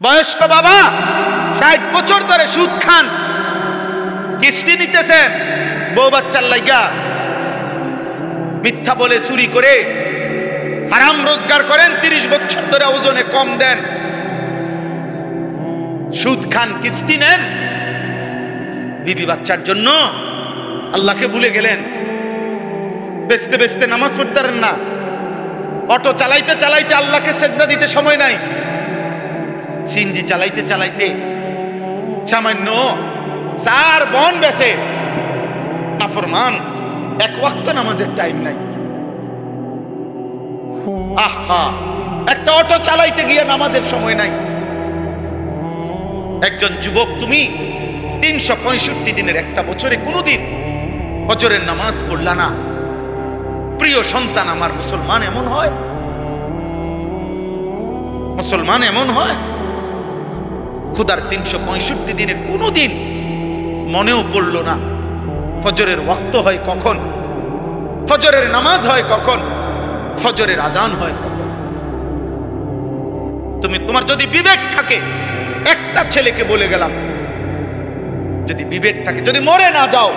বয়স্ক বাবা 60 বছর ধরে সুদ খান, কিস্তি নিতেছেন, বউ বাচ্চার লাইগা মিথ্যা বলে চুরি করে হারাম রোজগার করেন, 30 বছর ধরে ওজনে কম দেন, সুদ খান, কিস্তি নেন, বিবি বাচ্চার জন্য আল্লাহকে ভুলে গেলেন। বেচতে বেচতে নামাজ পড়তে পারেন না, অটো চালাইতে চালাইতে আল্লাহকে সেজদা দিতে সময় নাই, সিএনজি চালাইতে চালাইতে সামান্য 4 বন বেচে নাফরমান, এক ওয়াক্ত নামাজের টাইম নাই। আহা, একটা অটো চালাইতে গিয়ে নামাজের সময় নাই। একজন যুবক, তুমি 365 দিনের একটা বছরে কোনোদিন ফজরের নামাজ পড়লা না। প্রিয় সন্তান আমার, মুসলমান এমন হয়? মুসলমান এমন হয়? খুদার 365 দিনে কোনোদিন মনেও পড়ল না ফজরের ওয়াক্ত হয় কখন, ফজরের নামাজ হয় কখন, ফজরের আজান হয় কখন। তোমার যদি বিবেক থাকে, একটা ছেলেকে বলে গেলাম, যদি বিবেক থাকে, যদি মরে না যাও,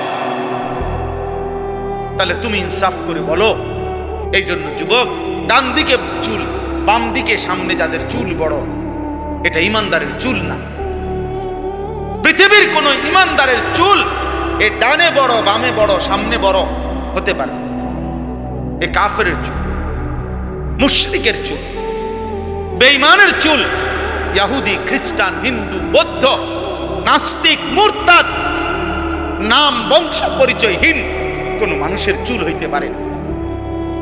তাহলে তুমি ইনসাফ করে বলো। এই জন্য যুবক, ডান দিকে চুল, বাম দিকে সামনে যাদের চুল বড়, এটা ইমানদারের চুল না। পৃথিবীর কোন ইমানদারের চুল এ ডানে বড়, বামে বড়, সামনে বড় হতে পারে। এ কাফেরের চুল, মুশরিকের চুল, বেঈমানের চুল, ইহুদি, খ্রিস্টান, হিন্দু, বৌদ্ধ, নাস্তিক, মুরতাদ, নাম বংশ পরিচয়হীন কোন মানুষের চুল হইতে পারে,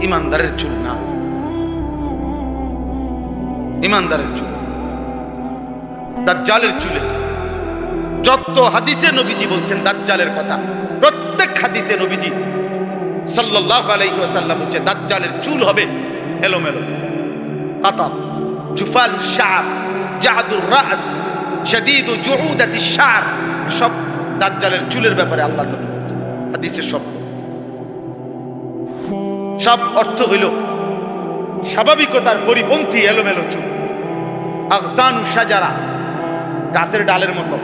ইমানদারের চুল না। ইমানদারের চুল, দাজ্জালের চুল। যত হাদিসে নবীজি বলছেন দাজ্জালের কথা, প্রত্যেক হাদিসে নবীজি সাল্লাল্লাহু আলাইহি ওয়াসাল্লাম বলছে দাজ্জালের চুল হবে এলোমেলো, কাতা, জুফালুশ শা'r, জা'দুর রাস, শাদীদু জুউদাতিশ শা'r। সব দাজ্জালের চুলের ব্যাপারে আল্লাহর নবী বলেছেন হাদিসের শব্দ। সব অর্থ হইল স্বাভাবিকতার পরিপন্থী এলোমেলো চুল। আগসানু শাজারা, গাছের ডালের মতো,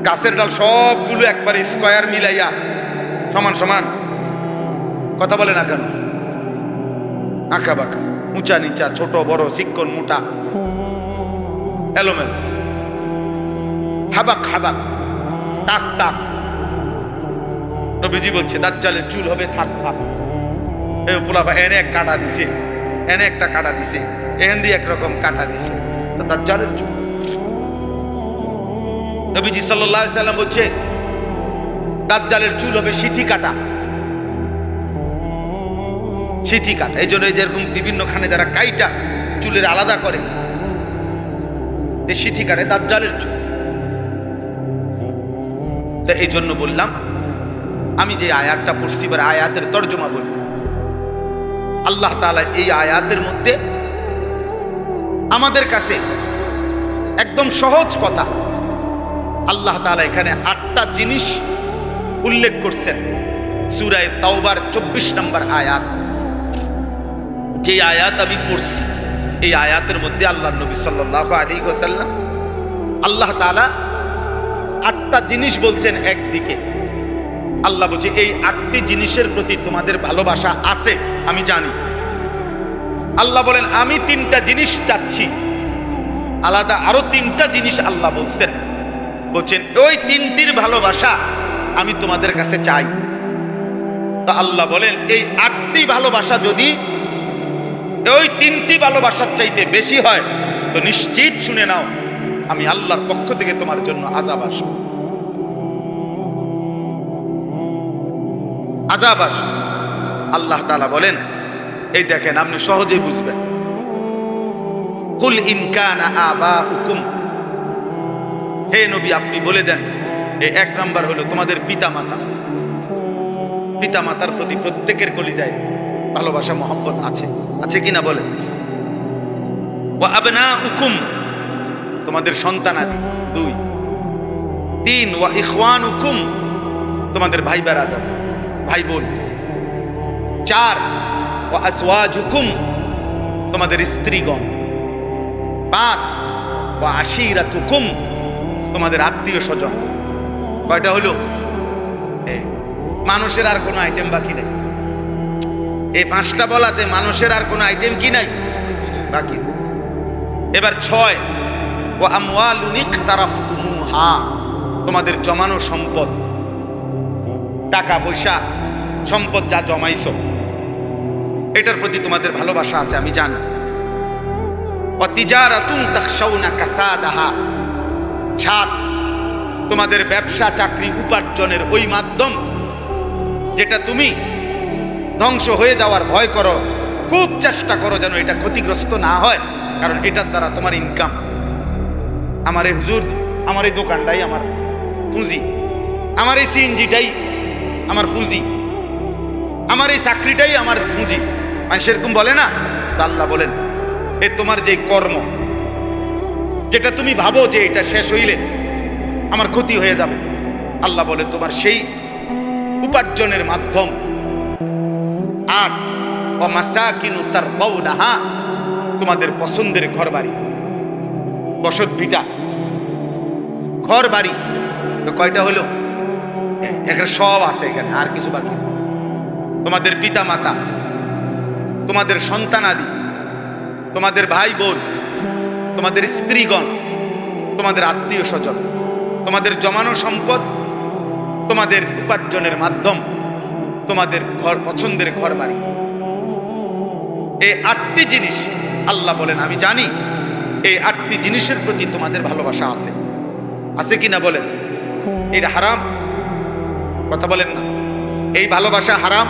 গাছের ডাল সবগুলো একবার স্কয়ার মিলাইয়া সমান সমান, কথা বলে না কেন? আঁকা বাঁকা, উঁচা নিচা, ছোট বড়, চিকন মোটা, এলোমেলো, হাবাক হাবাক, টাক টাক। নবীজি বলছে দাজ্জালের চুল হবে থাক থাক। এই পোলাপা এনে এক কাটা দিছে, এনে একটা কাটা দিছে, এখান দিয়ে একরকম কাটা দিছে, দাজ্জালের চুল। নবীজি সাল্লাল্লাহু আলাইহি সাল্লাম বলছে দাজ্জালের চুল হবে সিথি কাটা, সিথি কাটা। এই জন্য যেরকম বিভিন্ন খানে যারা কাইটা চুলের আলাদা করে, এই সিথি কাটে দাজ্জালের চুল। এই জন্য বললাম, আমি যে আয়াতটা পড়ছি, এবার আয়াতের তর্জমা বলি। আল্লাহ তাআলা এই আয়াতের মধ্যে আমাদের কাছে একদম সহজ কথা, আল্লাহ তাআলা এখানে 8টা জিনিস উল্লেখ করছেন। সূরা তাওবার 24 নম্বর আয়াত, যে আয়াত আমি পড়ছি, এই আয়াতের মধ্যে আল্লাহর নবী সাল্লাল্লাহু আলাইহি ওয়াসাল্লাম, আল্লাহ তাআলা 8টা জিনিস বলছেন। একদিকে আল্লাহ বলছে এই 8টি জিনিসের প্রতি তোমাদের ভালোবাসা আছে, আমি জানি। আল্লাহ বলেন আমি 3টা জিনিস চাচ্ছি, আলাদা আরো 3টা জিনিস আল্লাহ বলছেন। বলছেন ওই 3টির ভালোবাসা আমি তোমাদের কাছে চাই। তো আল্লাহ বলেন এই 8টি ভালোবাসা যদি ওই 3টি ভালোবাসার চাইতে বেশি হয়, তো নিশ্চিত শুনে নাও আমি আল্লাহর পক্ষ থেকে তোমার জন্য আযাব আসবে, আযাব আসবে। আল্লাহ তাআলা বলেন, এই দেখেন আপনি সহজেই বুঝবেন। কুল ইন কানা আবাউকুম, হে নবী আপনি বলে দেন, এই 1 নাম্বার হলো তোমাদের পিতামাতা। পিতামাতার প্রতি প্রত্যেকের কলিজায় ভালোবাসা মহব্বত আছে, আছে কিনা বলেন? ওয়া আবনাউকুম, তোমাদের সন্তানাদি। 2, 3 ওয়া ইখওয়ানুকুম, তোমাদের ভাই বেরাদর, ভাই বোন। 4 ওয়া আজওয়াজুকুম, তোমাদের স্ত্রীগণ। 5 ওয়া আশিরাতুকুম, তোমাদের আত্মীয় স্বজন। কয়টা হলো? মানুষের আর কোনো আইটেম বাকি নেই। এই 5টা বলাতে মানুষের আর কোনো আইটেম কি নাই বাকি। এবার 6, ওয়া আমওয়ালুন ইকতারাফতুমুহা, তোমাদের জমানো সম্পদ, টাকা পয়সা সম্পদ যা জমাইছো এটার প্রতি তোমাদের ভালোবাসা আছে আমি জানি। ওয়া তিজারাতুন তাখশাউনা কাসাদাহা, 7, তোমাদের ব্যবসা চাকরি উপার্জনের ওই মাধ্যম যেটা তুমি ধ্বংস হয়ে যাওয়ার ভয় করো, খুব চেষ্টা করো যেন এটা ক্ষতিগ্রস্ত না হয়, কারণ এটার দ্বারা তোমার ইনকাম। আমার এই হুজুর, আমার এই দোকানটাই আমার পুঁজি, আমার এই সিএনজিটাই আমার পুঁজি, আমার এই চাকরিটাই আমার পুঁজি, মানুষ এরকম বলে না? আল্লাহ বলেন এ তোমার যে কর্ম, যেটা তুমি ভাবো যে এটা শেষ হইলে আমার ক্ষতি হয়ে যাবে, আল্লাহ বলে তোমার সেই উপার্জনের মাধ্যম। 8, ওয়া মাসাকিনু তারদাউনাহা, তোমাদের পছন্দের ঘর বাড়ি, বসত ভিটা, ঘর বাড়ি। তো কয়টা হলো? এখানে সব আছে, এখানে আর কিছু বাকি। তোমাদের পিতা মাতা, তোমাদের সন্তানাদি, তোমাদের ভাই বোন, তোমাদের স্ত্রীগণ, তোমাদের আত্মীয় স্বজন, তোমাদের জমানো সম্পদ, তোমাদের উপার্জনের মাধ্যম, তোমাদের ঘর, পছন্দের ঘর বাড়ি। এই 8টি জিনিস আল্লাহ বলেন আমি জানি এই 8টি জিনিসের প্রতি তোমাদের ভালোবাসা আছে। আছে কিনা বলেন? এটা হারাম? কথা বলেন না। এই ভালোবাসা হারাম।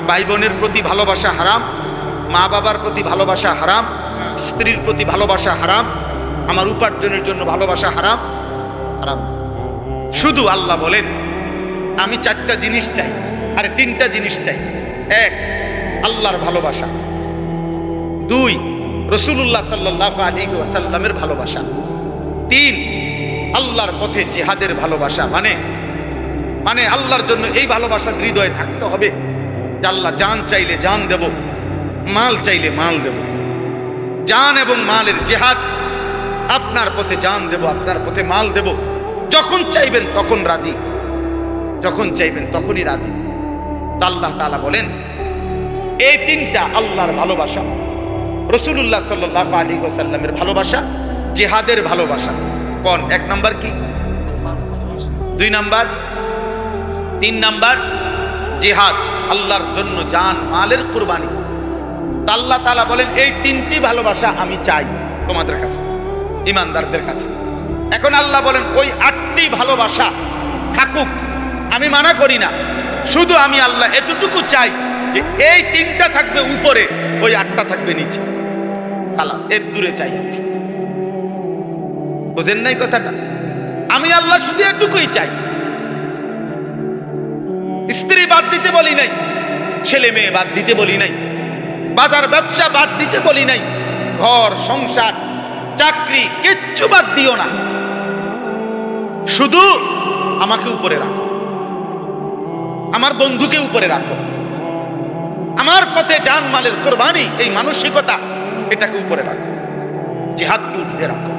ভাই বোনের প্রতি ভালোবাসা হারাম, মা বাবার প্রতি ভালোবাসা হারাম, স্ত্রীর প্রতি ভালোবাসা হারাম, আমার উপার্জনের জন্য ভালোবাসা হারাম, হারাম। শুধু আল্লাহ বলেন আমি 4টা জিনিস চাই, আরে 3টা জিনিস চাই। 1, আল্লাহর ভালোবাসা। 2, রাসূলুল্লাহ সাল্লাল্লাহু আলাইহি ওয়াসাল্লামের ভালোবাসা। 3, আল্লাহর পথে জিহাদের ভালোবাসা। মানে আল্লাহর জন্য এই ভালোবাসা হৃদয়ে থাকতে হবে যে আল্লাহ জান চাইলে জান দেব, মাল চাইলে মাল দেব। জান এবং মালের জিহাদ, আপনার পথে জান দেব, আপনার পথে মাল দেব, যখন চাইবেন তখন রাজি, যখন চাইবেন তখনই রাজি। আল্লাহ তাআলা বলেন এই 3টা আল্লাহর ভালোবাসা, রাসূলুল্লাহ সাল্লাল্লাহু আলাইহি ওয়াসাল্লামের ভালোবাসা, জিহাদের ভালোবাসা। কোন 1 নাম্বার কি? 2 নাম্বার, 3 নাম্বার জিহাদ, আল্লাহর জন্য জান মালের কুরবানি। আল্লাহ তাআলা বলেন এই 3টি ভালোবাসা আমি চাই তোমাদের কাছে, ইমানদারদের কাছে। এখন আল্লাহ বলেন ওই 8টি ভালোবাসা থাকুক, আমি মানা করি না, শুধু আমি আল্লাহ এতটুকু চাই যে এই 3টা থাকবে উপরে, ওই 8টা থাকবে নিচে। খালাস, এর দূরে চাই আমি। বুঝেন নাই কথাটা? আমি আল্লাহ শুধু এটুকুই চাই। স্ত্রী বাদ দিতে বলি নাই, ছেলে মেয়ে বাদ দিতে বলি নাই, বাজার ব্যবসা বাদ দিতে বলি নাই, ঘর সংসার চাকরি কিচ্ছু বাদ দিও না, শুধু আমাকে উপরে রাখো, আমার বন্ধুকে উপরে রাখো, আমার পথে জান মালের কোরবানি, এই মানসিকতা এটাকে উপরে রাখো, জিহাদকে ঊর্ধ্বে রাখো।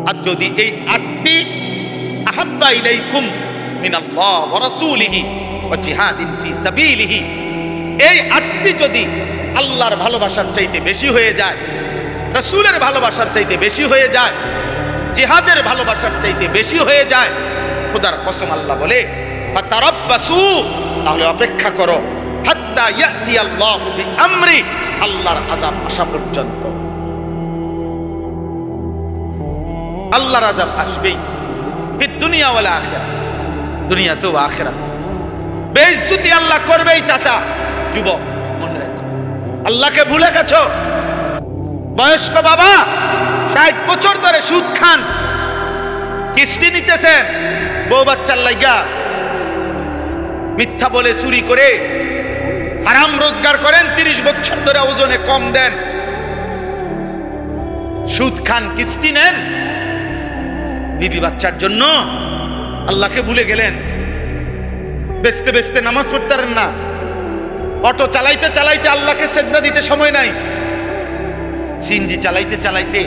আর যদি এই 8টি আহাব্বা ইলাইকুম মিনাল্লাহ ওয়া রাসূলিহি ওয়া জিহাদিন ফি সাবিলিহি, এই 8টি যদি আল্লাহর ভালোবাসার চাইতে বেশি হয়ে যায়, রাসূলের ভালোবাসার চাইতে বেশি হয়ে যায়, জিহাদের ভালোবাসার চাইতে বেশি হয়ে যায়, খোদার কসম আল্লাহ বলে ফাতারাব্বাসু, তাহলে অপেক্ষা করো, হাত্তা ইয়াতি আল্লাহু বিআমরি, আল্লাহর আযাব আসা পর্যন্ত। আল্লাহর আযাব আসবেই, ফিদ দুনিয়া ওয়াল আখিরা, দুনিয়াতে ও আখিরাতে। বেইজ্জতি আল্লাহ করবেই। চাচা, যুবক, মনে রাখো, আল্লাহকে ভুলে গেছো। বয়স্ক বাবা 60 বছর ধরে সুদ খান, কিস্তি নিতেছেন, বউ বাচ্চার লাইগা মিথ্যা বলে চুরি করে হারাম রোজগার করেন, 30 বছর ধরে ওজনে কম দেন, সুদ খান, কিস্তি নেন, বিবি বাচ্চার জন্য আল্লাহকে ভুলে গেলেন। বেচতে বেচতে নামাজ পড়তে পারেন না, অটো চালাইতে চালাইতে আল্লাহকে সেজদা দিতে সময় নাই, সিএনজি চালাইতে চালাইতে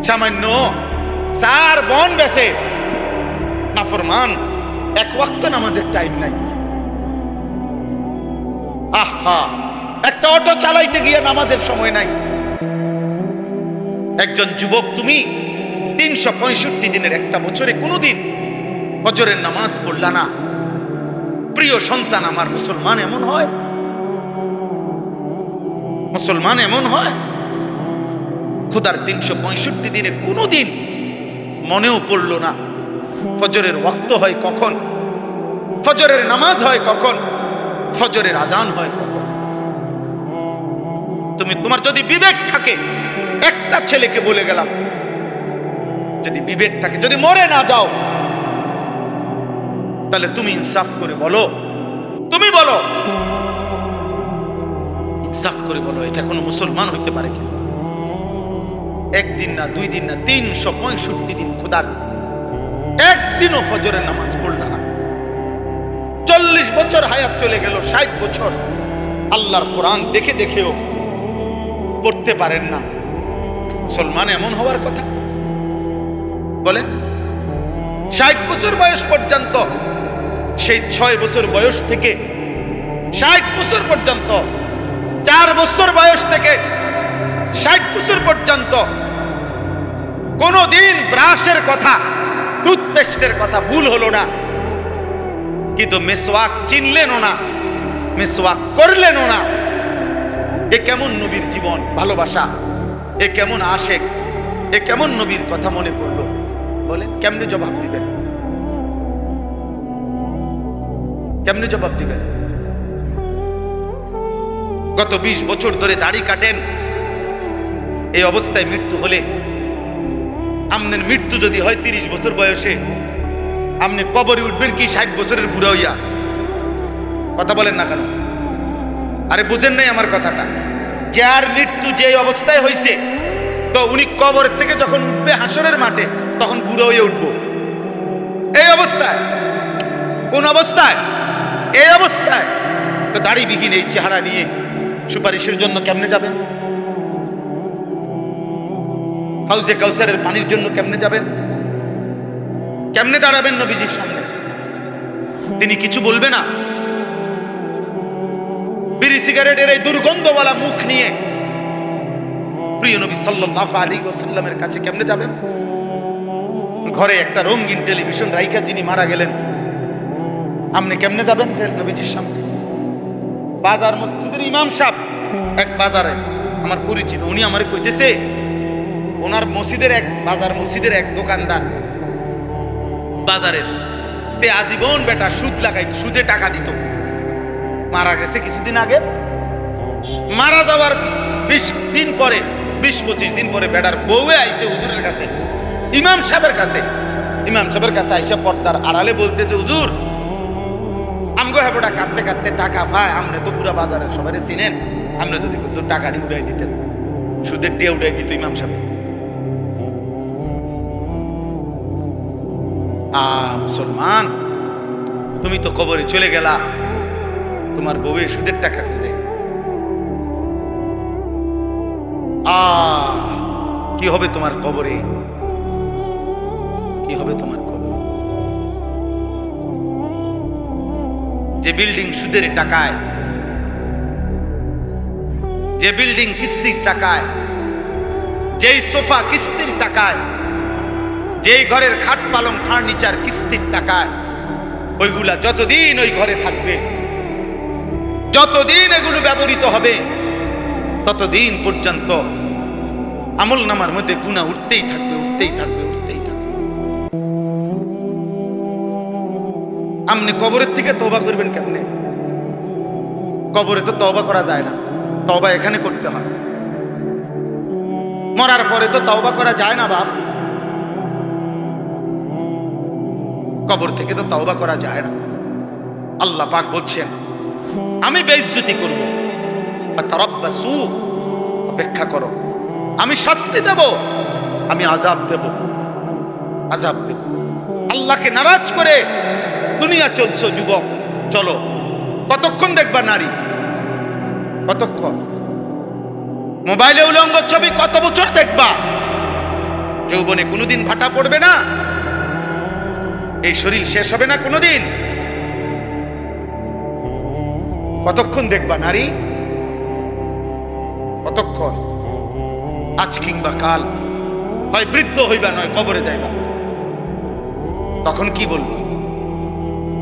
সামান্য 4 বন বেছে নাফরমান, এক ওয়াক্ত নামাজের টাইম নাই। আহা, একটা অটো চালাইতে গিয়ে নামাজের সময় নাই। একজন যুবক, তুমি 365 দিনের একটা বছরে কোনোদিন ফজরের নামাজ পড়লা না। প্রিয় সন্তান আমার, মুসলমান এমন হয়? মুসলমান এমন হয়? খোদার 365 দিনে কোনোদিন মনেও পড়লো না ফজরের ওয়াক্ত হয় কখন, ফজরের নামাজ হয় কখন, ফজরের আজান হয় কখন। তোমার যদি বিবেক থাকে, একটা ছেলেকে বলে গেলাম, যদি বিবেক থাকে, যদি মরে না যাও, তাহলে তুমি ইনসাফ করে বলো, তুমি বলো, ইনসাফ করে বলো, এটা কোনো মুসলমান হইতে পারে কি? একদিন না, 2 দিন না, 365 দিন খোদার একদিনও ফজরের নামাজ পড়লা না। 40 বছর হায়াত চলে গেল, 60 বছর আল্লাহর কোরআন দেখে দেখেও পড়তে পারেন না। মুসলমান এমন হওয়ার কথা? বলেন, 60 বছর বয়স পর্যন্ত, সেই 6 বছর বয়স থেকে 60 বছর পর্যন্ত, 4 বছর বয়স থেকে 60 বছর পর্যন্ত কোনদিন ব্রাশের কথা, টুথপেস্টের কথা ভুল হলো না, কিন্তু মেসওয়াক চিনলেনও না, মেসওয়াক করলেনও না। এ কেমন নবীর জীবন, ভালোবাসা, এ কেমন আশেক, এ কেমন নবীর কথা মনে পড়লো? বলেন, কেমনে জবাব দিবেন? কেমনে জবাব দিবেন? গত 20 বছর ধরে দাড়ি কাটেন, এই অবস্থায় মৃত্যু হলে, আপনার মৃত্যু যদি হয় 30 বছর বয়সে, আপনি কবরে উঠবেন কি 60 বছরের বুড়া হইয়া? কথা বলেন না কেন? আরে বুঝেন নাই আমার কথাটা? যার মৃত্যু যে অবস্থায় হয়েছে, তো উনি কবরের থেকে যখন উঠবে হাসরের মাঠে, তখন বুড়ো হয়ে উঠবো। এই অবস্থায়, কোন অবস্থায়? এই অবস্থায়। তো দাড়ি বিহীন এই চেহারা নিয়ে সুপারিশের জন্য কেমনে যাবেন? হাউজে কাউসারের পানির জন্য কেমনে যাবেন? কেমনে দাঁড়াবেন নবীজির সামনে? তিনি কিছু বলবে না? বিড়ি সিগারেটের এই দুর্গন্ধওয়ালা মুখ নিয়ে প্রিয় নবী সাল্লাল্লাহু আলাইহি ওয়াসাল্লামের কাছে কেমনে যাবেন? ঘরে একটা রঙিন টেলিভিশন রাইখা যিনি মারা গেলেন, আপনি কেমনে যাবেন নবীজির সামনে? বাজার মসজিদের ইমাম সাহেব, এক বাজারে আমার পরিচিত, উনি আমারে কইতেছে, ওনার মসজিদের এক বাজার মসজিদের এক দোকানদার বাজারের তে আজীবন বেটা সুদ লাগাইত, সুদে টাকা দিত। মারা গেছে কিছুদিন আগে। মারা যাওয়ার 20 দিন পরে, 20-25 দিন পরে বেটার বউয়ে আইছে হুজুরের কাছে, ইমাম সাহেবের কাছে। ইমাম সাহেবের কাছে আইসা পর্দার আড়ালে বলতেছে, হুজুর আমগো হেবটা কাঁদতে কাঁদতে টাকা পায়, আপনি তো পুরা বাজারের সবাই চিনেন, আপনি যদি টাকা নিয়ে উড়াই দিতেন, সুদের টিয়া উড়াই দিত ইমাম সাহেব। মুসলমান, তুমি তো কবরে চলে গেলা, তোমার বউয়ের সুদের টাকা খুঁজে। কি হবে তোমার কবরে? কি হবে তোমার কবরে? যে বিল্ডিং সুদের টাকায়, যে বিল্ডিং কিস্তির টাকায়, যেই সোফা কিস্তির টাকায়, যেই ঘরের খাট পালং ফার্নিচার কিস্তির টাকায়, ওইগুলা যতদিন ওই ঘরে থাকবে, যতদিন এগুলো ব্যবহৃত হবে, ততদিন পর্যন্ত আমল নামার মধ্যে গুনাহ উঠতেই থাকবে, উঠতেই থাকবে, উঠতেই থাকবে। আপনি কবরের থেকে তওবা করবেন কেমনে? কবরে তো তওবা করা যায় না, তওবা এখানে করতে হয়। মরার পরে তো তওবা করা যায় না বাপ, কবর থেকে তো তওবা করা যায় না। আল্লাহ পাক বলছেন, আমি বেইজ্জতি করব, ফাতারাব্বাসু, অপেক্ষা করো, আমি শাস্তি দেব, আমি আযাব দেব, আযাব দেব। আল্লাহকে নারাজ করে দুনিয়া চলছো যুবক, চলো। কতক্ষণ দেখবা নারী? কতক্ষণ? মোবাইলে উলঙ্গ ছবি কত বছর দেখবা? যৌবনে কোনোদিন ভাটা পড়বে না, এই শরীর শেষ হবে না কোনোদিন। কতক্ষণ দেখবা নারী, কতক্ষণ? আজ কিংবা কাল হয় বৃদ্ধ হইবা, নয় কবরে যাইবা। তখন কি বলবো?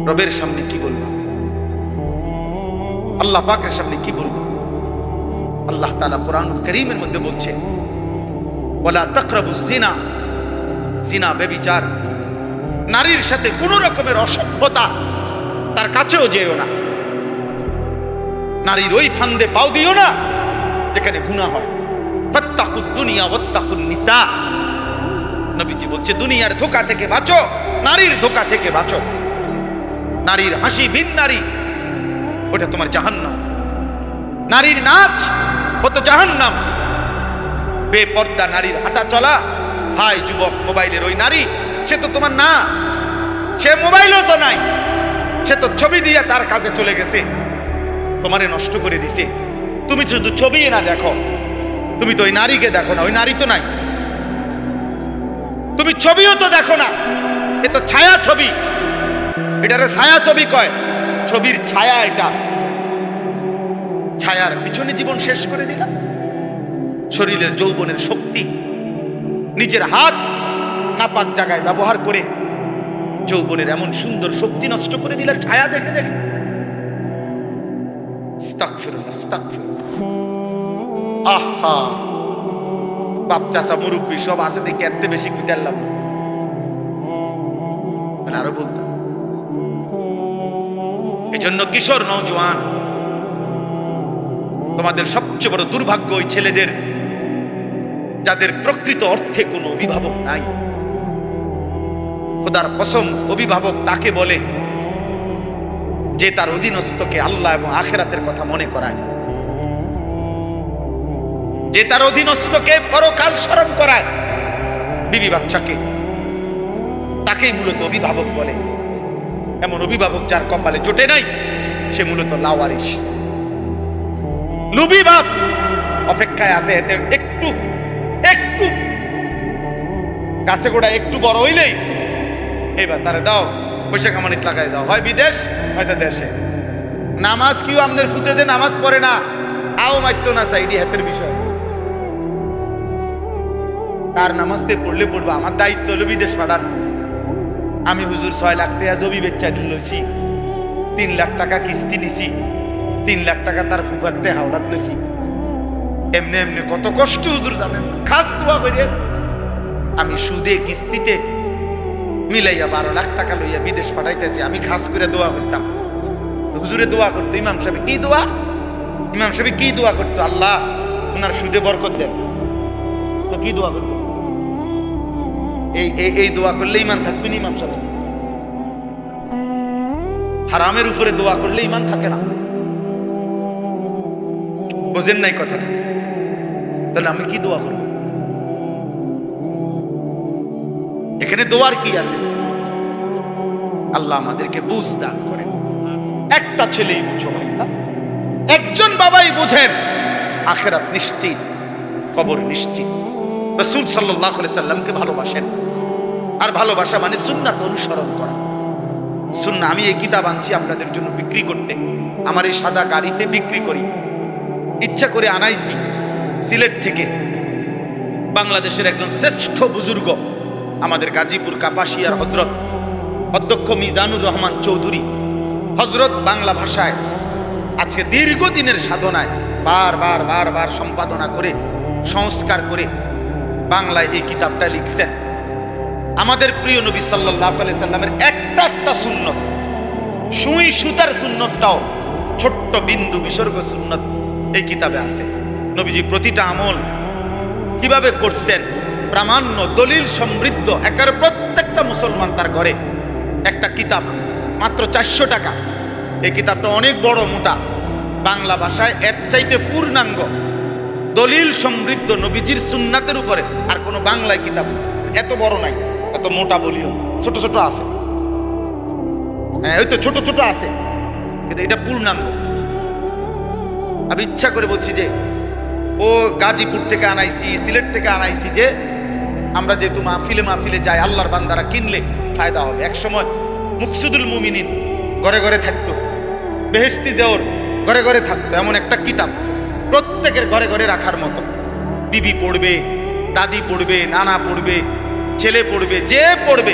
রবের সামনে কি বলবা? আল্লাহ পাকের সামনে কি বলবো? আল্লাহ তাআলা কোরআনুল কারীমের মধ্যে বলছে, ওয়ালা তাকরাবুজ জিনা, জিনা ব্যভিচার, নারীর সাথে কোন রকমের অসভ্যতা তার কাছেও যেও না। নারীর ওই ফান্দে পাও দিও না যেখানে গুনাহ হয়। ফাত্তাকুদ দুনিয়া ওয়াত্তাকুন নিসা, নবীজি বলছে দুনিয়ার ধোঁকা থেকে বাঁচো, নারীর ধোঁকা থেকে বাঁচো। নারীর হাসি ভিন নারী, ওটা তোমার জাহান্নাম। নারীর নাচ, ও তো জাহান্নাম। বেপর্দা নারীর হাঁটা চলা, হাই যুবক মোবাইলের ওই নারী, সে তো তোমার না, সে মোবাইলও তো নাই, সে তো ছবি দিয়ে তার কাজে চলে গেছে, তোমারে নষ্ট করে দিছে। তুমি শুধু ছবি না দেখো, তুমি তো ওই নারীকে দেখো না, ওই নারী তো নাই। তুমি ছবিও তো দেখো না, এ তো ছায়া ছবি, এটারে ছায়া ছবি কয়, ছবির ছায়া এটা। ছায়ার পিছনে জীবন শেষ করে দিলাম। শরীরের যৌবনের শক্তি নিজের হাত নাপাক জায়গায় ব্যবহার করে যৌবনের এমন সুন্দর শক্তি নষ্ট করে দিলে ছায়া দেখে দেখে। আস্তাগফিরুল্লাহ, আস্তাগফিরুল্লাহ। আহা, বাপ চাচা মুরব্বী সব আছে দেখে এত বেশি কুইতাল্লাম, আরো বলতাম। এজন্য কিশোর নওজোয়ান, তোমাদের সবচেয়ে বড় দুর্ভাগ্য ওই ছেলেদের যাদের প্রকৃত অর্থে কোনো অভিভাবক নাই। খোদার কসম, অভিভাবক তাকে বলে যে তার অধীনস্থকে আল্লাহ এবং আখিরাতের কথা মনে করায়, যে তার অধীনস্থকে পরকাল স্মরণ করায়। বিবি বাচ্চাকে, তাকেই মূলত অভিভাবক বলে। এমন অভিভাবক যার কপালে জোটে নাই, সে মূলত লাওয়ারিস, লুবি বাপ। অপেক্ষায় আছে এতে একটু একটু গাছে গোড়া একটু বড় হইলেই এবার তারে দাও, পয়সা কামানিত লাগাই দাও, হয় বিদেশ হয়তো দেশে। নামাজ কিও আমাদের ফুতে যে নামাজ পড়ে না, আও মাইতো না চাইডি হাতের বিষয়। তার নামাজতে পড়লে পড়বো, আমার দায়িত্ব হলো বিদেশ পাঠান। আমি হুজুর 6 লাখ টাকা জমি বেচা লইছি, 3 লাখ টাকা কিস্তি নিছি, 3 লাখ টাকা তার ফুফাতে হাওড়াত লইছি। এমনি এমনি কত কষ্ট হুজুর জানেন। খাস দোয়া করিয়ে আমি সুদে কিস্তিতে মিলাইয়া 12 লাখ টাকা লইয়া বিদেশ পাঠাইতেছি। আমি খাস করে দোয়া করতাম, হুজুরে দোয়া করতো। ইমাম সাহেব কি দোয়া, ইমাম সাহেব কি দোয়া করতো? আল্লাহ ওনার সুদে বরকত দেন। তো কি দোয়া করবো? এই দোয়া করলে ইমান থাকবে না ইমাম সাহেব। হারামের উপরে দোয়া করলে ইমান থাকে না, বোঝেন নাই কথাটা? তাহলে আমি কি দোয়া করব? এখানে দোয়ার কি আছে? আল্লাহ আমাদেরকে বুঝ দান করেন। একটা ছেলেই বুঝো ভাই, একজন বাবাই বুঝেন আখিরাত নিশ্চিত, কবর নিশ্চিত। রাসূল সাল্লাল্লাহু আলাইহি সাল্লামকে ভালোবাসেন, আর ভালোবাসা মানে সুন্নাত অনুসরণ করা। সুন্নাহ, আমি এই কিতাব আনছি আপনাদের জন্য বিক্রি করতে, আমার এই সাদা গাড়িতে বিক্রি করি, ইচ্ছা করে আনাইছি সিলেট থেকে। বাংলাদেশের একজন শ্রেষ্ঠ বুজুর্গ, আমাদের গাজীপুর কাপাসিয়ার হযরত অধ্যক্ষ মিজানুর রহমান চৌধুরী হযরত, বাংলা ভাষায় আজকে দীর্ঘদিনের সাধনায় বার সম্পাদনা করে সংস্কার করে বাংলায় এই কিতাবটা লিখছেন। আমাদের প্রিয় নবী সাল্লাল্লাহু আলাইহি সাল্লামের একটা একটা সুন্নত, সুই সুতার সুন্নতটাও ছোট্ট বিন্দু বিসর্গ সুন্নত এই কিতাবে আছে। নবীজি প্রতিটা আমল কিভাবে করছেন, প্রামাণ্য দলিল সমৃদ্ধ, একেবারে প্রত্যেকটা মুসলমান তার ঘরে একটা কিতাব, মাত্র 400 টাকা। এই কিতাবটা অনেক বড় মোটা, বাংলা ভাষায় এর চাইতে পূর্ণাঙ্গ দলিল সমৃদ্ধ নবীজির সুন্নাতের উপরে আর কোনো বাংলায় কিতাব এত বড় নাই, এত মোটা বলিও, ছোট ছোট আছে। হ্যাঁ, ওই তো ছোট ছোট আছে, কিন্তু এটা পূর্ণাঙ্গ। আমি ইচ্ছা করে বলছি যে ও গাজীপুর থেকে আনাইছি, সিলেট থেকে আনাইছি, যে আমরা যেহেতু মাহফিলে মাহফিলে যাই, আল্লাহর বান্দারা কিনলে ফায়দা হবে। এক সময় মুকসুদুল মুমিনিন ঘরে ঘরে থাকতো, বেহেশতি জেওর ঘরে ঘরে থাকতো, এমন একটা কিতাব প্রত্যেকের ঘরে ঘরে রাখার মতো। বিবি পড়বে, দাদি পড়বে, নানা পড়বে, ছেলে পড়বে, যে পড়বে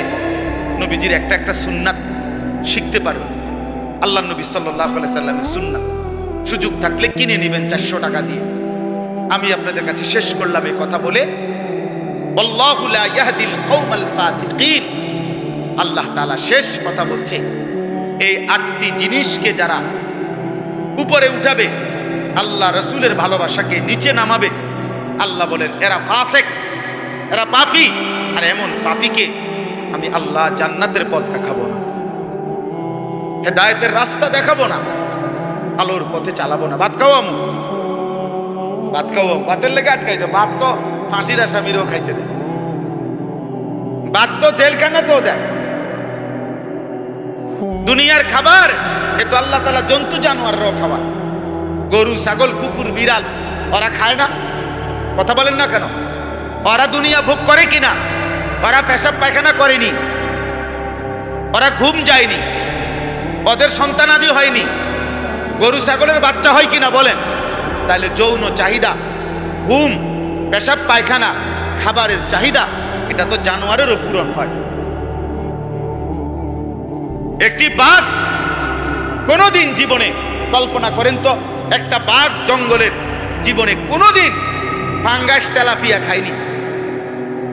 নবীজির একটা একটা সুন্নাত শিখতে পারবে। আল্লাহ নবী সাল্লাল্লাহু আলাইহি সাল্লামের সুন্নাত সুযোগ থাকলে কিনে নেবেন 400 টাকা দিয়ে। আমি আপনাদের কাছে শেষ করলাম এই কথা বলে, আল্লাহু লা ইয়াহদিল কওমাল ফাসিকিন। আল্লাহ তাআলা শেষ কথা বলছে, এই 8টি জিনিসকে যারা উপরে উঠাবে, আল্লাহ রাসূলের ভালোবাসাকে নিচে নামাবে, আল্লাহ বলেন এরা ফাসিক, এরা পাপী। আর এমন পাপীকে আমি আল্লাহ জান্নাতের পথ দেখাবো না, হেদায়েতের রাস্তা দেখাবো না, আলোর পথে চালাবো না। ভাত খাওয়ামু, ভাত খাওয়াম, ভাতের লেগে আটকাইতে, ভাত তো ফাঁসির আসামিরও খাইতে দেয়, ভাত তো জেলখানাতেও দেয়। দুনিয়ার খাবার এ তো আল্লাহ তাআলা জন্তু জানোয়াররাও খাবার, গরু, ছাগল, কুকুর, বিড়াল ওরা খায় না? কথা বলেন না কেন? ওরা দুনিয়া ভোগ করে কিনা? ওরা পেশাব পায়খানা করেনি, ওরা ঘুম যায়নি, ওদের সন্তানাদি হয়নি, গরু ছাগলের বাচ্চা হয় কিনা বলেন? তাহলে যৌন চাহিদা, ঘুম, পেশাব পায়খানা, খাবারের চাহিদা, এটা তো জানোয়ারেরও পূরণ হয়। একটি বাঘ কোনোদিন জীবনে, কল্পনা করেন তো, একটা বাঘ জঙ্গলের জীবনে কোনোদিন ফাঙ্গাস তেলাপিয়া খায়নি,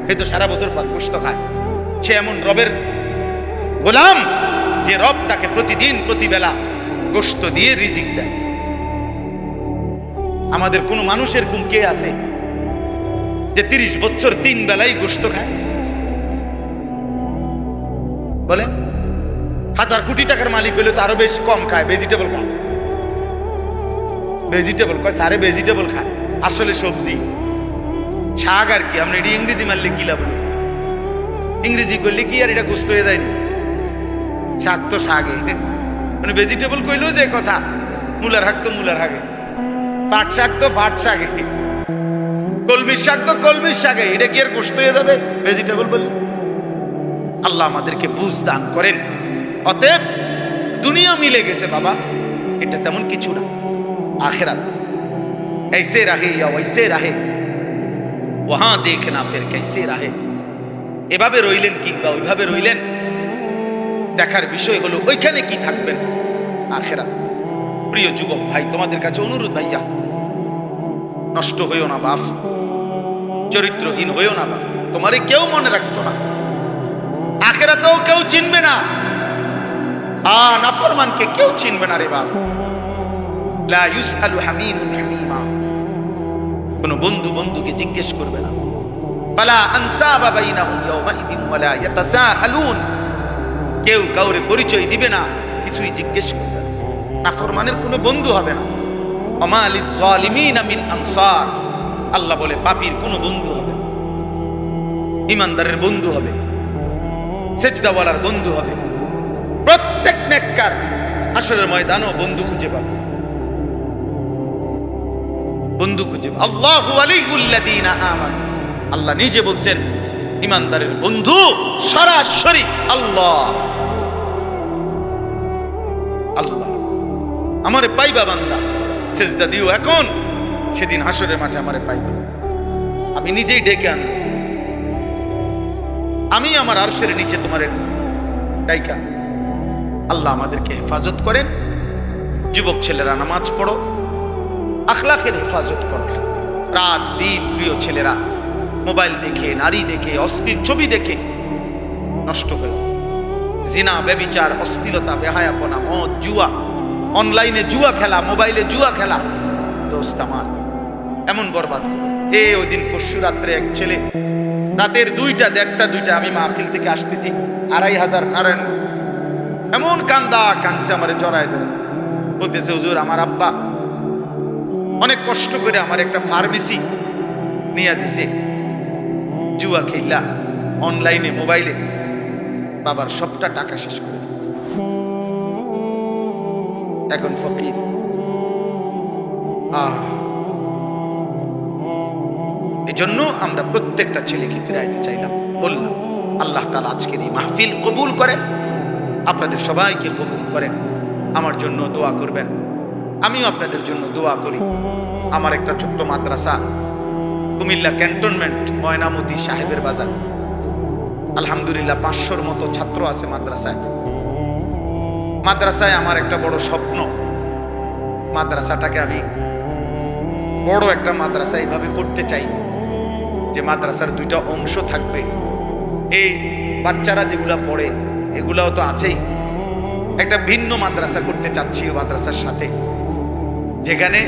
এই তো সারা বছর গোশত খায়। সে এমন রবের গোলাম যে রব তাকে প্রতিদিন প্রতিবেলা গোশত দিয়ে রিজিক দেয়। আমাদের কোন মানুষের এরকম কে আছে যে 30 বছর 3 বেলাই গোশত খায়? বলেন, 1000 কোটি টাকার মালিক হইলে তো আরো বেশি কম খায়, ভেজিটেবল খায়। ভেজিটেবল কয় সারে ভেজিটেবল খায়, আসলে সবজি শাক। আর কি আপনি এটি ইংরেজি মারলে কি লাভ? ইংরেজি করলে কি আর এটা গোশত হয়ে যায়নি? শাক তো শাকে, মানে ভেজিটেবল কইলেও যে কথা, মূলার শাক তো মূলার শাকে, পাট শাক তো পাট শাকে, কলমির শাক তো কলমির শাকে, এটা কি আর গোশত হয়ে যাবে ভেজিটেবল বললে? আল্লাহ আমাদেরকে বুঝ দান করেন। অতএব দুনিয়া মিলে গেছে বাবা, এটা তেমন কিছু না। আখিরাত ऐसे रहे या वैसे रहे, वहां देखना फिर कैसे रहे। এভাবে রইলেন কিংবা ওইভাবে রইলেন, দেখার বিষয় হলো ওইখানে কি থাকবেন আখিরাত। প্রিয় যুবক ভাই, তোমাদের কাছে অনুরোধ, ভাইয়া নষ্ট হইও না বাপ, চরিত্রহীন হইও না বাপ। তোমারে কেউ মনে রাখতো না, আখিরাতেও কেউ চিনবে না, নাফরমানকে কেউ চিনবে না রে বাপ। লা ইউসআলু হামিমুন হামিমা, কোন বন্ধু বন্ধুকে জিজ্ঞেস করবে না। ফালা আনসাবা বাইনাহুম ইয়াওমাইদিন ওয়ালা ইয়াতাসাআলুন, কেউ কাউরে পরিচয় দিবে না, কিছুই জিজ্ঞেস করবে না। নাফরমানের কোনো বন্ধু হবে না। ওমা লিজ জালিমিনা মিন আনসার, আল্লাহ বলে পাপীর কোনো বন্ধু হবে না, ইমানদারের বন্ধু হবে, সেজদাওয়ালার বন্ধু হবে। প্রত্যেক নেককার হাসরের ময়দানেও বন্ধু খুঁজে পাবে, বন্ধু খুঁজে। আল্লাহু ওয়ালিউল্লাযীনা আমানু, আল্লাহ নিজে বলছেন ইমানদারের বন্ধু সরাসরি আল্লাহ। আল্লাহ আমারে পাইবা বান্দা, সেজদা দিও এখন, সেদিন হাসরের মাঠে আমারে পাইবা। আমি নিজেই ডেকে আনব, আমি আমার আরশের নিচে তোমারে ডাইকা। আল্লাহ আমাদেরকে হেফাজত করেন। যুবক ছেলেরা নামাজ পড়ো, আখলাকের হেফাজত করো। রাত দিন প্রিয় ছেলেরা মোবাইল দেখে, নারী দেখে, অস্থির ছবি দেখে নষ্ট হয়ে, জিনা, ব্যভিচার, অশ্লীলতা, বেহায়াপনা, মদ, জুয়া, অনলাইনে জুয়া খেলা, মোবাইলে জুয়া খেলা, দোস্ত আমার এমন বরবাদ করে। ওই দিন পরশু রাত্রে এক ছেলে, রাতের 2টা, 1:30, 2টা, আমি মাহফিল থেকে আসতেছি, 2500 নারায়ণ, এমন কান্দা কাঁদছে, আমার জড়ায় ধরে বলতেছে, হুজুর আমার আব্বা অনেক কষ্ট করে আমার একটা ফার্মেসি নিয়ে দিছে, জুয়া খেলা অনলাইনে মোবাইলে, বাবার সবটা টাকা শেষ করে ফেলছে, এখন ফকির। এজন্য আমরা প্রত্যেকটা ছেলেকে ফিরাইতে চাইলাম, বললাম আল্লাহ তাআলা আজকের এই মাহফিল কবুল করেন, আপনাদের সবাইকে কবুল করেন। আমার জন্য দোয়া করবেন, আমিও আপনাদের জন্য দোয়া করি। আমার একটা ছোট্ট মাদ্রাসা কুমিল্লা ক্যান্টনমেন্ট ময়নামতি সাহেবের বাজার, আলহামদুলিল্লাহ 500-র মতো ছাত্র আছে মাদ্রাসায়। মাদ্রাসায় আমার একটা বড় স্বপ্ন, মাদ্রাসাটাকে আমি বড় একটা মাদ্রাসা এইভাবে করতে চাই যে মাদ্রাসার 2টা অংশ থাকবে। এই বাচ্চারা যেগুলা পড়ে এগুলাও তো আছেই, একটা ভিন্ন মাদ্রাসা করতে চাচ্ছি ওই মাদ্রাসার সাথে, যেখানে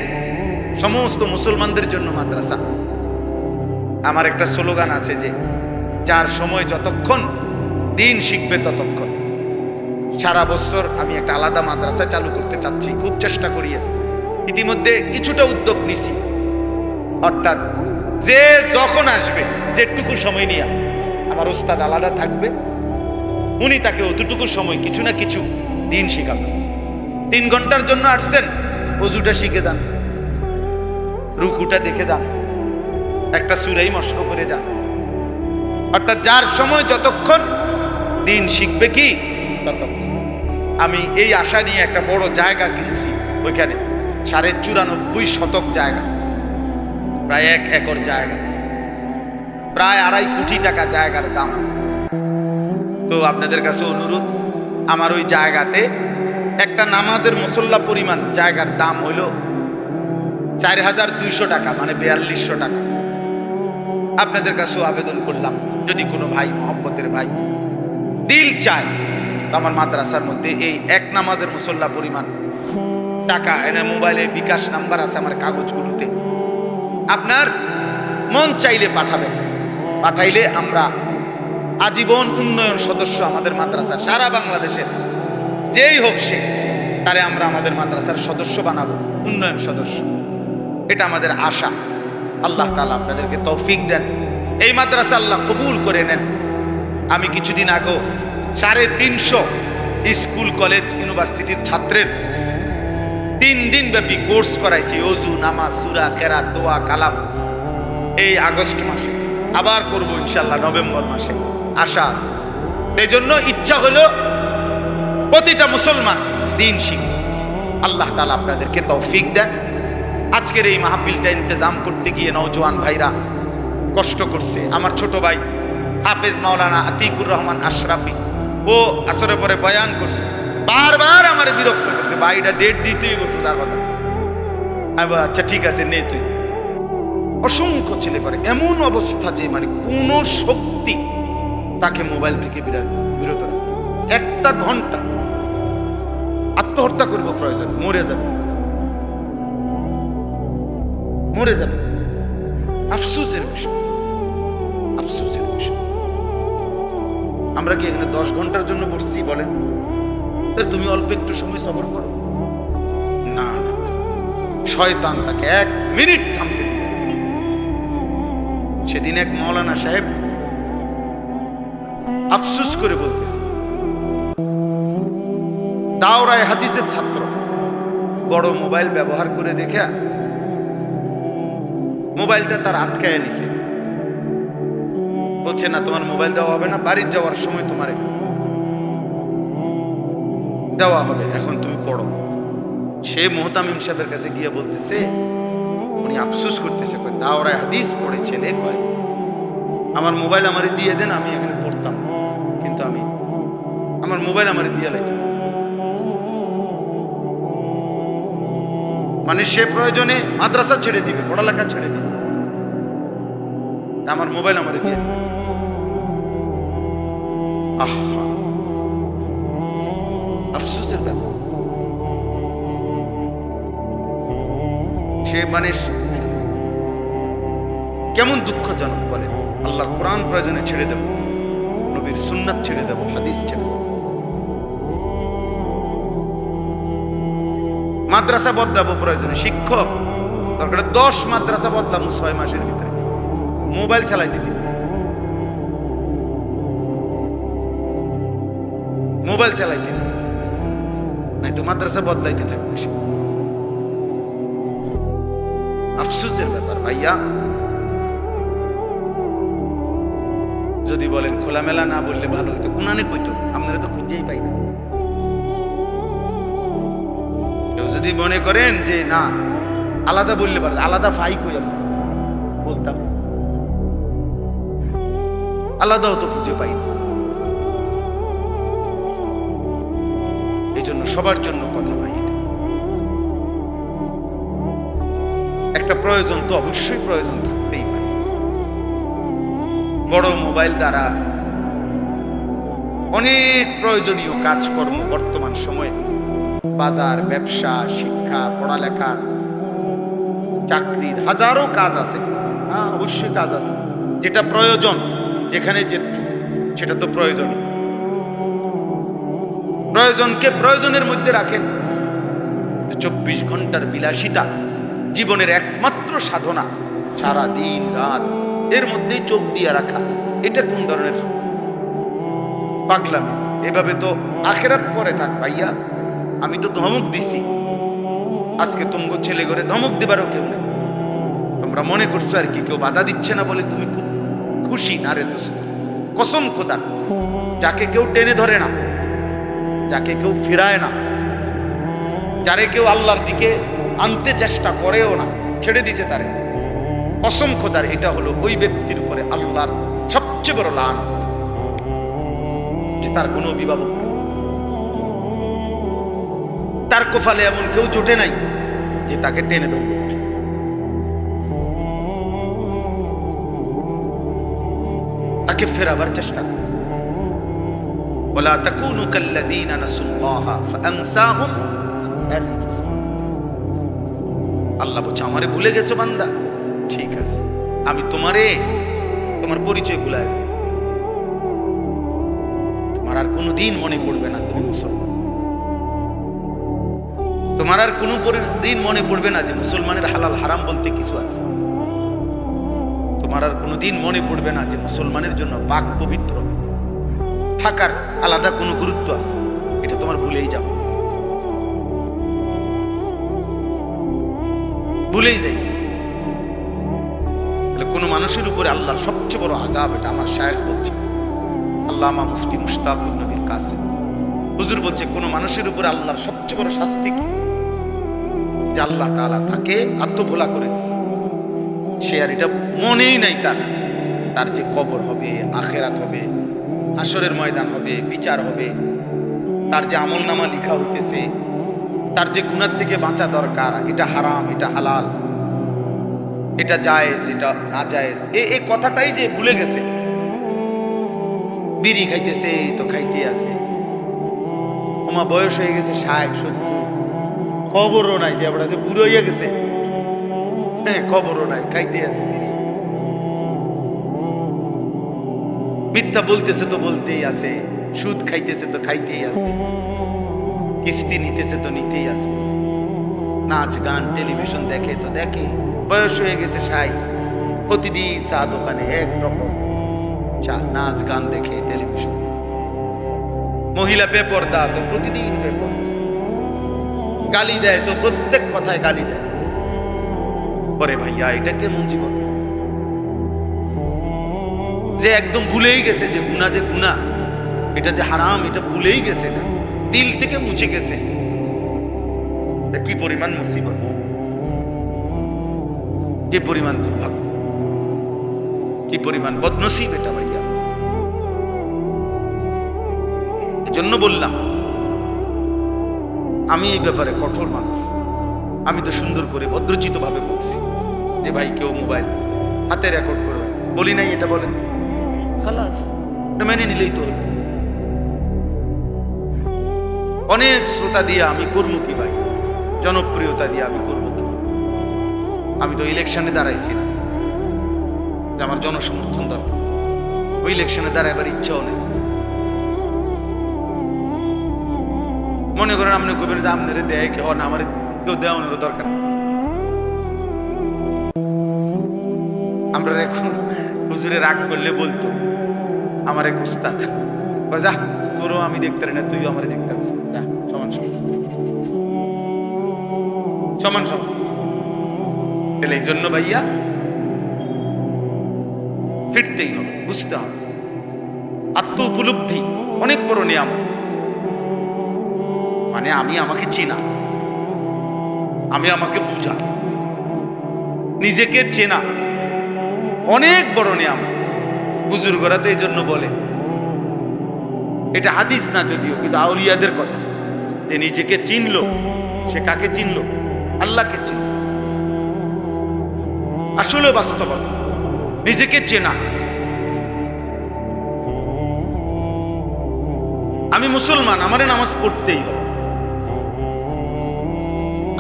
সমস্ত মুসলমানদের জন্য মাদ্রাসা। আমার একটা স্লোগান আছে যে যার সময় যতক্ষণ দিন শিখবে ততক্ষণ। সারা বছর আমি একটা আলাদা মাদ্রাসা চালু করতে চাচ্ছি, খুব চেষ্টা করি। ইতিমধ্যে কিছুটা উদ্যোগ নিছি, অর্থাৎ যে যখন আসবে যেটুকু সময় নিয়ে আমার উস্তাদ আলাদা থাকবে, উনি তাকে অতটুকু সময় কিছু না কিছু দিন শিখাবেন। 3 ঘন্টার জন্য আসছেন, ওযুটা শিখে যান, রুকুটা দেখে যান, একটা সূরাই মশক করে যান। অর্থাৎ যার সময় যতক্ষণ দিন শিখবে কি ততক্ষণ। আমি এই আশা নিয়ে একটা বড় জায়গা কিনছি, ওইখানে 94.5 শতক জায়গা, প্রায় 1 একর জায়গা, প্রায় 2.5 কোটি টাকা জায়গার দাম। তো আপনাদের কাছে অনুরোধ, আমার ওই জায়গাতে একটা নামাজের মুসল্লা পরিমাণ জায়গার দাম হইল 4200 টাকা, মানে 4200 টাকা। আপনাদের কাছেও আবেদন করলাম, যদি কোনো ভাই মহব্বতের ভাই দিল চায় আমার মাদ্রাসার মধ্যে এই এক নামাজের মুসল্লা পরিমাণ টাকা এনে, মোবাইলে বিকাশ নাম্বার আছে আমার কাগজগুলোতে, আপনার মন চাইলে পাঠাবেন। পাঠাইলে আমরা আজীবন উন্নয়ন সদস্য আমাদের মাদ্রাসার, সারা বাংলাদেশের যেই হোক সে, তারে আমরা আমাদের মাদ্রাসার সদস্য বানাবো, উন্নয়ন সদস্য। এটা আমাদের আশা। আল্লাহ তাআলা আপনাদেরকে তৌফিক দেন, এই মাদ্রাসা আল্লাহ কবুল করে নেন। আমি কিছুদিন আগে 350 স্কুল কলেজ ইউনিভার্সিটির ছাত্রের 3 দিন ব্যাপী কোর্স করাইছি, ওযু, নামাজ, সূরা, কেরাত, দোয়া, কালাম। এই আগস্ট মাসে আবার করব ইনশাআল্লাহ, নভেম্বর মাসে আশা আছে। এই জন্য ইচ্ছা হলো প্রতিটা মুসলমান দিন শিখবে। আল্লাহ তাআলা আপনাদেরকে তৌফিক দেন। আজকের এই মাহফিলটা ইন্তজাম করতে গিয়ে নওজোয়ান ভাইরা কষ্ট করছে। আমার ছোট ভাই হাফেজ মাওলানা আতিকুর রহমান আশরাফি, ও আসরের পরে বয়ান করছে, বারবার আমার বিরক্ত করছে, ভাইটা ডেট দিতেই বসে যা কথা। আমি বলি আচ্ছা ঠিক আছে নে তুই। অসংখ্য ছেলে করে এমন অবস্থা যে মানে কোন শক্তি তাকে মোবাইল থেকে বিরত রাখতে। 1 ঘন্টা আত্মহত্যা করবো প্রয়োজন, মরে যাবে, মরে যাবে। আফসোসের বিষয়, আফসোসের বিষয়। আমরা কি এখানে 10 ঘন্টার জন্য বসছি বলেন? তুমি অল্প একটু সময় সবর করো না, শয়তান তাকে 1 মিনিট থামতে দিবে। সেদিন এক মাওলানা সাহেব আফসোস করে বলতেছে, দাওরায়ে হাদিসের ছাত্র, বড় মোবাইল ব্যবহার করে দেখে মোবাইলটা তার আটকায় নিছে। বলছে না তোমার মোবাইল দেওয়া হবে না, বাড়ির যাওয়ার সময় তোমার দেওয়া হবে, এখন তুমি পড়ো। সে মুহতামিম সাহেবের কাছে গিয়ে বলতেছে, উনি আফসোস করতেছে, দাওরায়ে হাদিস পড়ে ছেলে, কয় আমার মোবাইল আমারে দিয়ে দেন, আমি এখানে পড়তাম, কিন্তু আমি আমার মোবাইল আমারে দিয়ে লাগে। মানে সে প্রয়োজনে মাদ্রাসা ছেড়ে দিবে, পড়ালেখা ছেড়ে দিবে, আমার মোবাইল আমারে দিয়ে দিতে। আফসোসের ব্যাপার। সে মানে কেমন দুঃখজনক বলে। আল্লাহর কোরআন প্রয়োজনে ছেড়ে দেব, নবীর সুন্নাত ছেড়ে দেব, হাদিস ছেড়ে দেব। মাদ্রাসা বদলাবো প্রয়োজনে, শিক্ষক দরকার 10 মাদ্রাসা বদলাবো 6 মাসের ভিতরে। মোবাইল চালাইতে দিতে, মোবাইল চালাইতে দিতে, নাই তো মাদ্রাসা বদলাইতে থাকবে সে। আফসোসের ব্যাপার ভাইয়া। যদি বলেন খোলামেলা না বললে ভালো হইতো, কোনানে কইতো, আপনারা তো খুঁজেই পাই না। কেউ যদি মনে করেন যে না আলাদা বললে পারে, আলাদা ফাই কই আমি বলতাম, আলাদাও তো খুঁজে পাই না। এই জন্য সবার জন্য কথা ভাই, এটা একটা প্রয়োজন তো অবশ্যই প্রয়োজন থাকতেই পারে। বড় মোবাইল দ্বারা অনেক প্রয়োজনীয় কাজকর্ম বর্তমান সময়ে, বাজার, ব্যবসা, শিক্ষা, পড়ালেখার, চাকরির হাজারো কাজ আছে। হ্যাঁ, অবশ্যই কাজ আছে, যেটা প্রয়োজন, যেখানে যেটুকু সেটা তো প্রয়োজনীয়। প্রয়োজনকে প্রয়োজনের মধ্যে রাখেন। 24 ঘন্টার বিলাসিতা জীবনের একমাত্র সাধনা, সারা দিন রাত এর মধ্যেই চোখ দিয়ে রাখা, এটা কোন ধরনের পাগলামি? এভাবে তো আখেরাত পরে থাক ভাইয়া। আমি তো ধমক দিছি, আজকে তুমগো ছেলে করে ধমক দিবারও কেউ নেই। তোমরা মনে করছো আর কি কেউ বাধা দিচ্ছে না বলে তুমি খুব খুশি? না রে দোস্ত, কসম খোদার, যাকে কেউ টেনে ধরে না, যাকে কেউ ফিরায় না, যারে কেউ আল্লাহর দিকে আনতে চেষ্টা করেও না, ছেড়ে দিছে তারে, কসম খোদার এটা হলো ওই ব্যক্তির উপরে আল্লাহর সবচেয়ে বড় লানত, যে তার কোনো অভিভাবক, তার কপালে এমন কেউ জোটে নাই যে তাকে টেনে দেব। তাকে ফেরাবার চেষ্টা করো। ওয়ালা তাকুনু কাল্লাযীনা নাসুল্লাহা ফাআনসাহুম আনফুসাহুম। আল্লাহ বলছে আমারে ভুলে গেছো বান্দা, ঠিক আছে, আমি তোমার পরিচয় ভুলায় দেব। তোমার আর কোনোদিন মনে পড়বে না তুমি মুসলমান, তোমার আর কোনো দিন মনে পড়বে না যে মুসলমানের হালাল হারাম বলতে কিছু আছে। তোমার আর কোনোদিন মনে পড়বে না যে মুসলমানের জন্য পাক পবিত্র থাকার আলাদা কোনো গুরুত্ব আছে। এটা তোমার ভুলেই যাবে, ভুলেই যাই। কোন মানুষের উপরে আল্লাহর সবচেয়ে বড় আযাব, এটা আমার শায়েখ বলছে, আল্লামা মুফতি মুশতাকুর নবীর কাসেম হুজুর বলছে, কোন মানুষের উপরে আল্লাহর সবচেয়ে বড় শাস্তি কি? যে আল্লাহ তাআলা তাকে আত্মভোলা করে দিয়েছে, সে আর এটা মনেই নাই তার যে কবর হবে, আখেরাত হবে, হাসরের ময়দান হবে, বিচার হবে, তার যে আমলনামা লেখা হইতেছে, তার যে গুনাহ থেকে বাঁচা দরকার, এটা হারাম, এটা হালাল, এটা জায়েজ, এটা না জায়েজ, এই কথাটাই যে ভুলে গেছে। বিড়ি খাইতেছে তো খাইতে আছে, ওমা বয়স হয়ে গেছে 60-70, খবরও নাই যে আমরা যে বুড়ো হইয়া গেছে, হ্যাঁ খবরও নাই, খাইতে আছে বিড়ি। মিথ্যা বলতেছে তো বলতেই আছে, সুদ খাইতেছে তো খাইতেই আছে, কিস্তি নিতেছে তো নিতেই আছে, নাচ গান টেলিভিশন দেখে তো দেখে, বয়স হয়ে গেছে 60, প্রতিদিন চা দোকানে একরকম চা, নাচ গান দেখে টেলিভিশন। মহিলা বেপরদা তো প্রতিদিন বেপরদা, গালি দেয় তো প্রত্যেক কথায় গালি দেয়। পরে ভাইয়া এটা কেমন জীবন? যে একদম ভুলেই গেছে যে গুনাহ, যে গুনাহ এটা যে হারাম, এটা ভুলেই গেছে, দিল থেকে মুছে গেছে। কি পরিমাণ মুসিবত, কি পরিমাণ দুর্ভাগ্য, কি পরিমাণ বদনসিব এটা ভাইয়া। এজন্য বললাম আমি এই ব্যাপারে কঠোর মানুষ। আমি তো সুন্দর করে ভদ্রচিত ভাবে বলছি যে ভাই কেউ মোবাইল হাতে রেকর্ড করবে, বলি নাই এটা বলেন, খালাস, এটা মেনে নিলেই তো হলো। অনেক শ্রোতা দিয়ে আমি করবো কি ভাই, জনপ্রিয়তা দিয়ে আমি করবো কি? আমি তো ইলেকশনে দাঁড়াইছি না যে আমার জনসমর্থন দরকার, ওই ইলেকশনে দাঁড়াইবার ইচ্ছাও নেই। মনে করেন আপনি কবেন যে আপনারে দেয় কেউ না, আমার কেউ দেওয়ানোর দরকার। আমরা এখন হুজুরে রাগ করলে বলতো আমার এক উস্তাদ, যা তোরও আমি দেখতে পারি না, তুইও আমার দেখতে পারিস না, সমান সমান সমান সমান। তাহলে এই জন্য ভাইয়া ফিরতেই হবে, বুঝতে হবে তো উপলব্ধি, অনেক বড় নিয়ামত। মানে আমি আমাকে চিনা, আমি আমাকে বুঝা, নিজেকে চেনা অনেক বড় নিয়ামত। বুজুর্গরা তো এই জন্য বলে, এটা হাদিস না যদিও, কিন্তু আউলিয়াদের কথা, যে নিজেকে চিনলো, সে কাকে চিনলো? আল্লাহকে চিনল। আসলে বাস্তবতা নিজেকে চেনা। আমি মুসলমান, আমারে নামাজ পড়তেই হবে,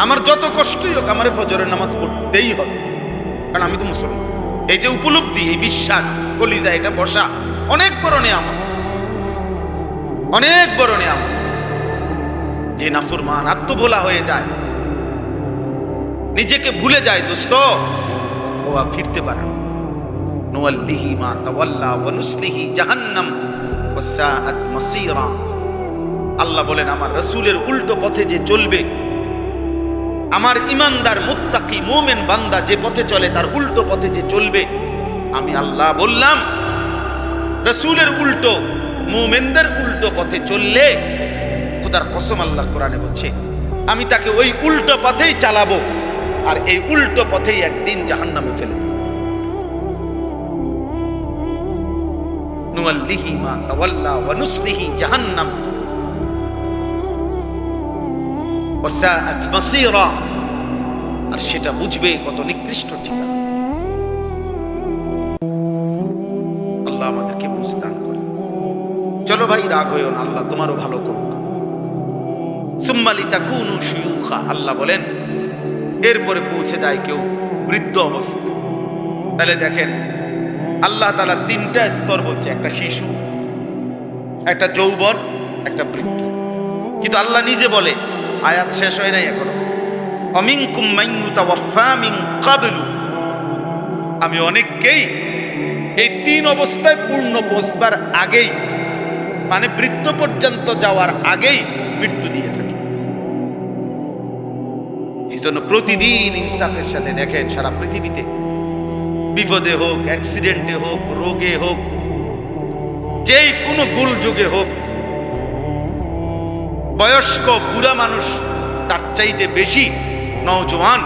আমার যত কষ্টই হোক আমারে ফজরের নামাজ পড়তেই হবে, কারণ আমি তো মুসলমান। এই যে উপলব্ধি, এই বিশ্বাস কলিজা এটা বসা অনেক বড় নিয়ামত, অনেক বড় নিয়ামত। যে নাফরমান আত্মভোলা হয়ে যায়, নিজেকে ভুলে যায় দোস্ত, ও আর ফিরতে পারে না। নুওয়াল্লিহি মা তাওয়াল্লা ওয়া নুসলিহি জাহান্নাম ওয়া সাআত মাসীরা। আল্লাহ বলেন, আমার রাসূলের উল্টো পথে যে চলবে, আমার ইমানদার মুত্তাকি মুমিন বান্দা যে পথে চলে তার উল্টো পথে যে চলবে, আমি আল্লাহ বললাম রাসূলের উল্টো, মুমিনদের উল্টো পথে চললে, খোদার কসম আল্লাহ কোরআনে বলছে, আমি তাকে ওই উল্টো পথেই চালাবো, আর এই উল্টো পথেই একদিন জাহান্নামে ফেলবো। নুওয়াল্লিহি মা তাওয়াল্লা ওয়া নুসলিহি জাহান্নাম ওয়া সাআত মাসীরা। আর সেটা বুঝবে কত নিকৃষ্ট ঠিকানা। আল্লাহ আমাদেরকে বুঝদান করে। চলো ভাই, রাগ হইও না, আল্লাহ তোমারও ভালো করুক। সুম্মা লিতাকুনু শুয়ুখা, আল্লাহ বলেন এরপরে পৌঁছে যায় কেউ বৃদ্ধ অবস্থা। তাহলে দেখেন, আল্লাহ তাআলা তিনটা স্তর বলছে, একটা শিশু, একটা যৌবন, একটা বৃদ্ধ। কিন্তু আল্লাহ নিজে বলে, আয়াত শেষ হয় নাই এখনো, অমিনকুম মান ইউতাওয়াফা মিন ক্বাবলু, আমি অনেককেই এই তিন অবস্থায় পূর্ণ পৌঁছবার আগেই, মানে বৃদ্ধ পর্যন্ত যাওয়ার আগেই মৃত্যু দিয়ে থাকি। এই জন্য প্রতিদিন ইনসাফের সাথে দেখেন, সারা পৃথিবীতে বিপদে হোক, অ্যাক্সিডেন্টে হোক, রোগে হোক, যেই কোনো গোলযোগে হোক, বয়স্ক বুড়া মানুষ তার চাইতে বেশি নওজোয়ান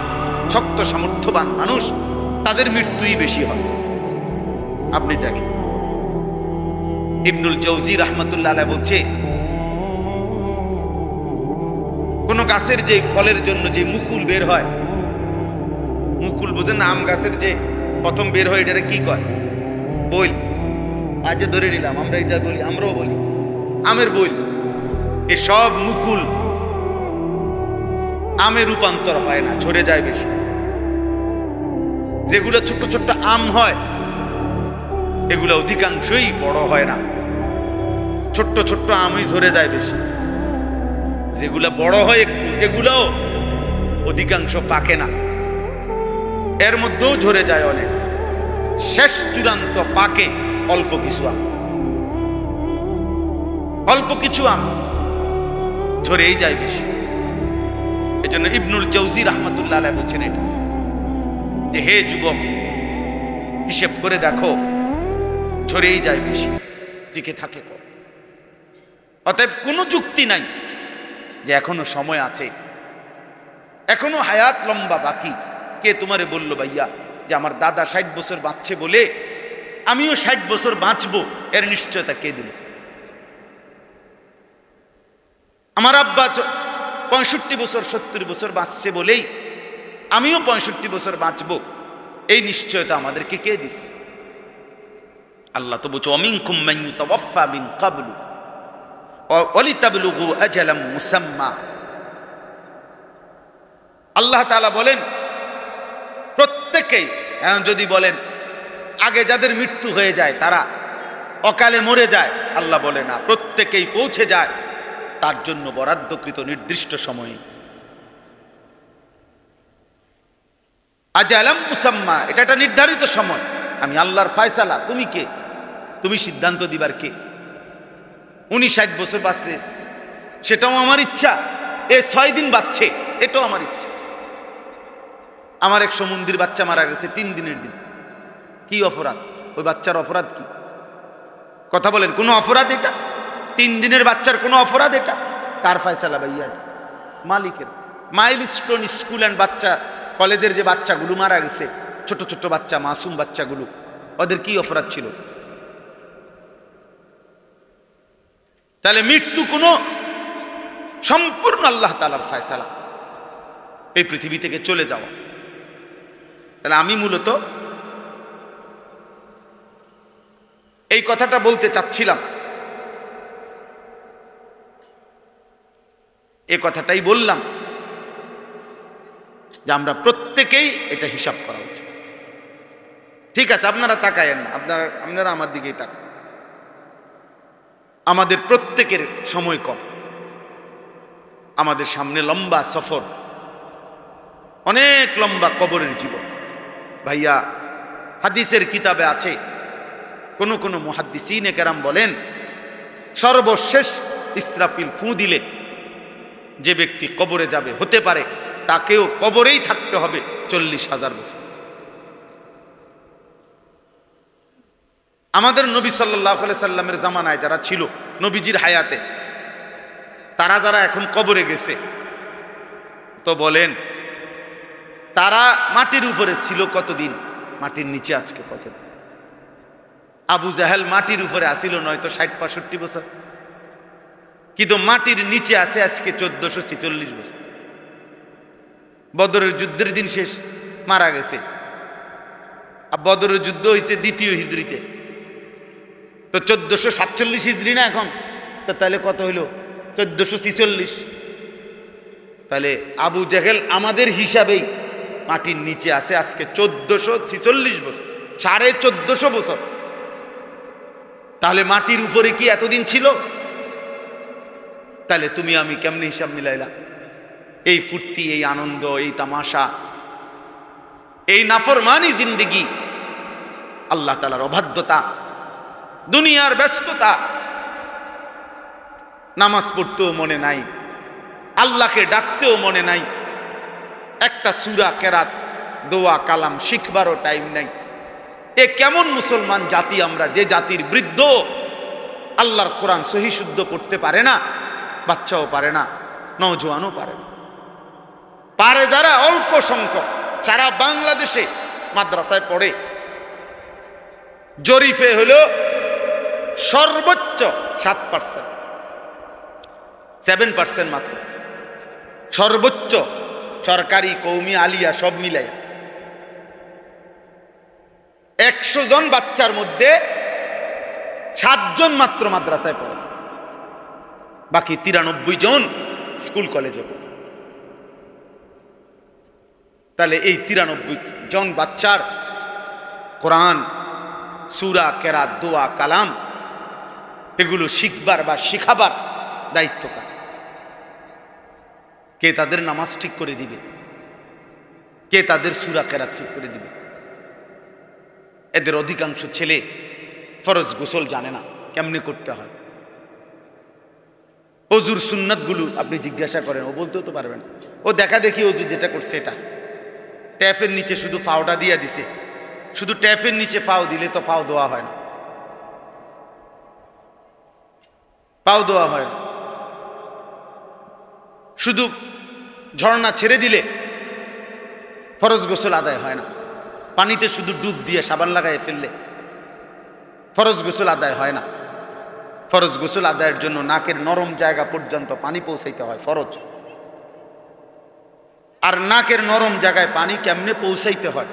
শক্ত সামর্থ্যবান মানুষ, তাদের মৃত্যুই বেশি হয়। আপনি দেখেন, ইবনুল জাওজি রাহমাতুল্লাহ আলাইহি বলছে, কোন গাছের যে ফলের জন্য যে মুকুল বের হয়, মুকুল বুঝেন না, আম গাছের যে প্রথম বের হয়, এটারে কি কয়? বইল। আজ ধরে নিলাম, আমরা এটা বলি, আমরাও বলি আমের বইল। এ সব মুকুল আমে রূপান্তর হয় না, ঝরে যায় বেশি। যেগুলো ছোট্ট ছোট্ট আম হয়, এগুলো অধিকাংশই বড় হয় না, ছোট্ট ছোট্ট আমই ঝরে যায় বেশি। যেগুলো বড় হয় একটু, এগুলোও অধিকাংশ পাকে না, এর মধ্যেও ঝরে যায় অনেক। শেষ চূড়ান্ত পাকে অল্প কিছু আম, অল্প কিছু আম ঝরেই যায় বেশি। এজন্য ইবনুল জাওজি রাহমাতুল্লাহ আলাইহি বলছেন এটা, যে হে যুবক, হিসেব করে দেখো, ঝরেই যায় বেশি, টিকে থাকে কম। অতএব কোনো যুক্তি নাই যে এখনো সময় আছে, এখনো হায়াত লম্বা বাকি। কে তোমারে বললো ভাইয়া যে আমার দাদা 60 বছর বাঁচছে বলে আমিও 60 বছর বাঁচবো? এর নিশ্চয়তা কে দিল? আমার আব্বা 65 বছর 70 বছর বাঁচছে বলেই আমিও 65 বছর বাঁচবো, এই নিশ্চয়তা আমাদেরকে কে দিছে? আল্লাহ তো বলছে, অমিনকুম মান ইউতাওয়াফা মিন ক্বাবলু ওয়ালিতাবলুগু আজালাম মুসাম্মা। আল্লাহ তাআলা বলেন প্রত্যেকেই, যদি বলেন আগে যাদের মৃত্যু হয়ে যায় তারা অকালে মরে যায়, আল্লাহ বলে না, প্রত্যেকেই পৌঁছে যায় তার জন্য বরাদ্দকৃত নির্দিষ্ট সময়ে। আজালাম মুসাম্মা, এটা একটা নির্ধারিত সময়। আমি আল্লাহর ফয়সালা, তুমি কে? তুমি সিদ্ধান্ত দিবার কে? উনি 60 বছর বাঁচলে সেটাও আমার ইচ্ছা, এ 6 দিন বাঁচছে এটাও আমার ইচ্ছা। আমার এক সমুন্দির বাচ্চা মারা গেছে 3 দিনের দিন। কি অপরাধ? ওই বাচ্চার অপরাধ কি? কথা বলেন, কোনো অপরাধ এটা? 3 দিনের বাচ্চার কোনো অপরাধ এটা? কার ফয়সালা ভাইয়া? মালিকের। মাইলস্টোন স্কুল অ্যান্ড বাচ্চা কলেজের যে বাচ্চাগুলো মারা গেছে, ছোট ছোট বাচ্চা, মাসুম বাচ্চাগুলো, ওদের কি অপরাধ ছিল? তাহলে মৃত্যু কোনো সম্পূর্ণ আল্লাহ তাআলার ফয়সালা, এই পৃথিবী থেকে চলে যাওয়া। তাহলে আমি মূলত এই কথাটা বলতে চাচ্ছিলাম, এই কথাটাই বললাম যে আমরা প্রত্যেকেই এটা হিসাব করা উচিত। ঠিক আছে, আপনারা তাকায়েন না, আপনারা আমার দিকেই তাকান। আমাদের প্রত্যেকের সময় কম, আমাদের সামনে লম্বা সফর, অনেক লম্বা কবরের জীবন। ভাইয়া, হাদিসের কিতাবে আছে, কোন মুহাদ্দিসিনে কেরাম বলেন, সর্বশেষ ইসরাফিল ফু দিলে যে ব্যক্তি কবরে যাবে, হতে পারে তাকেও কবরেই থাকতে হবে 40,000 বছর। আমাদের নবী সাল্লাল্লাহু আলাইহি সাল্লামের জামানায় যারা ছিল, নবীজির হায়াতে, তারা যারা এখন কবরে গেছে, তো বলেন তারা মাটির উপরে ছিল কতদিন, মাটির নিচে আজকে কতদিন? আবু জাহেল মাটির উপরে আসিল নয়তো 60-65 বছর, কিন্তু মাটির নিচে আছে আজকে 1446 বছর। বদরের যুদ্ধের দিন শেষ, মারা গেছে। আর বদরের যুদ্ধ হয়েছে 2য় হিজরিতে, তো 1447 হিজরি না এখন? তো তাহলে কত হইল? 1446। তাহলে আবু জাহেল আমাদের হিসাবেই মাটির নিচে আছে আজকে 1446 বছর, 1450 বছর। তাহলে মাটির উপরে কি এতদিন ছিল? তাহলে তুমি আমি কেমনে হিসাব মিলাইলা? এই ফুর্তি, এই আনন্দ, এই তামাশা, এই নাফরমানি জিন্দেগি, আল্লাহ তাআলার অবাধ্যতা, দুনিয়ার ব্যস্ততা, নামাজ পড়তেও মনে নাই, আল্লাহকে ডাকতেও মনে নাই, একটা সূরা কেরাত দোয়া কালাম শিখবারও টাইম নাই। এ কেমন মুসলমান জাতি আমরা, যে জাতির বৃদ্ধ আল্লাহর কোরআন সহি শুদ্ধ পড়তে পারে না, বাচ্চাও পারে না, নওজোয়ানও পারে না। পারে যারা অল্প সংখ্যক, সারা বাংলাদেশে মাদ্রাসায় পড়ে, জরিফে হলো সর্বোচ্চ 7%, 7% মাত্র, সর্বোচ্চ সরকারি, কওমি, আলিয়া সব মিলাইয়া 100 জন বাচ্চার মধ্যে 7 জন মাত্র মাদ্রাসায় পড়ে, বাকি 93 জন স্কুল কলেজে পড়ে। তাহলে এই 93 জন বাচ্চার কোরআন, সূরা, কেরাত, দোয়া, কালাম এগুলো শিখবার বা শিখাবার দায়িত্ব কার? কে তাদের নামাজ ঠিক করে দিবে? কে তাদের সূরা কেরাত ঠিক করে দিবে? এদের অধিকাংশ ছেলে ফরজ গোসল জানে না, কেমনে করতে হয়। অজুর সুন্নাতগুলো আপনি জিজ্ঞাসা করেন, ও বলতেও তো পারবে না। ও দেখা দেখি অজু যেটা করছে, এটা ট্যাপের নিচে শুধু পাওটা দিয়ে দিছে, শুধু ট্যাপের নিচে পাও দিলে তো পাও দেওয়া হয় না, পাও দেওয়া হয় না। শুধু ঝর্ণা ছেড়ে দিলে ফরজ গোসল আদায় হয় না। পানিতে শুধু ডুব দিয়ে সাবান লাগায় ফেললে ফরজ গোসল আদায় হয় না। ফরজ গোসল আদায়ের জন্য নাকের নরম জায়গা পর্যন্ত পানি পৌঁছাইতে হয়, ফরজ। আর নাকের নরম জায়গায় পানি কেমনে পৌঁছাইতে হয়,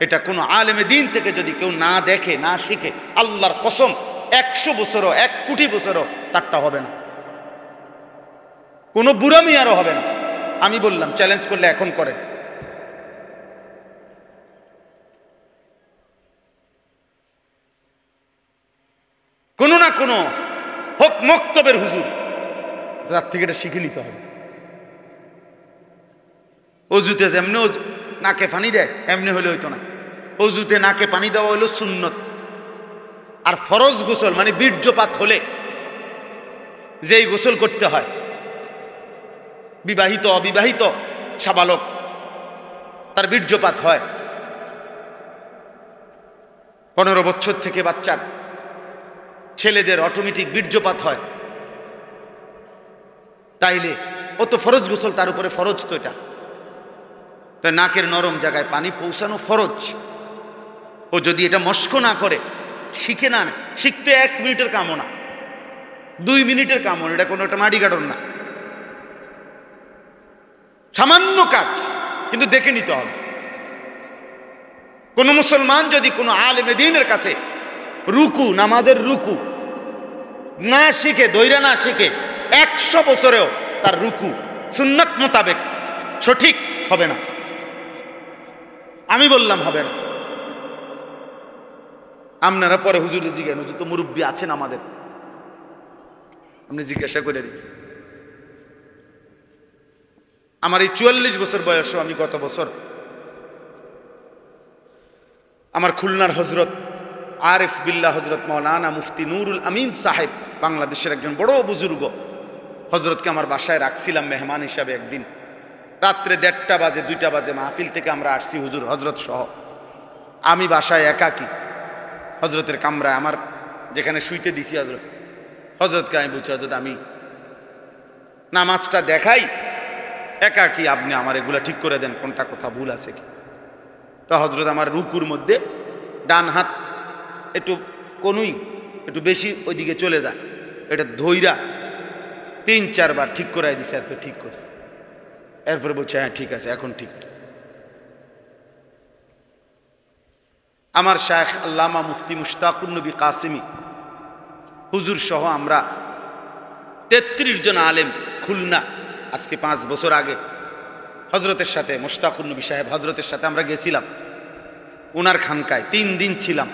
এটা কোনো আলেমে দিন থেকে যদি কেউ না দেখে, না শিখে, আল্লাহর কসম 100 বছরও 1 কোটি বছরও তারটা হবে না, কোনো বুড়ামি আরও হবে না। আমি বললাম, চ্যালেঞ্জ করলে এখন করেন। কোনো না কোনো হোক মক্তবের হুজুর, তার থেকে এটা শিখে নিতে হবে। অজুতে যেমনি নাকে পানি দেয় এমনি হলে হইতো না। অজুতে নাকে পানি দেওয়া হলো সুন্নত। আর ফরজ গোসল মানে বীর্যপাত হলে যেই গোসল করতে হয়, বিবাহিত অবিবাহিত সাবালক তার বীর্যপাত হয়, 15 বছর থেকে বাচ্চার ছেলেদের অটোমেটিক বীর্যপাত হয়, তাইলে ও তো ফরজ গোসল, তার উপরে ফরজ তো এটা, তো নাকের নরম জায়গায় পানি পৌঁছানো ফরজ। ও যদি এটা মস্ক না করে, শিখে না, শিখতে 1 মিনিটের কামও না, 2 মিনিটের কামও, এটা কোনো একটা মাটি কাটন না, সামান্য কাজ, কিন্তু দেখে নিতে হবে। কোন মুসলমান যদি কোনো আলেমে দ্বীনের কাছে রুকু, নামাজের রুকু না শিখে, দৈরা না শিখে, 100 বছরেও তার রুকু সুন্নাত মোতাবেক সঠিক হবে না। আমি বললাম হবে না। আপনারা পরে হুজুরে জিজ্ঞাসা, হুজুর তো মুরব্বী আছেন আমাদের, আপনি জিজ্ঞাসা করে দিন। আমার এই 44 বছর বয়সও আমি গত বছর আমার খুলনার হজরত আরিফ বিল্লাহ হজরত মৌলানা মুফতি নুরুল আমিন সাহেব, বাংলাদেশের একজন বড় বুজুর্গ, হজরতকে আমার বাসায় রাখছিলাম মেহমান হিসাবে। একদিন রাত্রে 1:30 বাজে 2টা বাজে মাহফিল থেকে আমরা আসছি, হুজুর হজরত সহ। আমি বাসায় একাকি, হজরতের কামরায় আমার যেখানে শুইতে দিছি হজরতকে আমি বলছি, হজরত আমি নামাজটা দেখাই একাকি, আপনি আমার এগুলা ঠিক করে দেন, কোনটা কথা ভুল আছে কি। তো হজরত আমার রুকুর মধ্যে ডান হাত একটু কোনই একটু বেশি ওইদিকে চলে যায়, এটা ধইরা 3-4 বার ঠিক করাই দিছে, আর তো ঠিক করছে। এরপরে বলছে হ্যাঁ ঠিক আছে, এখন ঠিক আছে। আমার শায়েখ আল্লামা মুফতি মুশতাকুন নবী কাসিমি হুজুর সহ আমরা 33 জন আলেম খুলনা, আজকে 5 বছর আগে হজরতের সাথে, মুশতাকুন নবী সাহেব হজরতের সাথে আমরা গেছিলাম ওনার খানকায়, 3 দিন ছিলাম।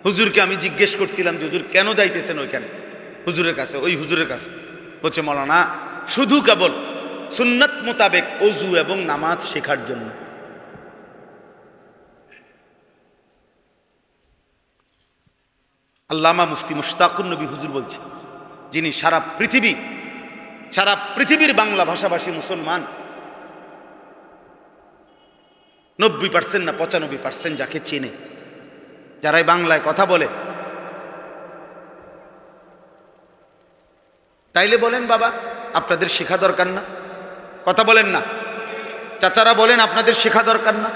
হুজুরকে আমি জিজ্ঞেস করছিলাম যে হুজুর কেন যাইতেছেন ওইখানে, হুজুরের কাছে, ওই হুজুরের কাছে। বলছে মৌলানা শুধু কেবল সুন্নাত মোতাবেক ওযু এবং নামাজ শেখার জন্য। আল্লামা মুফতি মুশতাকুন নবী হুজুর বলছে, যিনি সারা পৃথিবীর বাংলা ভাষাভাষী মুসলমান 90% না 95% যাকে চেনে, যারাই বাংলায় কথা বলে, তাইলে বলেন বাবা আপনাদের শেখা দরকার না? কথা বলেন না চাচারা, বলেন আপনাদের শেখা দরকার না?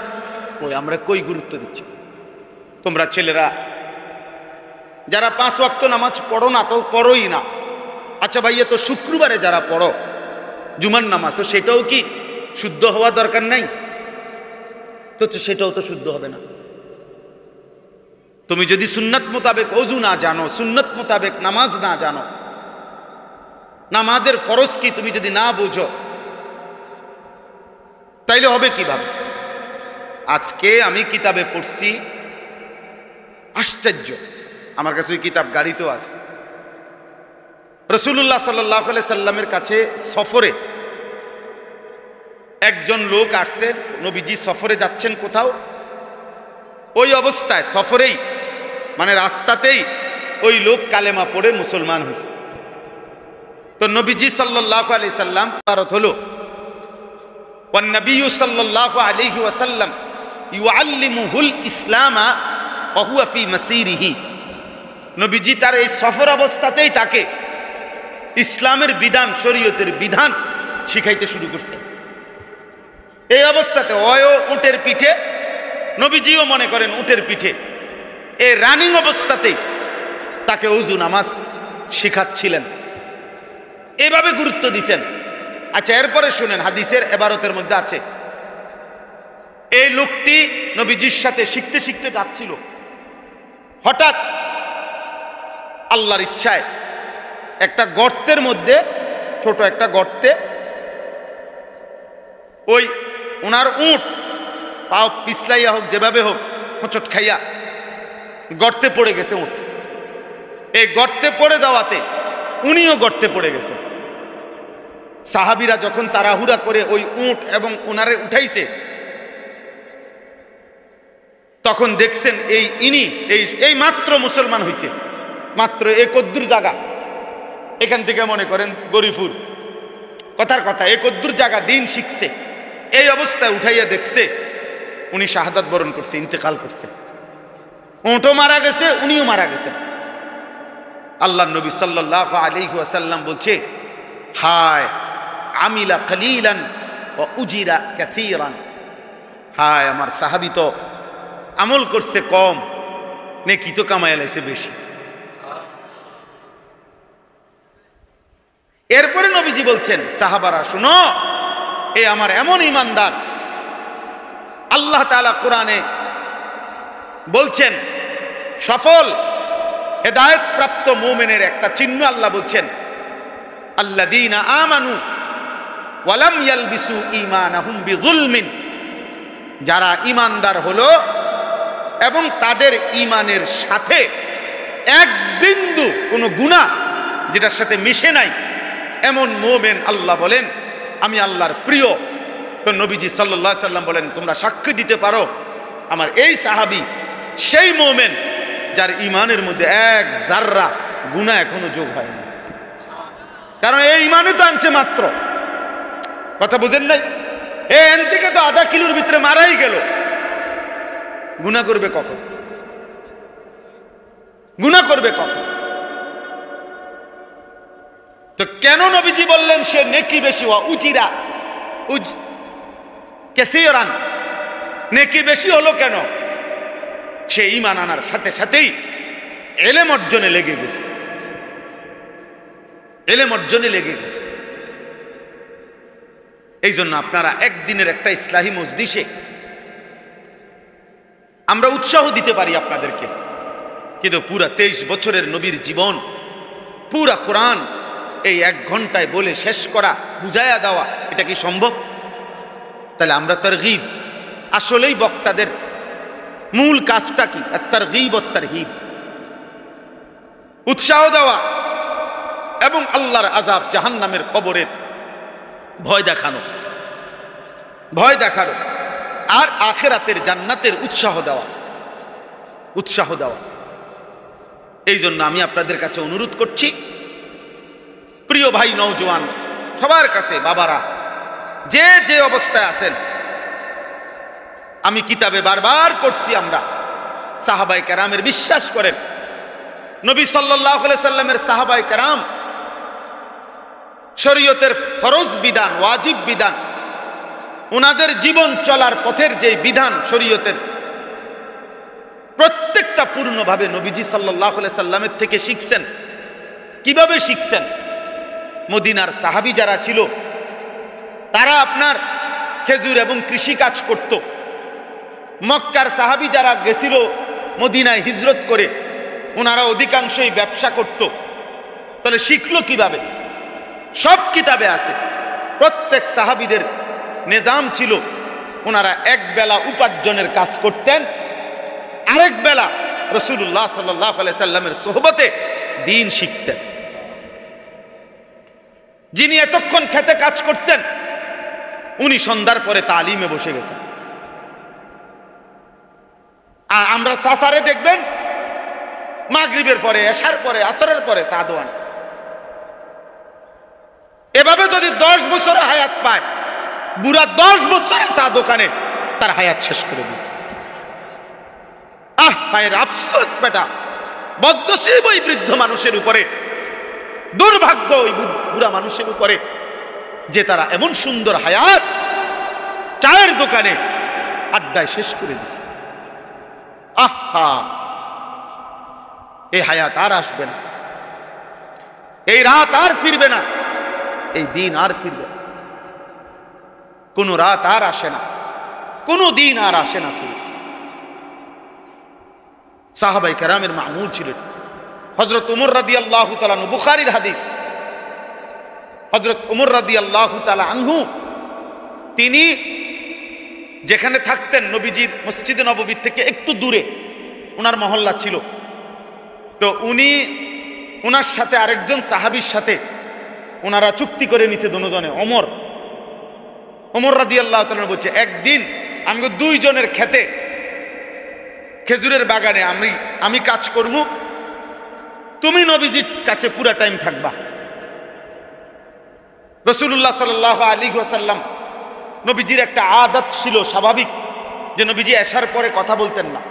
ওই আমরা কই গুরুত্ব দিচ্ছি? তোমরা ছেলেরা যারা 5 ওয়াক্ত নামাজ পড়ো না, তো পড়োই না। আচ্ছা ভাইয়া, তো শুক্রবারে যারা পড়ো জুমার নামাজ, তো সেটাও কি শুদ্ধ হওয়া দরকার নাই? তো সেটাও তো শুদ্ধ হবে না। তুমি যদি সুন্নাত মোতাবেক ওযু না জানো, সুন্নাত মোতাবেক নামাজ না জানো, নামাজের ফরজ কি তুমি যদি না বুঝো, তাইলে হবে কিভাবে? আজকে আমি কিতাবে পড়ছি, আশ্চর্য, আমার কাছে ওই কিতাব গাড়িতেও আছে। রাসূলুল্লাহ সাল্লাল্লাহু আলাইহি সাল্লামের কাছে সফরে একজন লোক আসছে, নবীজি সফরে যাচ্ছেন কোথাও, ওই অবস্থায় সফরেই মানে রাস্তাতেই ওই লোক কালেমা পড়ে মুসলমান হয়েছে। তো নবীজি সাল্লাল্লাহু আলাইহি সাল্লাম ইবারত হলো, ওয়ান নবী সাল্লাল্লাহু আলাইহি ওয়াসাল্লাম ইউআল্লিমুহুল ইসলামা ওয়া হুয়া ফি মাসিরিহি। নবীজি তার এই সফর অবস্থাতেই তাকে ইসলামের বিধান, শরীয়তের বিধান শিখাইতে শুরু করছে। এই অবস্থাতে ওয়ও উটের পিঠে, নবীজিও মনে করেন উটের পিঠে, এই রানিং অবস্থাতেই তাকে ওযু নামাজ শিখাচ্ছিলেন, এভাবে গুরুত্ব দিছেন। আচ্ছা এরপরে শুনেন, হাদিসের ইবারতের মধ্যে আছে, এই লোকটি নবীজির সাথে শিখতে শিখতে যাচ্ছিল, হঠাৎ আল্লাহর ইচ্ছায় একটা গর্তের মধ্যে, ছোট একটা গর্তে, ওই ওনার উট পাও পিছলাইয়া হোক, যেভাবে হোক, হোঁচট খাইয়া গর্তে পড়ে গেছে উট। এই গর্তে পড়ে যাওয়াতে উনিও গর্তে পড়ে গেছে। সাহাবীরা যখন তাড়াহুড়া করে ওই উট এবং ওনারে উঠাইছে, তখন দেখছেন ইনি এই মাত্র মুসলমান হয়েছে, মাত্র এই কদ্দুর জায়গা, এখান থেকে মনে করেন গরিপুর, কথার কথা এই কদ্দুর জায়গা দিন শিখছে। এই অবস্থায় উঠাইয়া দেখছে উনি শাহাদাত বরণ করছে, ইন্তেকাল করছে। উটও মারা গেছে, উনিও মারা গেছেন। আল্লাহ নবী সাল্লাল্লাহু আলাইহি ওয়াসাল্লাম বলছে, হায় আমিলা কলিলান ওয়া উজিরা কাসীরান, হায় আমার সাহাবী তো আমল করছে কম, নেকি তো কামায় লাইছে বেশি। এরপরে নবীজি বলছেন, সাহাবারা শুনো, এ আমার এমন ইমানদার, আল্লাহ তাআলা কোরআনে বলছেন সফল হেদায়েত প্রাপ্ত মুমিনের একটা চিহ্ন আল্লাহ বলছেন, আল্লাযীনা আমানু ওয়া লাম ইয়ালবিসু ঈমানাহুম বিযুলমিন, যারা ঈমানদার হলো এবং তাদের ঈমানের সাথে এক বিন্দু কোনো গুনাহ যেটার সাথে মিশে নাই, এমন মুমিন আল্লাহ বলেন আমি আল্লাহর প্রিয়। তো নবীজি সাল্লাল্লাহু আলাইহি সাল্লাম বলেন, তোমরা সাক্ষ্য দিতে পারো আমার এই সাহাবী সেই মুমিন যার ঈমানের মধ্যে এক জাররা গুনাহ এখনো যোগ হয়নি। কারণ এই ঈমানই তো আনছে মাত্র, কথা বুঝেন নাই? এন থেকে তো আধা কিলোর ভিতরে মারাই গেল, গুনাহ করবে কখন? গুনাহ করবে কখন? তো কেন নবীজি বললেন সে নেকি বেশি, ওয়া উজিরা কাসীরান, নেকি বেশি হলো কেন? সে ঈমান আনার সাথে সাথেই ইলম অর্জনে লেগে গেছে, ইলম অর্জনে লেগে গেছে। এই জন্য আপনারা একদিনের একটা ইসলাহি মজলিসে আমরা উৎসাহ দিতে পারি আপনাদেরকে, কিন্তু পুরা 23 বছরের নবীর জীবন, পুরা কোরআন এই 1 ঘন্টায় বলে শেষ করা, বুঝায়া দেওয়া, এটা কি সম্ভব? তাহলে আমরা তারগীব, আসলেই বক্তাদের মূল কাজটা কি? তারগীব ও তারহিব, উৎসাহ দেওয়া এবং আল্লাহর আযাব, জাহান্নামের কবরের ভয় দেখানো, ভয় দেখানো, আর আখিরাতের জান্নাতের উৎসাহ দেওয়া, উৎসাহ দেওয়া। এই জন্য আমি আপনাদের কাছে অনুরোধ করছি, প্রিয় ভাই নওজোয়ান সবার কাছে, বাবারা যে যে অবস্থায় আছেন, আমি কিতাবে বারবার পড়ছি, আমরা সাহাবায়ে কেরামের বিশ্বাস করেন, নবী সাল্লাল্লাহু আলাইহি সাল্লামের সাহাবায়ে কেরাম শরীয়তের ফরজ বিধান, ওয়াজিব বিধান, ওনাদের জীবন চলার পথের যে বিধান শরীয়তের, প্রত্যেকটা পূর্ণভাবে নবীজি সাল্লাল্লাহু আলাইহি সাল্লামের থেকে শিখছেন। কিভাবে শিখছেন? মদিনার সাহাবী যারা ছিল তারা আপনার খেজুর এবং কৃষি কাজ করত। মক্কার সাহাবী যারা গেছিল মদিনায় হিজরত করে, ওনারা অধিকাংশই ব্যবসা করত। তাহলে শিখলো কিভাবে? সব কিতাবে আছে। প্রত্যেক সাহাবীদের নিজাম ছিল, ওনারা এক বেলা উপার্জনের কাজ করতেন, আরেক বেলা রাসূলুল্লাহ সাল্লাল্লাহু আলাইহি সাল্লামের সোহবতে দ্বীন শিখতেন। যিনি এতক্ষণ খেতে কাজ করছেন, উনি সন্ধ্যার পরে তালিমে বসে গেছেন। আর আমরা সাসারে দেখবেন মাগরিবের পরে, এশার পরে, আসরের পরে চা দোয়ান। এভাবে যদি 10 বছর হায়াত পায়, বুড়া 10 বছরে চা দোকানে তার হায়াত শেষ করে দিবে। ভাইয়ের আফসোস বেটা, বদনসিব ওই বৃদ্ধ মানুষের উপরে, দুর্ভাগ্য ওই বুড়া মানুষের উপরে যে তারা এমন সুন্দর হায়াত চায়ের দোকানে আড্ডায় শেষ করে দিছে। এই হায়াত আর আসবে না, এই রাত আর ফিরবে না, এই দিন আর ফিরবে না। কোন রাত আর আসে না, কোন দিন আর আসে না ফিরে। সাহাবায়ে কেরামের মামুল ছিলেন। হযরত ওমর রাদিয়াল্লাহু তাআলা আনহু, বুখারীর হাদিস, হযরত ওমর রাদিয়াল্লাহু তাআলা আনহু তিনি যেখানে থাকতেন নবীজির মসজিদে নববী থেকে একটু দূরে ওনার মহল্লা ছিল। তো উনি ওনার সাথে আরেকজন সাহাবীর সাথে ওনারা চুক্তি করে নিছে দুজনে। ওমর রাদিয়াল্লাহু তাআলা বলছে, একদিন আমি 2 জনের খেতে খেজুরের বাগানে আমি কাজ করব, তুমি নবীজির কাছে পুরা টাইম থাকবা। রাসূলুল্লাহ সাল্লাল্লাহু আলাইহি ওয়াসাল্লাম, নবীজির একটা আদত ছিল স্বাভাবিক, যে নবীজি এশার পরে কথা বলতেন না।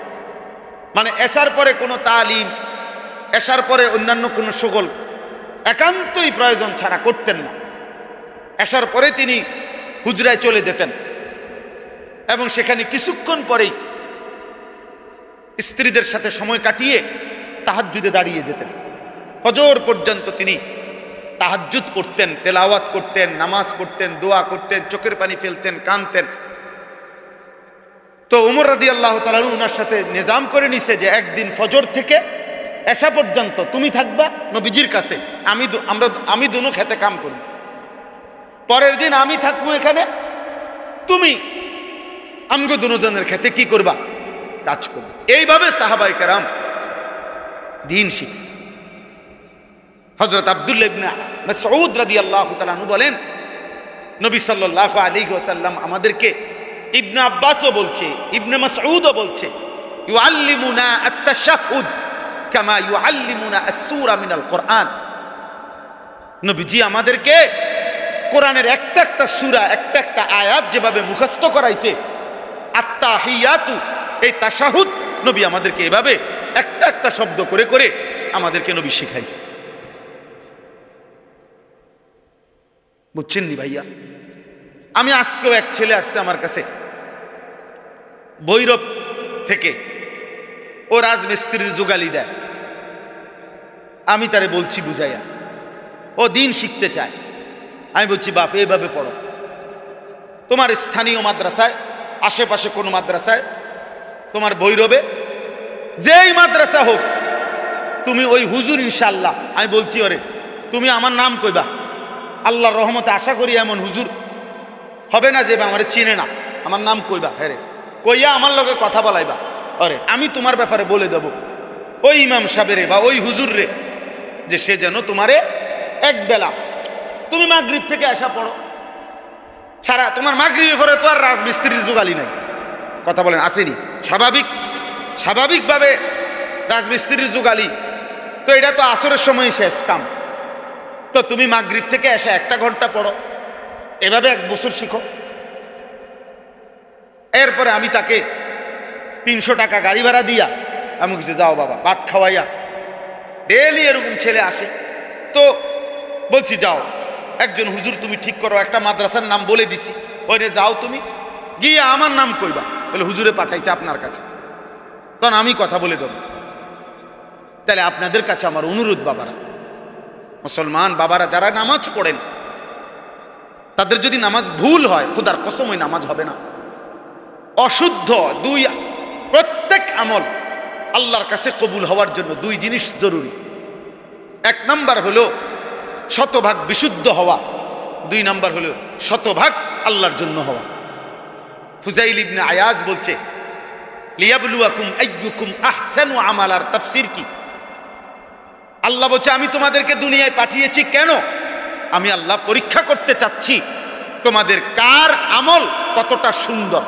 মানে এশার পরে কোনো তালিম, এশার পরে অন্যান্য কোনো শগল একান্তই প্রয়োজন ছাড়া করতেন না। এশার পরে তিনি হুজরায় চলে যেতেন এবং সেখানে কিছুক্ষণ পরেই স্ত্রীদের সাথে সময় কাটিয়ে তাহাজ্জুদে দাঁড়িয়ে যেতেন। ফজর পর্যন্ত তিনি তাহাজ্জুদ করতেন, তেলাওয়াত করতেন, নামাজ পড়তেন, দোয়া করতেন, চোখের পানি ফেলতেন, কাঁদতেন। তো উমর রাদিয়াল্লাহু তাআলা ওনার সাথে নিজাম করে নিছে যে একদিন ফজর থেকে এশা পর্যন্ত তুমি থাকবা নবীজির কাছে, আমি দুনো খেতে কাম করব। পরের দিন আমি থাকবো এখানে, তুমি আমগো দুজনের খেতে কি করবা, কাজ করবে। এইভাবে সাহাবায়ে কেরাম দ্বীন শিখছে। হযরত আব্দুল্লাহ ইবনে মাসউদ রাদিয়াল্লাহু তাআলা আনহু বলেন, নবী সাল্লাল্লাহু আলাইহি ওয়াসাল্লাম আমাদেরকে, ইবনে আব্বাসও বলছে, ইবনে মাসউদও বলছে, ইউআল্লিমুনা আত-তাশাহুদ কামা ইউআল্লিমুনা আস-সূরা মিনাল কোরআন। নবীজি আমাদেরকে কোরআনের একটা একটা সূরা, একটা একটা আয়াত যেভাবে মুখস্থ করাইছে, আত-তাহিয়াতু, এই তাশাহুদ নবী আমাদেরকে এভাবে একটা একটা শব্দ করে করে আমাদেরকে নবী শিখাইছে। বুঝছেন নি ভাইয়া? আমি আজকেও এক ছেলে আসছে আমার কাছে ভৈরব থেকে, ও রাজমিস্ত্রির জোগালি দেয়। আমি তারে বলছি বুঝাইয়া, ও দিন শিখতে চায়। আমি বলছি বাপ এইভাবে পড়ো, তোমার স্থানীয় মাদ্রাসায়, আশেপাশে কোনো মাদ্রাসায়, তোমার ভৈরবে যেই মাদ্রাসা হোক, তুমি ওই হুজুর ইনশাআল্লাহ, আমি বলছি ওরে তুমি আমার নাম কইবা, আল্লাহর রহমতে আশা করি এমন হুজুর হবে না যে আমার চিনে না, আমার নাম কইবা, হ্যাঁ রে, কইয়া আমার লগে কথা বলাইবা, আরে আমি তোমার ব্যাপারে বলে দেব ওই ইমাম সাহেবরে বা ওই হুজুর রে, যে সে যেন তোমারে এক বেলা, তুমি মাগরিব থেকে আসা পড়ো, সারা তোমার মাগরিবের পরে তো আর রাজমিস্ত্রির জোগালি নাই। কথা বলেন আসেনি? স্বাভাবিকভাবে রাজমিস্ত্রির জোগালি তো এটা তো আসরের সময় শেষ কাম, তো তুমি মাগরিব থেকে এসে 1 ঘন্টা পড়ো, এভাবে 1 বছর শিখো। এরপরে আমি তাকে 300 টাকা গাড়ি ভাড়া দিয়া আমি কিছু যাও বাবা, ভাত খাওয়াইয়া, ডেলি এরকম ছেলে আসে। তো বলছি যাও, একজন হুজুর তুমি ঠিক করো, একটা মাদ্রাসার নাম বলে দিছি, ওইরে যাও তুমি গিয়ে আমার নাম কইবা, বলে হুজুরে পাঠাইছে আপনার কাছে, তখন আমি কথা বলে দেব। তাহলে আপনাদের কাছে আমার অনুরোধ, বাবারা, মুসলমান বাবারা যারা নামাজ পড়েন, তাদের যদি নামাজ ভুল হয়, খোদার কসম ওই নামাজ হবে না, অশুদ্ধ। প্রত্যেক আমল আল্লাহর কাছে কবুল হওয়ার জন্য 2 জিনিস জরুরি। 1 নাম্বার হলো শতভাগ বিশুদ্ধ হওয়া, 2 নাম্বার হলো শতভাগ আল্লাহর জন্য হওয়া। ফুজাইল ইবনে আয়াজ বলছে, লিয়াবলুয়াকুম আইয়ুকুম আহসানু আমালার তাফসীর কি? আল্লাহ বলছে আমি তোমাদেরকে দুনিয়ায় পাঠিয়েছি কেন? আমি আল্লাহ পরীক্ষা করতে চাচ্ছি তোমাদের কার আমল কতটা সুন্দর।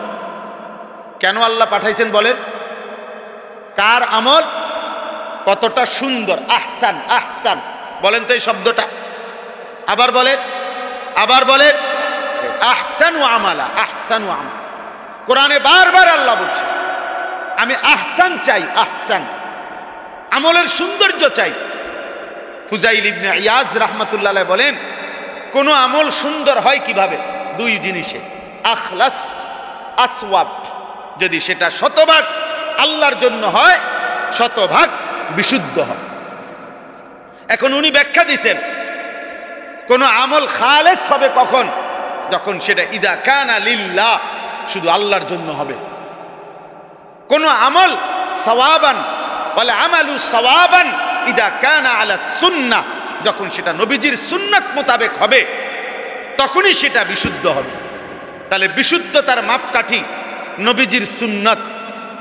কেন আল্লাহ পাঠাইছেন বলেন? কার আমল কতটা সুন্দর। আহসান, আহসান বলেন তো এই শব্দটা, আবার বলেন, আবার বলেন, আহসানু আমালা, আহসানু আমালা। কোরআনে বারবার আল্লাহ বলছে আমি আহসান চাই, আহসান আমলের সৌন্দর্য চাই। ফুজাইল ইবনে ইয়াজ রাহমাতুল্লাহ আলাইহি বলেন কোন আমল সুন্দর হয় কিভাবে? 2 জিনিসে, আখলাস, আসওয়াব। যদি সেটা শতভাগ আল্লাহর জন্য হয়, শতভাগ বিশুদ্ধ হয়। এখন উনি ব্যাখ্যা দিয়েছেন কোন আমল খালেস হবে কখন? যখন সেটা ইদা কানা লিল্লাহ, শুধু আল্লাহর জন্য হবে। কোন আমল সওয়াবান, বলে আমালু সওয়াবান ইদা কানা আলা সুন্নাহ, যখন সেটা নবীজির সুন্নাত মোতাবেক হবে, তখনই সেটা বিশুদ্ধ হবে। তাহলে বিশুদ্ধতার মাপকাঠি নবীজির সুন্নাত,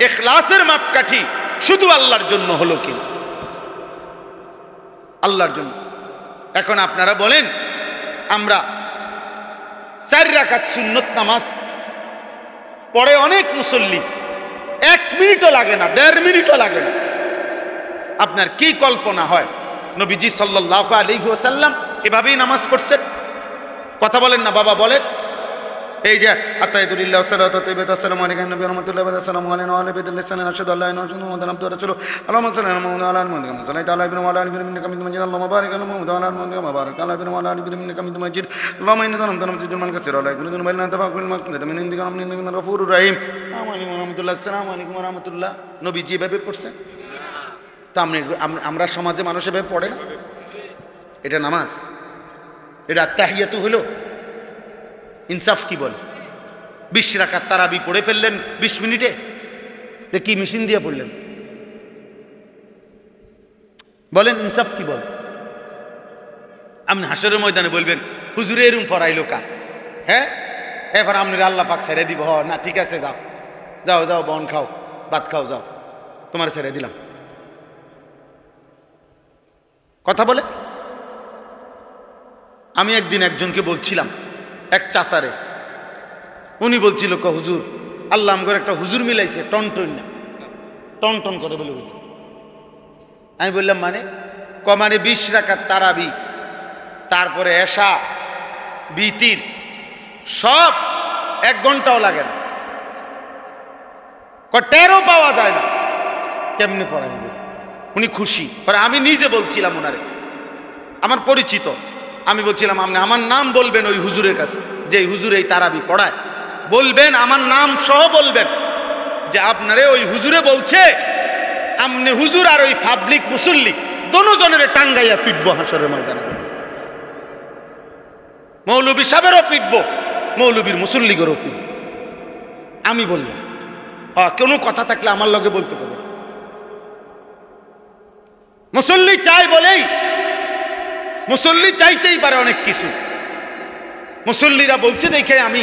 ইখলাসের মাপকাঠি শুধু আল্লাহর জন্য হলো কি? আল্লাহর জন্য। এখন আপনারা বলেন, আমরা 4 রাকাত সুন্নত নামাজ পড়ে অনেক মুসল্লি, 1 মিনিটও লাগে না, 1.5 মিনিটও লাগে না। আপনার কি কল্পনা হয় নবীজি সাল্লাল্লাহু আলাইহি ওয়াসাল্লাম এভাবেই নামাজ পড়ছেন? কথা বলেন না বাবা, বলেন এই যে আত্তাহিদুলিল্লাহ সাল্লাতু তাইয়্যিবাতু আসসালামু আলাইকুম নবী রাহমাতুল্লাহি ওয়া আসসালামু আলাইহি ওয়া আলিহি বিল্লাহি আশহাদু আল্লা ইলাহা ইল্লাল্লাহ মুহাম্মাদুর রাসূলুল্লাহ আল্লাহুম্মা সাল্লি আলা মুহাম্মাদ ওয়া আলা আলি মুহাম্মাদ সাল্লাল্লাহু আলাইহি ওয়া আলা আলি ইব্রাহিম ইন্নাকা হামিদুম মাজিদ আল্লাহুম্মা বারিক আলা মুহাম্মাদ ওয়া আলা আলি মুহাম্মাদ ওয়া বারিক আলা ইব্রাহিম ওয়া আলা আলি ইব্রাহিম ইন্নাকা হামিদুম মাজিদ আল্লাহুম্মা ইন্নী যালামতু নাফসি যুলমান কাসীরা ওয়া লা ইয়াকুলু যুনুবা ইল্লা আনতা ফাগফির মাগফিরাতাম মিন ইনদিকা ইন্নাকা আনতাল গফুরুর রহিম। আসসালামু আলাইকুম ওয়া রাহমাতুল্লাহ। নবীজি এভাবে পড়ছেন তো আমরা সমাজে মানুষ এভাবে পড়ে না। এটা নামাজ, এটা আত্তাহিয়াতু হলো। ইনসাফ কি বলে? 20 রাকাত তারাবি পড়ে ফেললেন 20 মিনিটে, কি মেশিন দিয়ে পড়লেন? বলেন ইনসাফ কি বলে? আপনি হাসরের ময়দানে বলবেন হুজুরে এরম ফরাইলো কা, হ্যাঁ এবার আপনি আল্লাহ পাক ছেড়ে দিব। না ঠিক আছে, যাও যাও যাও, বন খাও, ভাত খাও, যাও, তোমার ছেড়ে দিলাম। কথা বলে। আমি একদিন একজনকে বলছিলাম, এক চাচারে, উনি বলছিল হুজুর আল্লাহ আমগর একটা হুজুর মিলাইছে, টন টন টন করে বলে বলছি। আমি বললাম মানে? মানে 20 রাকাত তারাবি, তারপরে এশা, বিতির, সব 1 ঘন্টাও লাগে না, টেরও পাওয়া যায় না কেমনি পড়াই। উনি খুশি। আমি নিজে বলছিলাম ওনারে, আমার পরিচিত, আমি বলছিলাম আপনি আমার নাম বলবেন ওই হুজুরের কাছে, যে হুজুর এই তারাবি পড়ায়, বলবেন আমার নাম সহ বলবেন যে আপনারে ওই হুজুরে বলছে আমনে হুজুর আর ওই পাবলিক মুসল্লি দোনোজনের টাঙ্গাইয়া ফিটবো হাসরের ময়দানে। মৌলবী সাহেবেরও ফিটবো, মৌলবীর মুসল্লিগেরও ফিটবো। আমি বললাম কোনো কথা থাকলে আমার লগে বলতে পারবেন। মুসল্লি চাই বলেই, মুসল্লি চাইতেই পারে অনেক কিছু। মুসল্লিরা বলছে দেখে আমি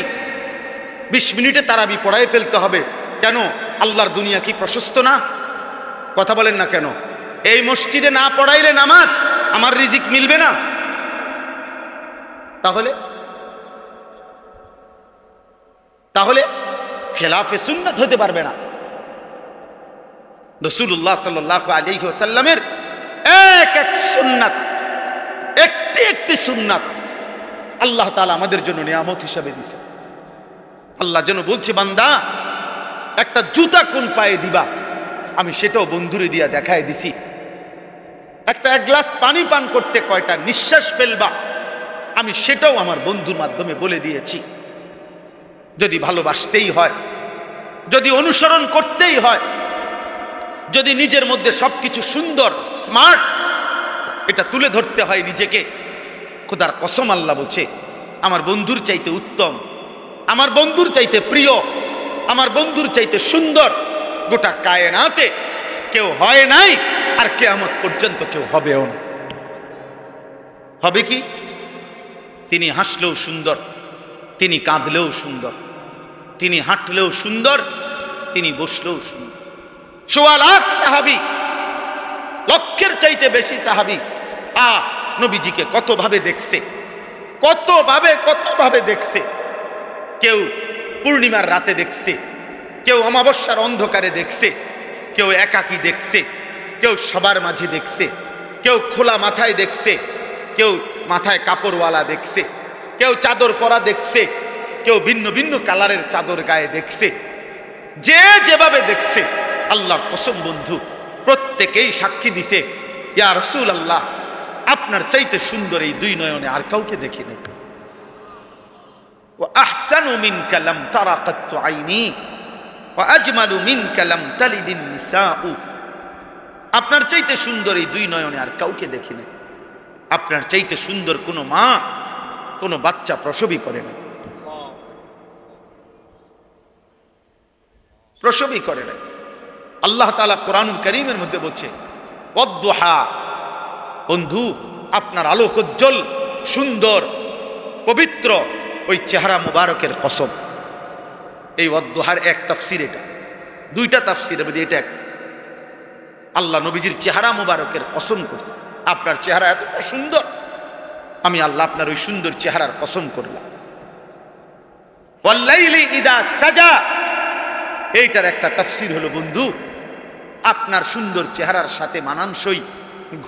20 মিনিটে তারাবি পড়াই ফেলতে হবে। কেন? আল্লাহর দুনিয়া কি প্রশস্ত না? কথা বলেন না কেন? এই মসজিদে না পড়াইলে নামাজ আমার রিজিক মিলবে না। তাহলে খেলাফে সুন্নাত হতে পারবে না। রাসূলুল্লাহ সাল্লাল্লাহু আলাইহি ওয়াসাল্লামের এক এক সুন্নাত, একটি সুন্নাত আল্লাহ তাআলা আমাদের জন্য নিয়ামত হিসাবে দিয়েছে। আল্লাহ যেন বলছে বান্দা একটা জুতা কোন পায়ে দিবা, আমি সেটাও বন্ধুরে দিয়া দেখায় দিছি। এক গ্লাস পানি পান করতে কয়টা নিঃশ্বাস ফেলবা, আমি সেটাও আমার বন্ধুর মাধ্যমে বলে দিয়েছি। যদি ভালোবাসতেই হয়, যদি অনুসরণ করতেই হয়, যদি নিজের মধ্যে সবকিছু সুন্দর স্মার্ট এটা তুলে ধরতে হয় নিজেকে, খোদার কসম আল্লাহ বলছে আমার বন্ধুর চাইতে উত্তম, আমার বন্ধুর চাইতে প্রিয়, আমার বন্ধুর চাইতে সুন্দর গোটা কায়নাতে কেউ হয় নাই, আর কিয়ামত পর্যন্ত কেউ হবেও না। হবে কি? তিনি হাসলেও সুন্দর, তিনি কাঁদলেও সুন্দর, তিনি হাঁটলেও সুন্দর, তিনি বসলেও সুন্দর। 1.25 লাখ সাহাবী, লক্ষের চাইতে বেশি সাহাবী নবীজিকে কতভাবে দেখছে, কতভাবে দেখছে। কেউ পূর্ণিমার রাতে দেখছে, কেউ অমাবস্যার অন্ধকারে দেখছে, কেউ একাকী দেখছে, কেউ সবার মাঝে দেখছে, কেউ খোলা মাথায় দেখছে, কেউ মাথায় কাপড়ওয়ালা দেখছে, কেউ চাদর পরা দেখছে, কেউ ভিন্ন ভিন্ন কালারের চাদর গায়ে দেখছে। যে যেভাবে দেখছে আল্লাহর কসম বন্ধু প্রত্যেকেই সাক্ষী দিছে, ইয়া রাসূলুল্লাহ আপনার চাইতে সুন্দর এই 2 নয়নে আর কাউকে দেখি নাই। ওয়া আহসানু মিনকা লাম তারা কাত্তু আইনি ওয়া আজমালু মিনকা লাম তালিদিন নিসাউ। আপনার চাইতে সুন্দর এই 2 নয়নে আর কাউকে দেখি নাই। আপনার চাইতে সুন্দর কোনো মা কোনো বাচ্চা প্রসবই করে না, প্রসবই করে না। আল্লাহ তাআলা কোরআনুল কারীমের মধ্যে বলছে ওয়াদ্দুহা, বন্ধু আপনার আলোকোজ্জ্বল সুন্দর পবিত্র ওই চেহারা মুবারকের কসম। এই ওয়াদ্দুহার এক তাফসীর, এটা 2টা তাফসীরের মধ্যে এটা এক। আল্লাহ নবীজির চেহারা মুবারকের কসম করছে, আপনার চেহারা এতটা সুন্দর, আমি আল্লাহ আপনার ওই সুন্দর চেহারার কসম করলাম। ওয়াল্লাইলি ইদা সাজা, এইটার একটা তাফসীর হলো বন্ধু আপনার সুন্দর চেহারার সাথে মানানসই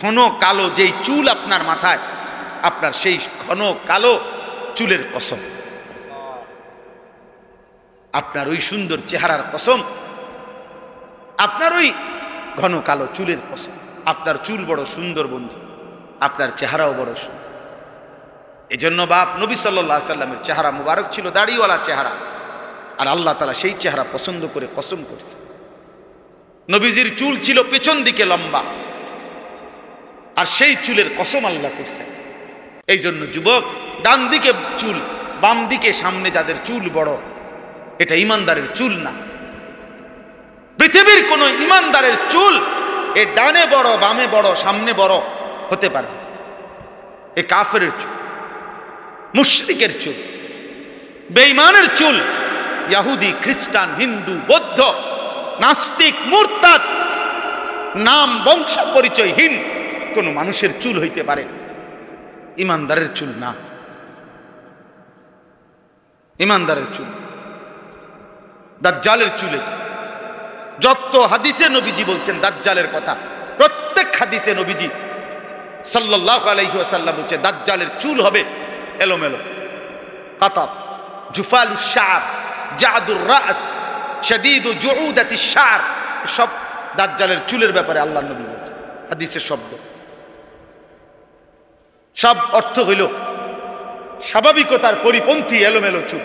ঘন কালো যেই চুল আপনার মাথায়, আপনার সেই ঘন কালো চুলের কসম। আপনার ওই সুন্দর চেহারার কসম, আপনার ওই ঘন কালো চুলের কসম। আপনার চুল বড় সুন্দর বন্ধু, আপনার চেহারাও বড় সুন্দর। এই জন্য বাপ নবী সাল্লাল্লাহু আলাইহি সাল্লামের চেহারা মুবারক ছিল, দাড়িওয়ালা চেহারা, আর আল্লাহ তাআলা সেই চেহারা পছন্দ করে কসম করছে। নবীজির চুল ছিল পেছন দিকে লম্বা, আর সেই চুলের কসম আল্লাহ করছে। এই জন্য যুবক, ডান দিকে চুল, বাম দিকে সামনে যাদের চুল বড়, এটা ইমানদারের চুল না। পৃথিবীর কোন ইমানদারের চুল এ ডানে বড়, বামে বড়, সামনে বড় হতে পারে। এ কাফেরের চুল, মুশরিকের চুল, বেঈমানের চুল, ইহুদি, খ্রিস্টান, হিন্দু, বৌদ্ধ, নাস্তিক, মুরতাদ, নাম বংশ পরিচয়হীন কোন মানুষের চুল হইতে পারে, ইমানদারের চুল না। ইমানদারের চুল, দাজ্জালের চুল। এটা যত হাদিসে নবীজি বলছেন দাজ্জালের কথা, প্রত্যেক হাদিসে নবীজি সাল্লাল্লাহু আলাইহি ওয়াসাল্লাম বলছে দাজ্জালের চুল হবে এলোমেলো, কাতাত, জুফালুশ শা'r, জাদুর রাস, শাদীদু জুউদাতিশ শা'r, সব দাজ্জালের চুলের ব্যাপারে আল্লাহর নবী বলছেন হাদিসের শব্দ। সব অর্থ হইল স্বাভাবিকতার পরিপন্থী এলোমেলো চুল।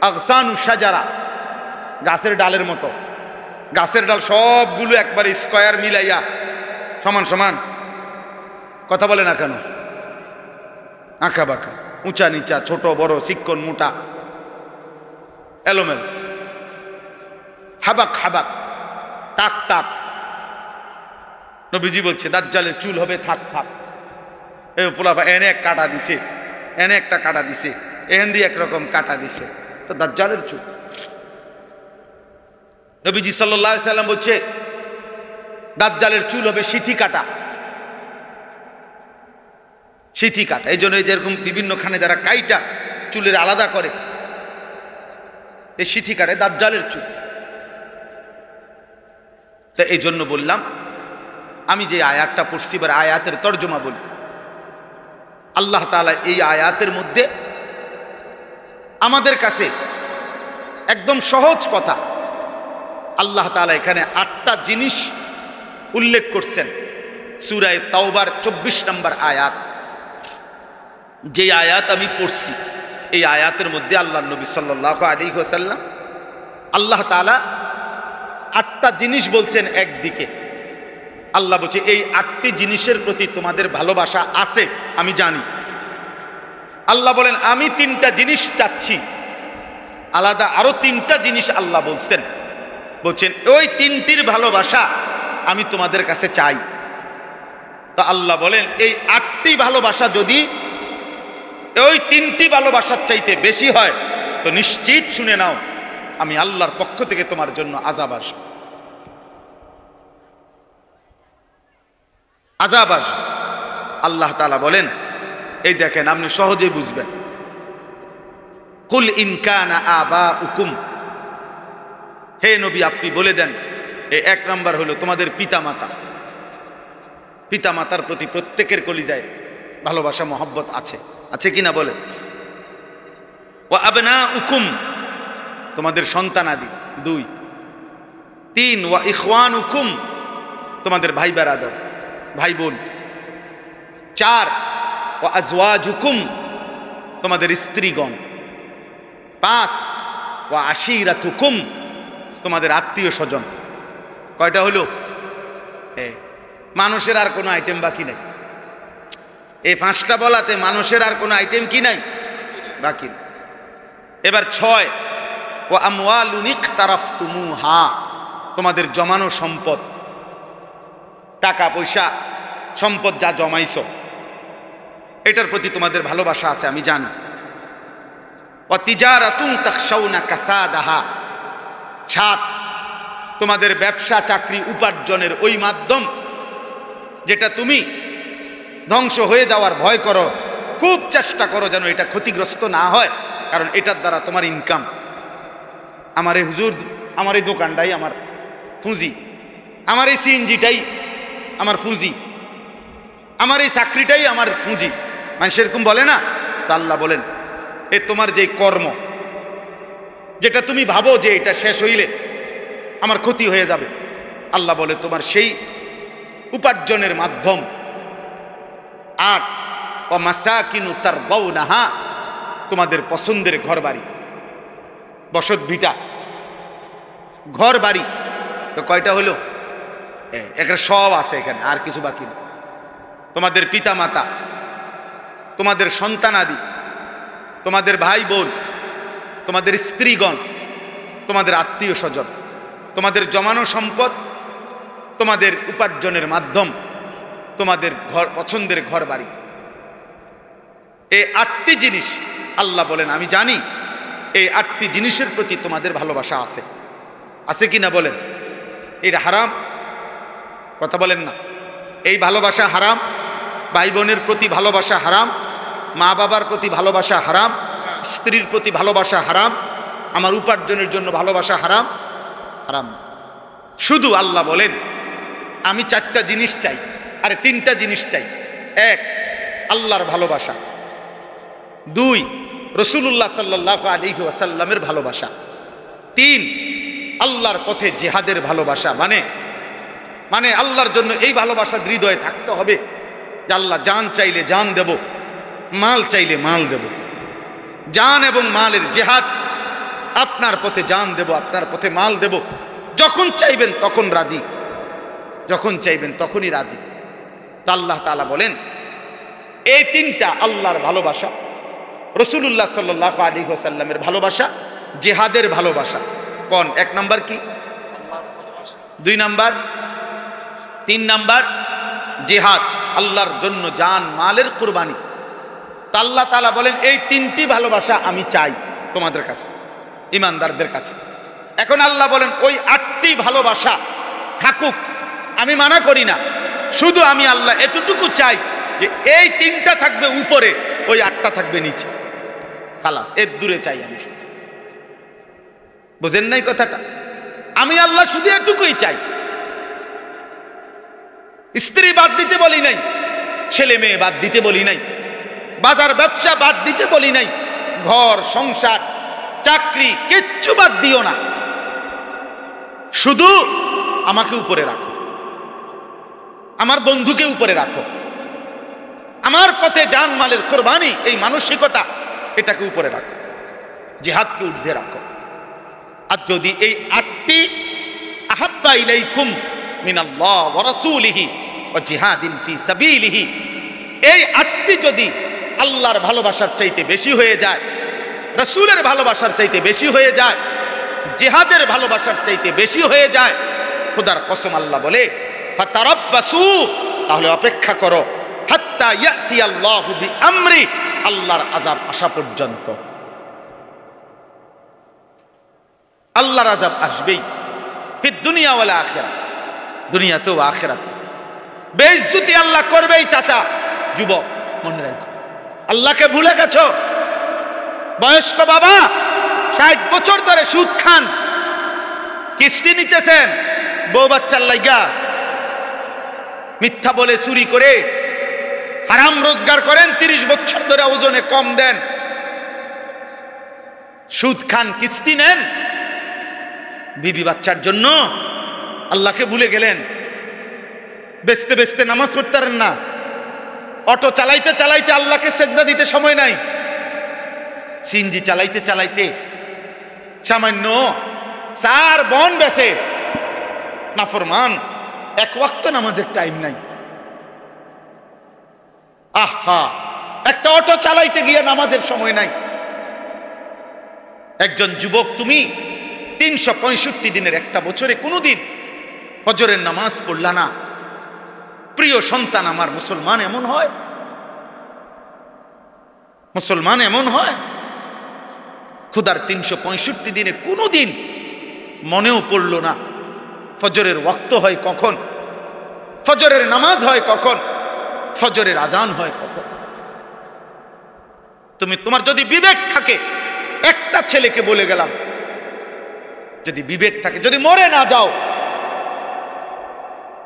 আগসানু শাজারা, গাছের ডালের মতো, গাছের ডাল সবগুলো একবার স্কয়ার মিলাইয়া সমান সমান, কথা বলে না কেন, আঁকা বাঁকা, উঁচা নিচা, ছোট বড়, চিকন মোটা, এলোমেলো, হাবাক হাবাক, তাক তাক। নবীজি বলছে দাজ্জালের চুল হবে থাক থাক। এই পোলাপা এনে এক কাটা দিছে, এনে একটা কাটা দিছে, এখান দিয়ে একরকম কাটা দিছে, তো দাজ্জালের চুল। নবীজি সাল্লাল্লাহু আলাইহি সাল্লাম বলছে দাজ্জালের চুল হবে সিথি কাটা, সিথি কাটা। এই জন্য যেরকম বিভিন্নখানে যারা কাইটা চুলের আলাদা করে, এই সিথি কাটে দাজ্জালের চুল। তা এই জন্য বললাম, আমি যে আয়াতটা পড়ছি, এবার আয়াতের তর্জমা বলি। আল্লাহ তাআলা এই আয়াতের মধ্যে আমাদের কাছে একদম সহজ কথা, আল্লাহ তাআলা এখানে 8টা জিনিস উল্লেখ করছেন। সূরা তাওবার 24 নম্বর আয়াত, যে আয়াত আমি পড়ছি, এই আয়াতের মধ্যে আল্লাহর নবী সাল্লাল্লাহু আলাইহি ওয়াসাল্লাম আল্লাহ তাআলা 8টা জিনিস বলছেন। একদিকে আল্লাহ বলছে এই 8টি জিনিসের প্রতি তোমাদের ভালোবাসা আছে আমি জানি। আল্লাহ বলেন আমি 3টা জিনিস চাচ্ছি, আলাদা আরো 3টা জিনিস আল্লাহ বলছেন ওই 3টির ভালোবাসা আমি তোমাদের কাছে চাই। তো আল্লাহ বলেন এই 8টি ভালোবাসা যদি ওই 3টি ভালোবাসার চাইতে বেশি হয়, তো নিশ্চিত শুনে নাও আমি আল্লাহর পক্ষ থেকে তোমার জন্য আযাব আসবে, আযাব আসবে। আল্লাহ তাআলা বলেন, এই দেখেন আপনি সহজেই বুঝবেন। কুল ইন কানা আবাউকুম, হে নবী আপনি বলে দেন, এই 1 নাম্বার হলো তোমাদের পিতামাতা। পিতামাতার প্রতি প্রত্যেকের কলিজায় ভালোবাসা মহব্বত আছে, আছে কিনা বলে। ওয়া আবনাউকুম, তোমাদের সন্তানাদি। 2, 3 ওয়া ইখওয়ানুকুম, তোমাদের ভাই বেরাদর, ভাই বোন। 4 ওয়া আজওয়াজুকুম, তোমাদের স্ত্রীগণ। 5 ওয়া আশিরাতুকুম, তোমাদের আত্মীয় স্বজন। কয়টা হলো? মানুষের আর কোনো আইটেম বাকি নাই। এই 5টা বলাতে মানুষের আর কোনো আইটেম কি নাই, বাকি। এবার 6 ওয়া আমওয়ালুন ইকতারাফতুমুহা, তোমাদের জমানো সম্পদ, টাকা পয়সা সম্পদ যা জমাইছো, এটার প্রতি তোমাদের ভালোবাসা আছে আমি জানি। ওয়া তিজারাতুন তাখশাউনা কাসাদাহা, 7 তোমাদের ব্যবসা চাকরি উপার্জনের ওই মাধ্যম যেটা তুমি ধ্বংস হয়ে যাওয়ার ভয় করো, খুব চেষ্টা করো যেন এটা ক্ষতিগ্রস্ত না হয়, কারণ এটার দ্বারা তোমার ইনকাম। আমার এই হুজুর, আমার এই দোকানটাই আমার পুঁজি, আমার এই সিএনজিটাই আমার পুঁজি, আমার এই চাকরিটাই আমার পুঁজি, মানুষ এরকম বলে না? তো আল্লাহ বলেন এ তোমার যে কর্ম, যেটা তুমি ভাবো যে এটা শেষ হইলে আমার ক্ষতি হয়ে যাবে, আল্লাহ বলে তোমার সেই উপার্জনের মাধ্যম। ৮ ওয়া মাসাকিনু তারদাউনাহা, তোমাদের পছন্দের ঘর বাড়ি, বসত ভিটা, ঘর বাড়ি। তো কয়টা হলো? এখানে সব আছে, এখানে আর কিছু বাকি নেই। তোমাদের পিতা মাতা, তোমাদের সন্তানাদি, তোমাদের ভাই বোন, তোমাদের স্ত্রীগণ, তোমাদের আত্মীয় স্বজন, তোমাদের জমানো সম্পদ, তোমাদের উপার্জনের মাধ্যম, তোমাদের ঘর, পছন্দের ঘর বাড়ি। এই ৮টি জিনিস আল্লাহ বলেন আমি জানি এই ৮টি জিনিসের প্রতি তোমাদের ভালোবাসা আছে। আছে কি না বলেন? এটা হারাম? কথা বলেন না। এই ভালোবাসা হারাম। ভাই বোনের প্রতি ভালোবাসা হারাম, মা বাবার প্রতি ভালোবাসা হারাম, স্ত্রীর প্রতি ভালোবাসা হারাম, আমার উপার্জনের জন্য ভালোবাসা হারাম, হারাম। শুধু আল্লাহ বলেন আমি 4টা জিনিস চাই, আরে 3টা জিনিস চাই। 1 আল্লাহর ভালোবাসা, 2 রাসূলুল্লাহ সাল্লাল্লাহু আলাইহি ওয়াসাল্লামের ভালোবাসা, 3 আল্লাহর পথে জিহাদের ভালোবাসা। মানে আল্লাহর জন্য এই ভালোবাসা হৃদয়ে থাকতে হবে যে আল্লাহ জান চাইলে জান দেব, মাল চাইলে মাল দেব। জান এবং মালের জিহাদ, আপনার পথে জান দেব, আপনার পথে মাল দেব। যখন চাইবেন তখন রাজি, যখন চাইবেন তখনই রাজি। তা আল্লাহ তাআলা বলেন এই 3টা আল্লাহর ভালোবাসা, রাসূলুল্লাহ সাল্লাল্লাহু আলাইহি ওয়াসাল্লামের ভালোবাসা, জিহাদের ভালোবাসা। কোন 1 নাম্বার কি? 2 নাম্বার, 3 নাম্বার জিহাদ, আল্লাহর জন্য জান মালের কুরবানি। তা আল্লাহ তাআলা বলেন এই 3টি ভালোবাসা আমি চাই তোমাদের কাছে, ইমানদারদের কাছে। এখন আল্লাহ বলেন ওই 8টি ভালোবাসা থাকুক, আমি মানা করি না, শুধু আমি আল্লাহ এতটুকু চাই যে এই 3টা থাকবে উপরে, ওই 8টা থাকবে নিচে। খালাস, এর দূরে চাই আমি। বুঝেন নাই কথাটা? আমি আল্লাহ শুধু এটুকুই চাই। স্ত্রী বাদ দিতে বলি নাই, ছেলে মেয়ে বাদ দিতে বলি নাই, বাজার ব্যবসা বাদ দিতে বলি নাই, ঘর সংসার চাকরি কিচ্ছু বাদ দিও না, শুধু আমাকে উপরে রাখো, আমার বন্ধুকে উপরে রাখো, আমার পথে জান মালের কোরবানি, এই মানসিকতা এটাকে উপরে রাখো, জিহাদকে ঊর্ধ্বে রাখো। আর যদি এই 8টি আহাব্বা ইলাইকুম মিনাল্লাহ ওয়া রাসূলিহি ওয়া জিহাদিন ফি সাবিলিহি, এই 8টি যদি আল্লাহর ভালোবাসার চাইতে বেশি হয়ে যায়, রাসূলের ভালোবাসার চাইতে বেশি হয়ে যায়, জিহাদের ভালোবাসার চাইতে বেশি হয়ে যায়, খোদার কসম আল্লাহ বলে ফাতারাব্বাসু, তাহলে অপেক্ষা করো, হাত্তা ইয়াতি আল্লাহু বিআমরি, আল্লাহর আযাব আসা পর্যন্ত। আল্লাহর আযাব আসবেই, ফিদ দুনিয়া ওয়াল আখিরা, দুনিয়াতে ও আখিরাতে। বেইজ্জতি আল্লাহ করবেই। চাচা, যুবক, মনে রাখো, আল্লাহকে ভুলে গেছো। বয়স্ক বাবা 60 বছর ধরে সুদ খান, কিস্তি নিতেছেন বউ বাচ্চার লাইগা, মিথ্যা বলে চুরি করে হারাম রোজগার করেন, 30 বছর ধরে ওজনে কম দেন, সুদ খান, কিস্তি নেন বিবি বাচ্চার জন্য, আল্লাহকে ভুলে গেলেন। বেচতে বেচতে নামাজ পড়তে পারেন না, অটো চালাইতে চালাইতে আল্লাহকে সেজদা দিতে সময় নাই, সিএনজি চালাইতে চালাইতে সামান্য 4 বন বেচে, নাফরমান, 1 ওয়াক্ত নামাজের টাইম নাই। আহা, একটা অটো চালাইতে গিয়ে নামাজের সময় নাই। একজন যুবক, তুমি 365 দিনের একটা বছরে কোনোদিন ফজরের নামাজ পড়লা না। প্রিয় সন্তান আমার, মুসলমান এমন হয়? মুসলমান এমন হয়? খোদার 365 দিনে কোনোদিন মনেও পড়ল না ফজরের ওয়াক্ত হয় কখন, ফজরের নামাজ হয় কখন, ফজরের আজান হয় কখন। তোমার যদি বিবেক থাকে, একটা ছেলেকে বলে গেলাম, যদি বিবেক থাকে, যদি মরে না যাও,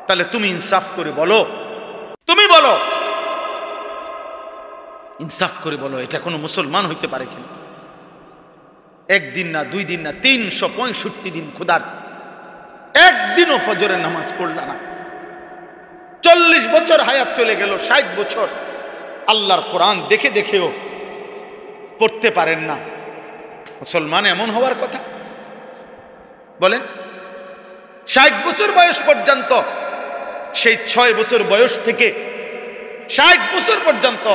তাহলে তুমি ইনসাফ করে বলো, তুমি বলো, ইনসাফ করে বলো, এটা কোনো মুসলমান হইতে পারে কিনা? একদিন না, 2 দিন না, 365 দিন ক্ষুধার, একদিনও ফজরের নামাজ পড়লা না। 40 বছর হায়াত চলে গেল, 60 বছর আল্লাহর কোরআন দেখে দেখেও পড়তে পারেন না। মুসলমান এমন হওয়ার কথা? বলেন, 60 বছর বয়স পর্যন্ত, সেই 6 বছর বয়স থেকে 60 বছর পর্যন্ত,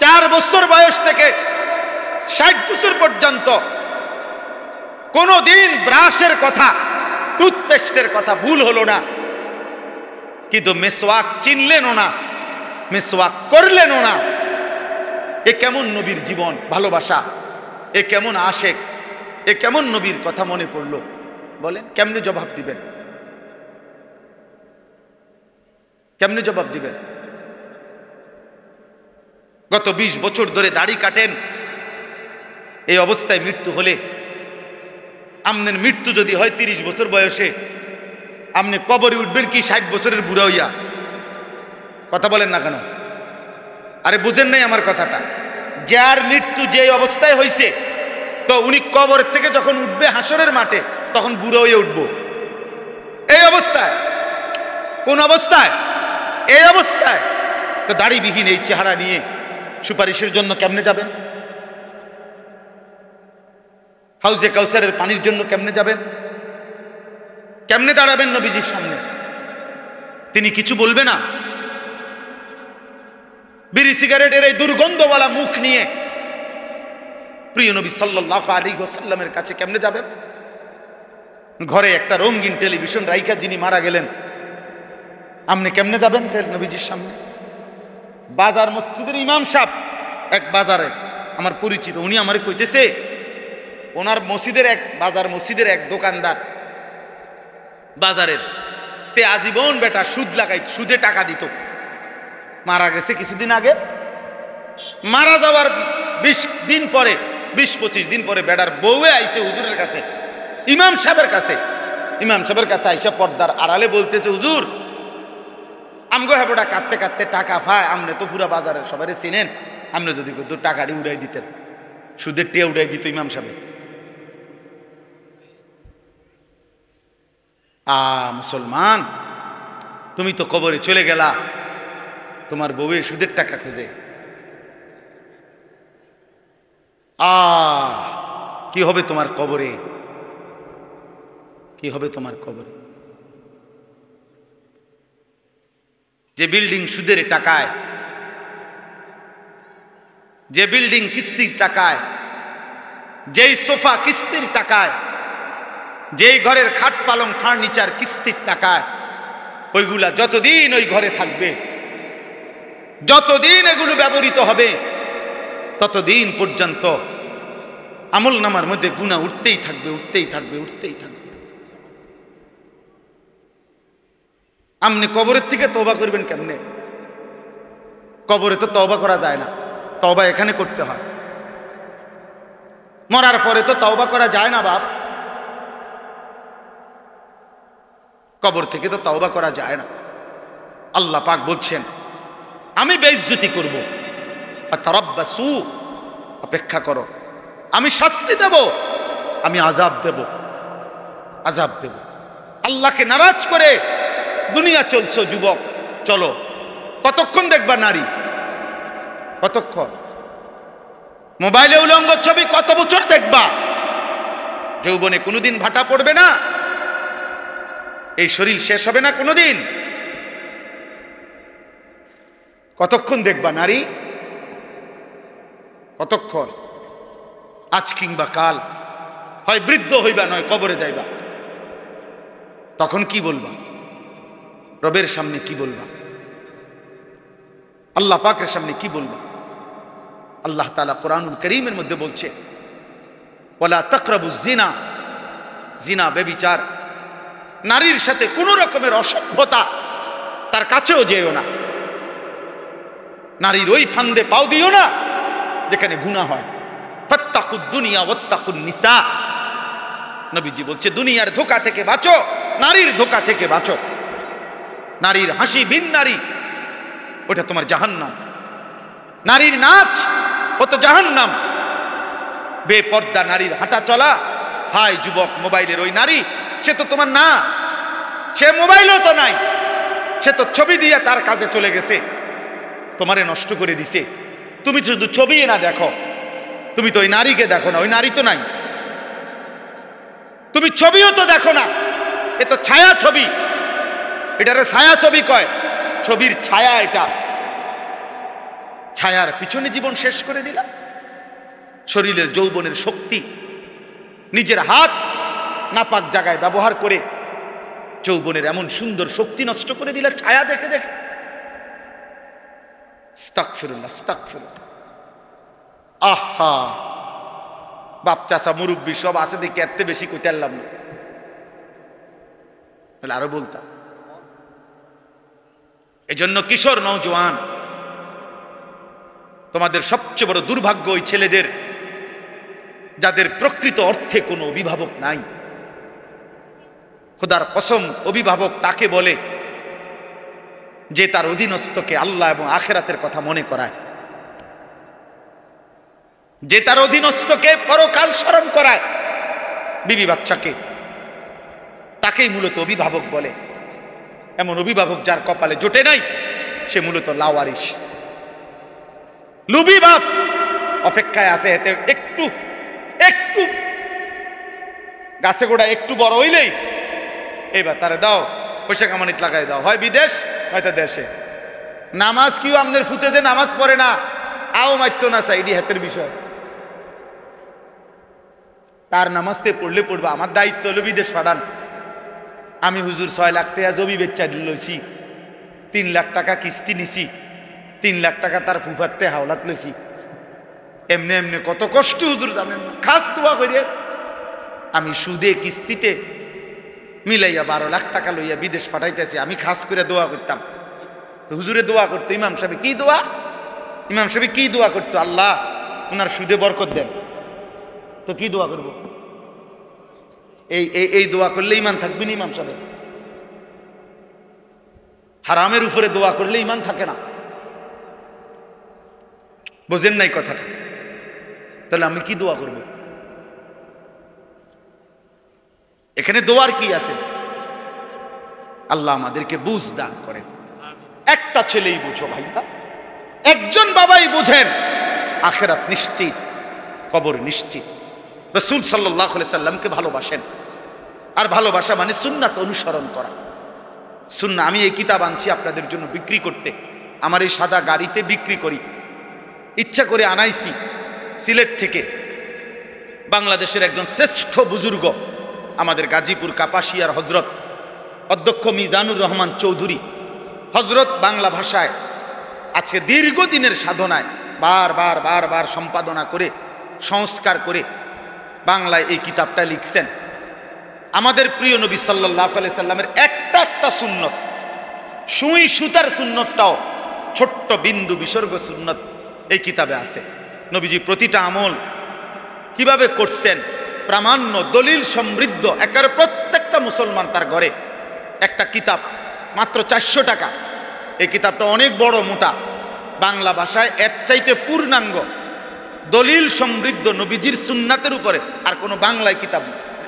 4 বছর বয়স থেকে 60 বছর পর্যন্ত কোনদিন ব্রাশের কথা, টুথপেস্টের কথা ভুল হলো না, কিন্তু মেসওয়াক চিনলেনও না, মেসওয়াক করলেনও না। এ কেমন নবীর জীবন, ভালোবাসা, এ কেমন আশেক, এ কেমন নবীর কথা মনে পড়লো? বলেন, কেমনে জবাব দিবেন? কেমনে জবাব দিবেন? গত 20 বছর ধরে দাড়ি কাটেন, এই অবস্থায় মৃত্যু হলে, আমনের মৃত্যু যদি হয় 30 বছর বয়সে, আপনি কবরে উঠবেন কি 60 বছরের বুড়া হইয়া? কথা বলেন না কেন? আরে বুঝেন নাই আমার কথাটা? যার মৃত্যু যে অবস্থায় হয়েছে, তো উনি কবরের থেকে যখন উঠবে হাসরের মাঠে, তখন বুড়ো হয়ে উঠবো। এই অবস্থায়, কোন অবস্থায়? এই অবস্থায়। তো দাড়িবিহীন এই চেহারা নিয়ে সুপারিশের জন্য কেমনে যাবেন? হাউজে কাউসারের পানির জন্য কেমনে যাবেন? কেমনে দাঁড়াবেন নবীজির সামনে? তিনি কিছু বলবে না? বিড়ি সিগারেটের এই দুর্গন্ধওয়ালা মুখ নিয়ে প্রিয় নবী সাল্লাল্লাহু আলাইহি ওয়াসাল্লামের কাছে কেমনে যাবেন? ঘরে একটা রঙিন টেলিভিশন রাইখা যিনি মারা গেলেন, আপনি কেমনে যাবেন নবীজির সামনে? বাজার মসজিদের ইমাম সাহেব, এক বাজারে আমার পরিচিত, উনি আমারে কইতেছে, ওনার মসজিদের এক বাজার মসজিদের এক দোকানদার বাজারের তে আজীবন বেটা সুদ লাগাই, সুদে টাকা দিত। মারা গেছে কিছুদিন আগে। মারা যাওয়ার 20 দিন পরে, 20-25 দিন পরে বেটার বউয়ে আইছে হুজুরের কাছে, ইমাম সাহেবের কাছে। ইমাম সাহেবের কাছে আইসা পর্দার আড়ালে বলতেছে, হুজুর আমগো হেবটা কাটতে কাটতে টাকা পায়, আপনি তো পুরা বাজারের সবাই চিনেন, আপনি যদি টাকাটি উড়াই দিতেন। সুদের টিয়া উড়াই দিত ইমাম সাহেব। মুসলমান, তুমি তো কবরে চলে গেলা, তোমার বউয়ে সুদের টাকা খুঁজে। কি হবে তোমার কবরে? কি হবে তোমার কবরে? যে বিল্ডিং সুদের টাকায়, যে বিল্ডিং কিস্তির টাকায়, যেই সোফা কিস্তির টাকায়, যেই ঘরের খাট পালং ফার্নিচার কিস্তির টাকায়, ওইগুলা যতদিন ওই ঘরে থাকবে, যতদিন এগুলো ব্যবহৃত হবে, ততদিন পর্যন্ত আমল নামার মধ্যে গুনাহ উঠতেই থাকবে, উঠতেই থাকবে, উঠতেই থাকবে। আপনি কবরের থেকে তওবা করবেন কেমনে? কবরে তো তওবা করা যায় না, তওবা এখানে করতে হয়। মরার পরে তো তওবা করা যায় না বাপ, কবর থেকে তো তওবা করা যায় না। আল্লাহ পাক বলছেন, আমি বেইজ্জতি করব, ফাতারাব্বাসু, অপেক্ষা করো, আমি শাস্তি দেব, আমি আযাব দেব, আযাব দেব। আল্লাহকে নারাজ করে দুনিয়া চলছো যুবক, চলো। কতক্ষণ দেখবা নারী? কতক্ষণ? মোবাইলে উলঙ্গ ছবি কত বছর দেখবা? যৌবনে কোনোদিন ভাটা পড়বে না? এই শরীর শেষ হবে না কোনোদিন? কতক্ষণ দেখবা নারী? কতক্ষণ? আজ কিংবা কাল হয় বৃদ্ধ হইবা, নয় কবরে যাইবা। তখন কি বলবা? রবের সামনে কি বলবা? আল্লাহ পাকের সামনে কি বলবা? আল্লাহ তাআলা কোরআনুল কারীমের মধ্যে বলছে, ওয়ালা তাকরাবুজ জিনা, জিনা ব্যভিচার, নারীর সাথে কোনো রকমের অসভ্যতা, তার কাছেও যেও না। নারীর ওই ফান্দে পাও দিও না যেখানে গুনাহ হয়। ফাত্তাকুদ দুনিয়া ওয়াত্তাকুন নিসা, নবীজি বলছে দুনিয়ার ধোঁকা থেকে বাঁচো, নারীর ধোঁকা থেকে বাঁচো। নারীর হাসি ভিন নারী, ওটা তোমার জাহান্নাম। নারীর নাচ, ও তো জাহান্নাম। বেপর্দা নারীর হাঁটা চলা, হায় যুবক মোবাইলের ওই নারী, সে তো তোমার না, সে মোবাইলও তো নাই, সে তো ছবি দিয়ে তার কাজে চলে গেছে, তোমারে নষ্ট করে দিছে। তুমি শুধু ছবি না দেখো, তুমি তো ওই নারীকে দেখো না, ওই নারী তো নাই। তুমি ছবিও তো দেখো না, এ তো ছায়া ছবি, এটারে ছায়া ছবি কয়, ছবির ছায়া এটা। ছায়ার পিছনে জীবন শেষ করে দিলা। শরীরের যৌবনের শক্তি নিজের হাত নাপাক জায়গায় ব্যবহার করে যৌবনের এমন সুন্দর শক্তি নষ্ট করে দিলা ছায়া দেখে দেখে। আস্তাগফিরুল্লাহ, আস্তাগফিরুল্লাহ। আহা, বাপ চাচা মুরব্বী সব আছে দেখে এত বেশি কইতে পারলাম না, আরো বলতাম। এজন্য কিশোর নওজোয়ান, তোমাদের সবচেয়ে বড় দুর্ভাগ্য ওই ছেলেদের যাদের প্রকৃত অর্থে কোনো অভিভাবক নাই। খোদার কসম, অভিভাবক তাকে বলে যে তার অধীনস্থকে আল্লাহ এবং আখিরাতের কথা মনে করায়, যে তার অধীনস্থকে পরকাল স্মরণ করায়। বিবি বাচ্চাকে, তাকেই মূলত অভিভাবক বলে। এমন অভিভাবক যার কপালে জোটে নাই, সে মূলত লাওয়ারিস, লুবি বাপ। অপেক্ষায় আছে এতে একটু একটু গাছে গোড়া একটু বড় হইলেই এবার তারে দাও, পয়সা কামানিত লাগাই দাও, হয় বিদেশ হয়তো দেশে। নামাজ কিও আমাদের ফুতে যে নামাজ পড়ে না, আও মাত্য না চাই, এটি হাতের বিষয়। তার নামাজতে পড়লে পড়বে, আমার দায়িত্ব হলো বিদেশ পাঠান। আমি হুজুর 6 লাখ টাকা জমি বেচা লইছি, 3 লাখ টাকা কিস্তি নিছি, 3 লাখ টাকা তার ফুফাতে হাওলাত লইছি। এমনি এমনি কত কষ্ট হুজুর জানেন না। খাস দোয়া করিয়ে আমি সুদে কিস্তিতে মিলাইয়া 12 লাখ টাকা লইয়া বিদেশ পাঠাইতেছি। আমি খাস করে দোয়া করতাম, হুজুরে দোয়া করতো। ইমাম সাহেব কি দোয়া, ইমাম সাহেব কি দোয়া করতো, আল্লাহ ওনার সুদে বরকত দেন। তো কি দোয়া করবো? এই দোয়া করলে ইমান থাকবে না ইমাম সাহেব। হারামের উপরে দোয়া করলে ইমান থাকে না। বোঝেন নাই কথাটা? তাহলে আমি কি দোয়া করব? এখানে দোয়ার কি আছে? আল্লাহ আমাদেরকে বুঝ দান করেন। একটা ছেলেই বুঝো ভাইয়া, একজন বাবাই বুঝেন, আখিরাত নিশ্চিত, কবর নিশ্চিত। রাসূল সাল্লাল্লাহু আলাইহি সাল্লামকে ভালোবাসেন, আর ভালোবাসা মানে সুন্নাত অনুসরণ করা। সুন্নাহ। আমি এই কিতাব আনছি আপনাদের জন্য বিক্রি করতে, আমার এই সাদা গাড়িতে বিক্রি করি, ইচ্ছা করে আনাইছি সিলেট থেকে। বাংলাদেশের একজন শ্রেষ্ঠ বুজুর্গ, আমাদের গাজীপুর কাপাসিয়ার হজরত অধ্যক্ষ মিজানুর রহমান চৌধুরী হজরত, বাংলা ভাষায় আজকে দীর্ঘদিনের সাধনায় বারবার বারবার সম্পাদনা করে সংস্কার করে বাংলায় এই কিতাবটা লিখছেন। আমাদের প্রিয় নবী সাল্লাল্লাহু আলাইহি সাল্লামের একটা একটা সুন্নত, সুই সুতার সুন্নতটাও ছোট্ট বিন্দু বিসর্গ সুন্নত এই কিতাবে আছে। নবীজি প্রতিটা আমল কিভাবে করছেন, প্রামাণ্য দলিল সমৃদ্ধ, একেবারে প্রত্যেকটা মুসলমান তার ঘরে একটা কিতাব, মাত্র 400 টাকা। এই কিতাবটা অনেক বড় মোটা, বাংলা ভাষায় এর চাইতে পূর্ণাঙ্গ দলিল সমৃদ্ধ নবীজির সুন্নাতের উপরে আর কোনো বাংলায় কিতাব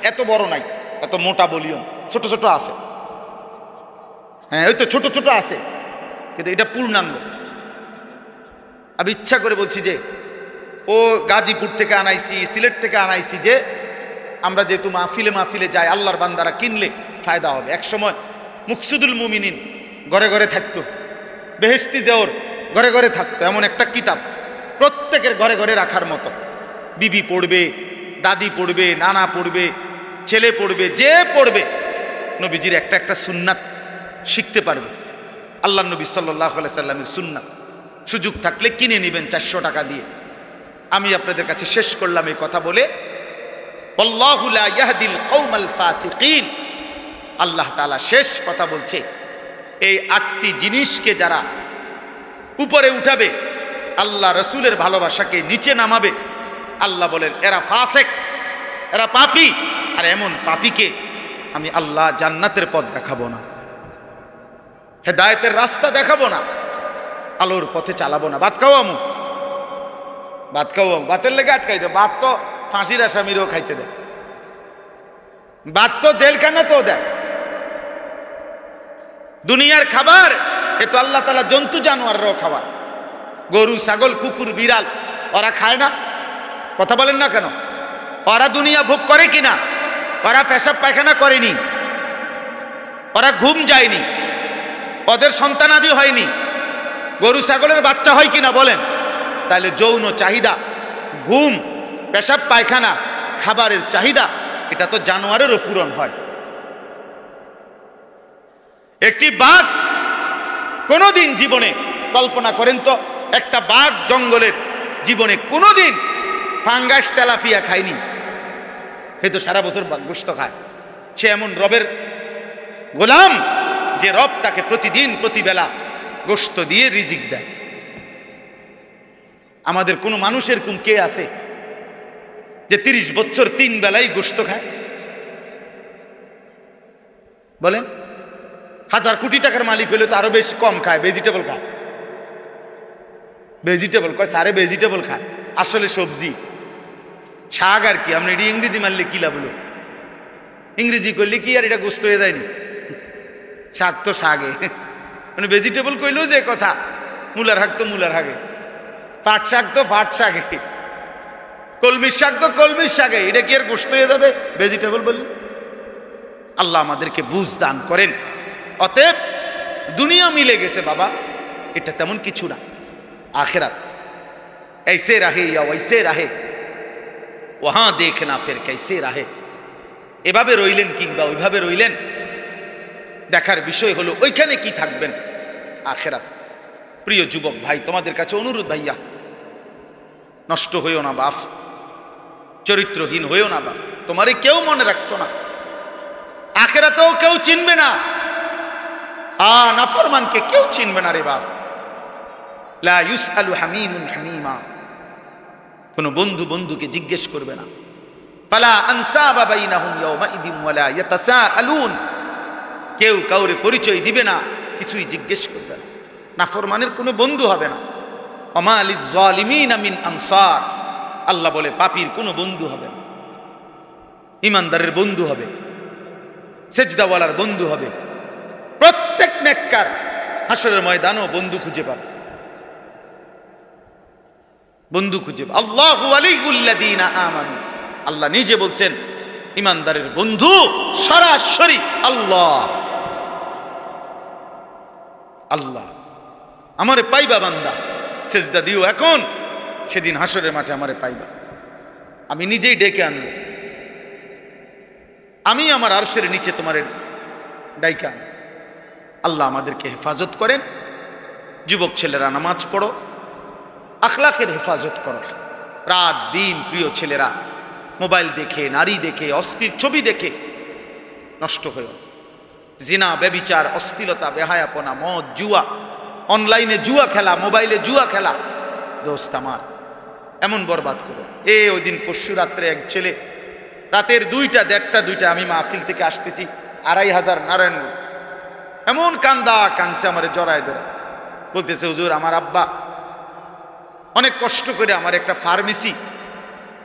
এত বড় নাই, এত মোটা বলিও, ছোট ছোট আছে। হ্যাঁ, ওই তো ছোট ছোট আছে, কিন্তু এটা পূর্ণাঙ্গ। আমি ইচ্ছা করে বলছি যে ও গাজীপুর থেকে আনাইছি, সিলেট থেকে আনাইছি, যে আমরা যেহেতু মাহফিলে মাহফিলে যাই, আল্লাহর বান্দারা কিনলে ফায়দা হবে। একসময় মুকসুদুল মুমিনিন ঘরে ঘরে থাকতো, বেহেশতি জোর ঘরে ঘরে থাকতো, এমন একটা কিতাব প্রত্যেকের ঘরে ঘরে রাখার মতো। বিবি পড়বে, দাদি পড়বে, নানা পড়বে, ছেলে পড়বে, যে পড়বে নবীজির একটা একটা সুন্নাত শিখতে পারবে। আল্লাহ নবী সাল্লাল্লাহু আলাইহি সাল্লামের সুন্নাত সুযোগ থাকলে কিনে নেবেন 400 টাকা দিয়ে। আমি আপনাদের কাছে শেষ করলাম এই কথা বলে, আল্লাহু লা ইয়াহদিল কওমাল ফাসিকিন। আল্লাহ তাআলা শেষ কথা বলছে, এই 8টি জিনিসকে যারা উপরে উঠাবে, আল্লাহ রসুলের ভালোবাসাকে নিচে নামাবে, আল্লাহ বলেন এরা ফাসেক, এরা পাপী। আর এমন পাপীকে আমি আল্লাহ জান্নাতের পথ দেখাবো না, হেদায়েতের রাস্তা দেখাবো না, আলোর পথে চালাবো না। ভাত খাওয়ামু, ভাত খাওয়ামু, ভাতের লেগে আটকাই দেবো। ভাত তো ফাঁসির আসামিরও খাইতে দেয়, বাদ তো জেলখানাতেও দেয়। দুনিয়ার খাবার এ তো আল্লাহ তাআলা জন্তু জানোয়াররাও খাওয়ার। গরু, ছাগল, কুকুর, বিড়াল ওরা খায় না? কথা বলেন না কেন? ওরা দুনিয়া ভোগ করে কিনা? ওরা পেশাব পায়খানা করেনি, ওরা ঘুম যায়নি, ওদের সন্তানাদি হয়নি, গরু ছাগলের বাচ্চা হয় কিনা বলেন? তাহলে যৌন চাহিদা, ঘুম, পেশাব পায়খানা, খাবারের চাহিদা এটা তো জানোয়ারেরও পূরণ হয়। একটি বাঘ কোনোদিন জীবনে, কল্পনা করেন তো, একটা বাঘ জঙ্গলের জীবনে কোনোদিন ফাঙ্গাস তেলাপিয়া খায়নি। হয়তো সারা বছর গোশত খায়। সে এমন রবের গোলাম যে রব তাকে প্রতিদিন প্রতিবেলা গোশত দিয়ে রিজিক দেয়। আমাদের কোনো মানুষের কোন কে আছে যে 30 বছর 3 বেলাই গোশত খায়? বলেন, 1000 কোটি টাকার মালিক হইলে তো আরো বেশি কম খায়, ভেজিটেবল খায়। ভেজিটেবল কয় সারে ভেজিটেবল খায়, আসলে সবজি শাক। আর কি আপনি এটি ইংরেজি মারলে কি লাভ হলো? ইংরেজি করলে কি আর এটা গোস্ত হয়ে যায়নি? শাক তো শাকে, মানে ভেজিটেবল কইলেও যে কথা, মূলার শাক তো মূলার শাকে, পাট শাক তো পাট শাকে, কলমির শাক তো কলমির শাকে, এটা কি আর গোস্ত হয়ে যাবে ভেজিটেবল বললে? আল্লাহ আমাদেরকে বুঝ দান করেন। অতএব দুনিয়া মিলে গেছে বাবা, এটা তেমন কিছু না। आखिरत ऐसे रहे या वैसे रहे, वहां देखना फिर कैसे रहे। এভাবে রইলেন কিংবা ওইভাবে রইলেন, দেখার বিষয় হলো ওইখানে কি থাকবেন আখিরাত। প্রিয় যুবক ভাই, তোমাদের কাছে অনুরোধ ভাইয়া, নষ্ট হইও না বাপ, চরিত্রহীন হইও না বাপ। তোমারে কেউ মনে রাখতো না, আখিরাতেও কেউ চিনবে না। নাফরমানকে কেউ চিনবে না রে বাপ। লা ইউসআলু হামিমুন হামিমা, কোন বন্ধু বন্ধুকে জিজ্ঞেস করবে না। ফালা আনসাবা বাইনাহুম ইয়াওমাইদিন ওয়ালা ইয়াতাসাআলুন, কেউ কাউরে পরিচয় দিবে না, কিছুই জিজ্ঞেস করবে না। নাফরমানের কোনো বন্ধু হবে না। ওমা লিজ জালিমিনা মিন আনসার, আল্লাহ বলে পাপীর কোনো বন্ধু হবে না। ইমানদারের বন্ধু হবে, সেজদাওয়ালার বন্ধু হবে। প্রত্যেক নেককার হাসরের ময়দানও বন্ধু খুঁজে পাবে, বন্ধু খুঁজে পাবে। আল্লাহু ওয়ালিউল্লাযীনা আমানু, আল্লাহ নিজে বলছেন ইমানদারের বন্ধু সরাসরি আল্লাহ। আল্লাহ আমারে পাইবা বান্দা, সেজদা দিও এখন, সেদিন হাসরের মাঠে আমারে পাইবা। আমি নিজেই ডেকে আনবো, আমি আমার আরশের নিচে তোমার ডাইকা। আল্লাহ আমাদেরকে হেফাজত করেন। যুবক ছেলেরা নামাজ পড়ো, আখলাকের হেফাজত করো। রাত দিন প্রিয় ছেলেরা মোবাইল দেখে, নারী দেখে, অস্থির ছবি দেখে নষ্ট হয়ে, জিনা, ব্যভিচার, অশ্লীলতা, বেহায়াপনা, মদ, জুয়া, অনলাইনে জুয়া খেলা, মোবাইলে জুয়া খেলা, দোস্ত আমার এমন বরবাদ করো। ওই দিন পরশু রাত্রে এক ছেলে রাতের 2টা, 1:30, 2টা, আমি মাহফিল থেকে আসতেছি, 2500 নারায়ণগঞ্জ, এমন কান্দা কাঁদছে আমারে জড়ায় ধরে, বলতেছে হুজুর আমার আব্বা অনেক কষ্ট করে আমার একটা ফার্মেসি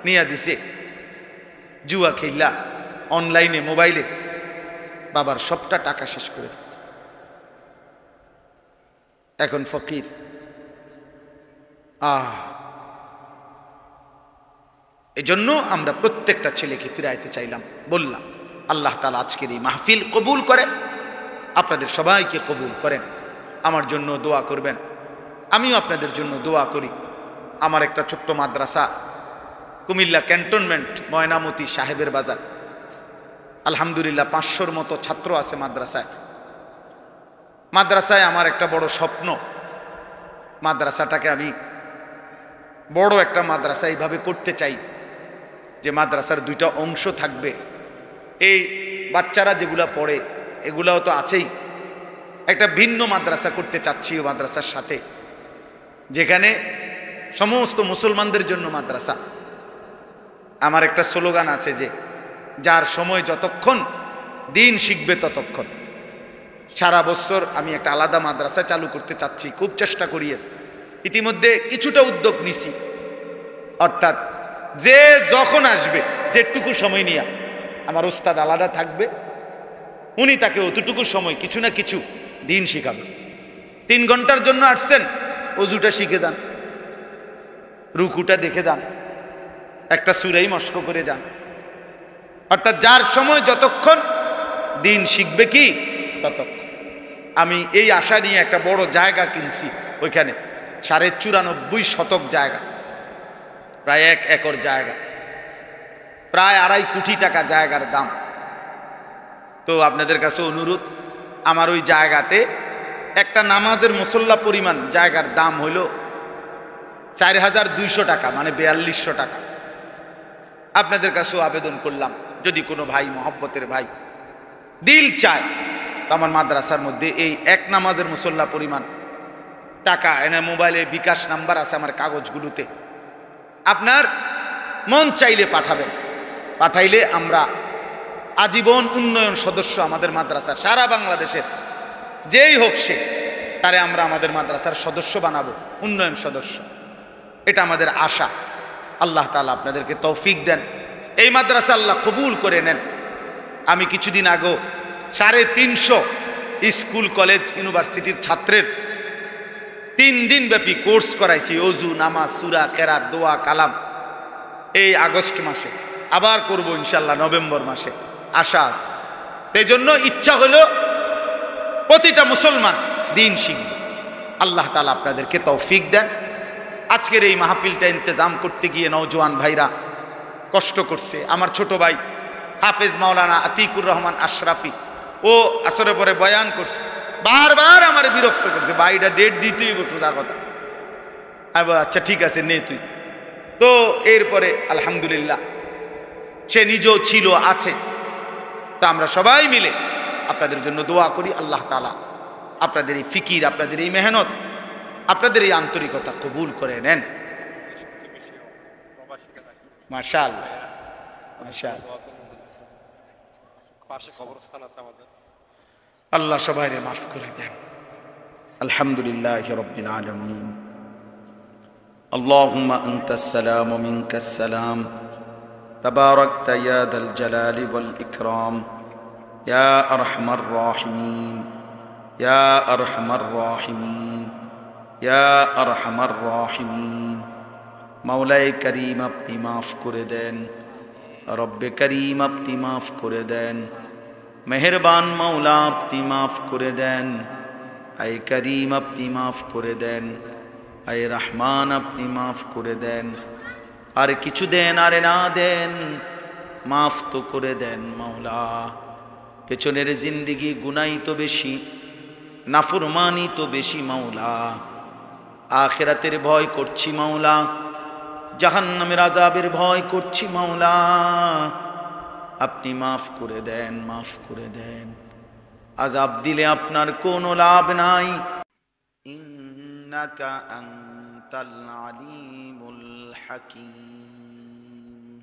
নিয়ে দিছে, জুয়া খেললা অনলাইনে মোবাইলে, বাবার সবটা টাকা শেষ করে ফেলছে, এখন ফকির। এজন্য আমরা প্রত্যেকটা ছেলেকে ফিরাইতে চাইলাম, বললাম আল্লাহ তাআলা আজকের এই মাহফিল কবুল করেন, আপনাদের সবাইকে কবুল করেন। আমার জন্য দোয়া করবেন, আমিও আপনাদের জন্য দোয়া করি। আমার একটা ছোট্ট মাদ্রাসা কুমিল্লা ক্যান্টনমেন্ট, ময়নামতি সাহেবের বাজার, আলহামদুলিল্লাহ 500-র মতো ছাত্র আছে মাদ্রাসায়। মাদ্রাসায় আমার একটা বড় স্বপ্ন, মাদ্রাসাটাকে আমি বড় একটা মাদ্রাসা এইভাবে করতে চাই যে মাদ্রাসার 2টা অংশ থাকবে। এই বাচ্চারা যেগুলা পড়ে এগুলাও তো আছেই, একটা ভিন্ন মাদ্রাসা করতে চাচ্ছি ও মাদ্রাসার সাথে, যেখানে সমস্ত মুসলমানদের জন্য মাদ্রাসা। আমার একটা স্লোগান আছে যে যার সময় যতক্ষণ দিন শিখবে ততক্ষণ। সারা বছর আমি একটা আলাদা মাদ্রাসা চালু করতে চাচ্ছি, খুব চেষ্টা করি। ইতিমধ্যে কিছুটা উদ্যোগ নিছি, অর্থাৎ যে যখন আসবে, যেটুকু সময় নিয়ে আমার উস্তাদ আলাদা থাকবে, উনি তাকে অতটুকু সময় কিছু না কিছু দিন শিখাবে। 3 ঘন্টার জন্য আসছেন, অজুটা শিখে যান, রুকুটা দেখে যান, একটা সূরাই মস্ক করে যান। অর্থাৎ যার সময় যতক্ষণ, দিন শিখবে কি ততক্ষণ। আমি এই আশা নিয়ে একটা বড় জায়গা কিনছি, ওইখানে 94.5 শতক জায়গা, প্রায় 1 একর জায়গা, প্রায় 2.5 কোটি টাকা জায়গার দাম। তো আপনাদের কাছে অনুরোধ, আমার ওই জায়গাতে একটা নামাজের মুসল্লা পরিমাণ জায়গার দাম হইল 4200 টাকা, মানে 4200 টাকা। আপনাদের কাছেও আবেদন করলাম, যদি কোনো ভাই, মহব্বতের ভাই দিল চায়, তো আমার মাদ্রাসার মধ্যে এই এক নামাজের মুসল্লা পরিমাণ টাকা এনে, মোবাইলে বিকাশ নাম্বার আছে আমার কাগজগুলোতে, আপনার মন চাইলে পাঠাবেন। পাঠাইলে আমরা আজীবন উন্নয়ন সদস্য আমাদের মাদ্রাসার, সারা বাংলাদেশের যেই হোক সে, তারে আমরা আমাদের মাদ্রাসার সদস্য বানাবো, উন্নয়ন সদস্য। এটা আমাদের আশা। আল্লাহ তাআলা আপনাদেরকে তৌফিক দেন, এই মাদ্রাসা আল্লাহ কবুল করে নেন। আমি কিছুদিন আগে 350 স্কুল, কলেজ, ইউনিভার্সিটির ছাত্রের 3 দিন ব্যাপী কোর্স করাইছি, ওযু, নামাজ, সূরা, কেরাত, দোয়া, কালাম। এই আগস্ট মাসে আবার করব ইনশাআল্লাহ, নভেম্বর মাসে আশা আছে। এই জন্য ইচ্ছা হলো প্রতিটা মুসলমান দিন শিখবে। আল্লাহ তাআলা আপনাদেরকে তৌফিক দেন। আজকের এই মাহফিলটা ইন্তজাম করতে গিয়ে নওজোয়ান ভাইরা কষ্ট করছে। আমার ছোট ভাই হাফেজ মাওলানা আতিকুর রহমান আশরাফি, ও আসরে পরে বয়ান করছে, বারবার আমার বিরক্ত করছে, ভাইটা ডেট দিতেই সোজা কথা। আচ্ছা ঠিক আছে, নে তুই। তো এরপরে আলহামদুলিল্লাহ সে নিজেও ছিল, আছে। তা আমরা সবাই মিলে আপনাদের জন্য দোয়া করি। আল্লাহ তাআলা আপনাদের এই ফিকির, আপনাদের এই মেহনত, আপনাদের এই আন্তরিকতা কবুল করে নেন। মাশাআল্লাহ, মাশাআল্লাহ। আল্লাহ সবাইরে মাফ করে দেন। আলহামদুলিল্লাহি রাব্বিল আলামিন। আল্লাহুম্মা আনতাস সালাম ওয়া মিনকাস সালাম, তাবারাকতা ইয়া যাল জালালি ওয়াল ইকরাম, ইয়া আরহামার রাহিমিন, ইয়া আরহামার রাহিমিন, ইয়া আরহামার রাহিমিন। মাওলায়ে করিম আপনি মাফ করে দেন, রব্বে করিম আপনি মাফ করে দেন, মেহেরবান মাওলা আপনি মাফ করে দেন, আয় করিম আপনি মাফ করে দেন, আয় রহমান আপনি মাফ করে দেন। আর কিছু দেন আরে না দেন, মাফ তো করে দেন মাওলা। পেছনের জিন্দিগি গুনাই তো বেশি, নাফরমানি তো বেশি মাওলা। আখিরাতের ভয় করছি মাওলা, জাহান্নামের আযাবের ভয় করছি মাওলা। আপনি মাফ করে দেন, মাফ করে দেন। আযাব দিলে আপনার কোনো লাভ নাই। ইন্নাকা আনতাল আলিমুল হাকীম।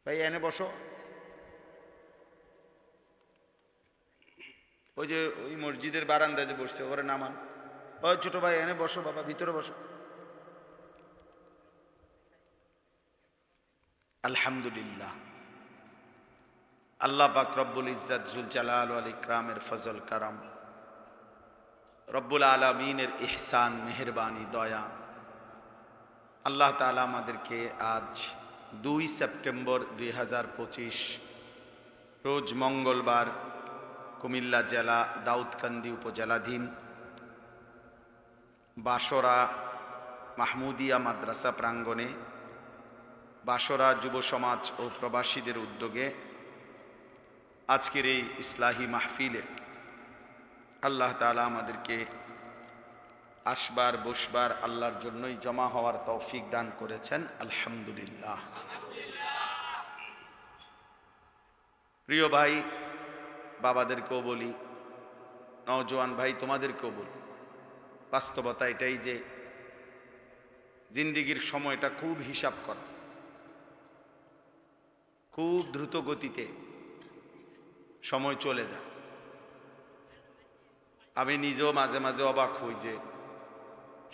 ভাই এনে বসো। ওই যে ওই মসজিদের বারান্দায় যে বসছে, ওরে নামান। ওই ছোট ভাই এনে বসো, বাবা ভিতরে বসো। আলহামদুলিল্লাহ, আল্লাহ পাক রব্বুল ইজ্জত জুল জালাল ওয়াল ইকরামের ফজল কারাম, রব্বুল আলামিনের ইহসান, মেহেরবানি, দয়া। আল্লাহ তাআলা আমাদেরকে আজ 2 সেপ্টেম্বর 2025 রোজ মঙ্গলবার কুমিল্লা জেলা দাউদকান্দি উপজেলাধীন বাসরা মাহমুদিয়া মাদ্রাসা প্রাঙ্গণে বাসরা যুব সমাজ ও প্রবাসীদের উদ্যোগে আজকের এই ইসলাহি মাহফিলে আল্লাহ তাআলা আমাদেরকে আসবার বসবার আল্লাহর জন্যই জমা হওয়ার তৌফিক দান করেছেন। আলহামদুলিল্লাহ। প্রিয় ভাই, বাবাদেরকেও বলি, নওজোয়ান ভাই তোমাদেরকেও বলি, বাস্তবতা এটাই যে জিন্দিগির সময়টা খুব হিসাব করা, খুব দ্রুত গতিতে সময় চলে যায়। আমি নিজেও মাঝে মাঝে অবাক হই যে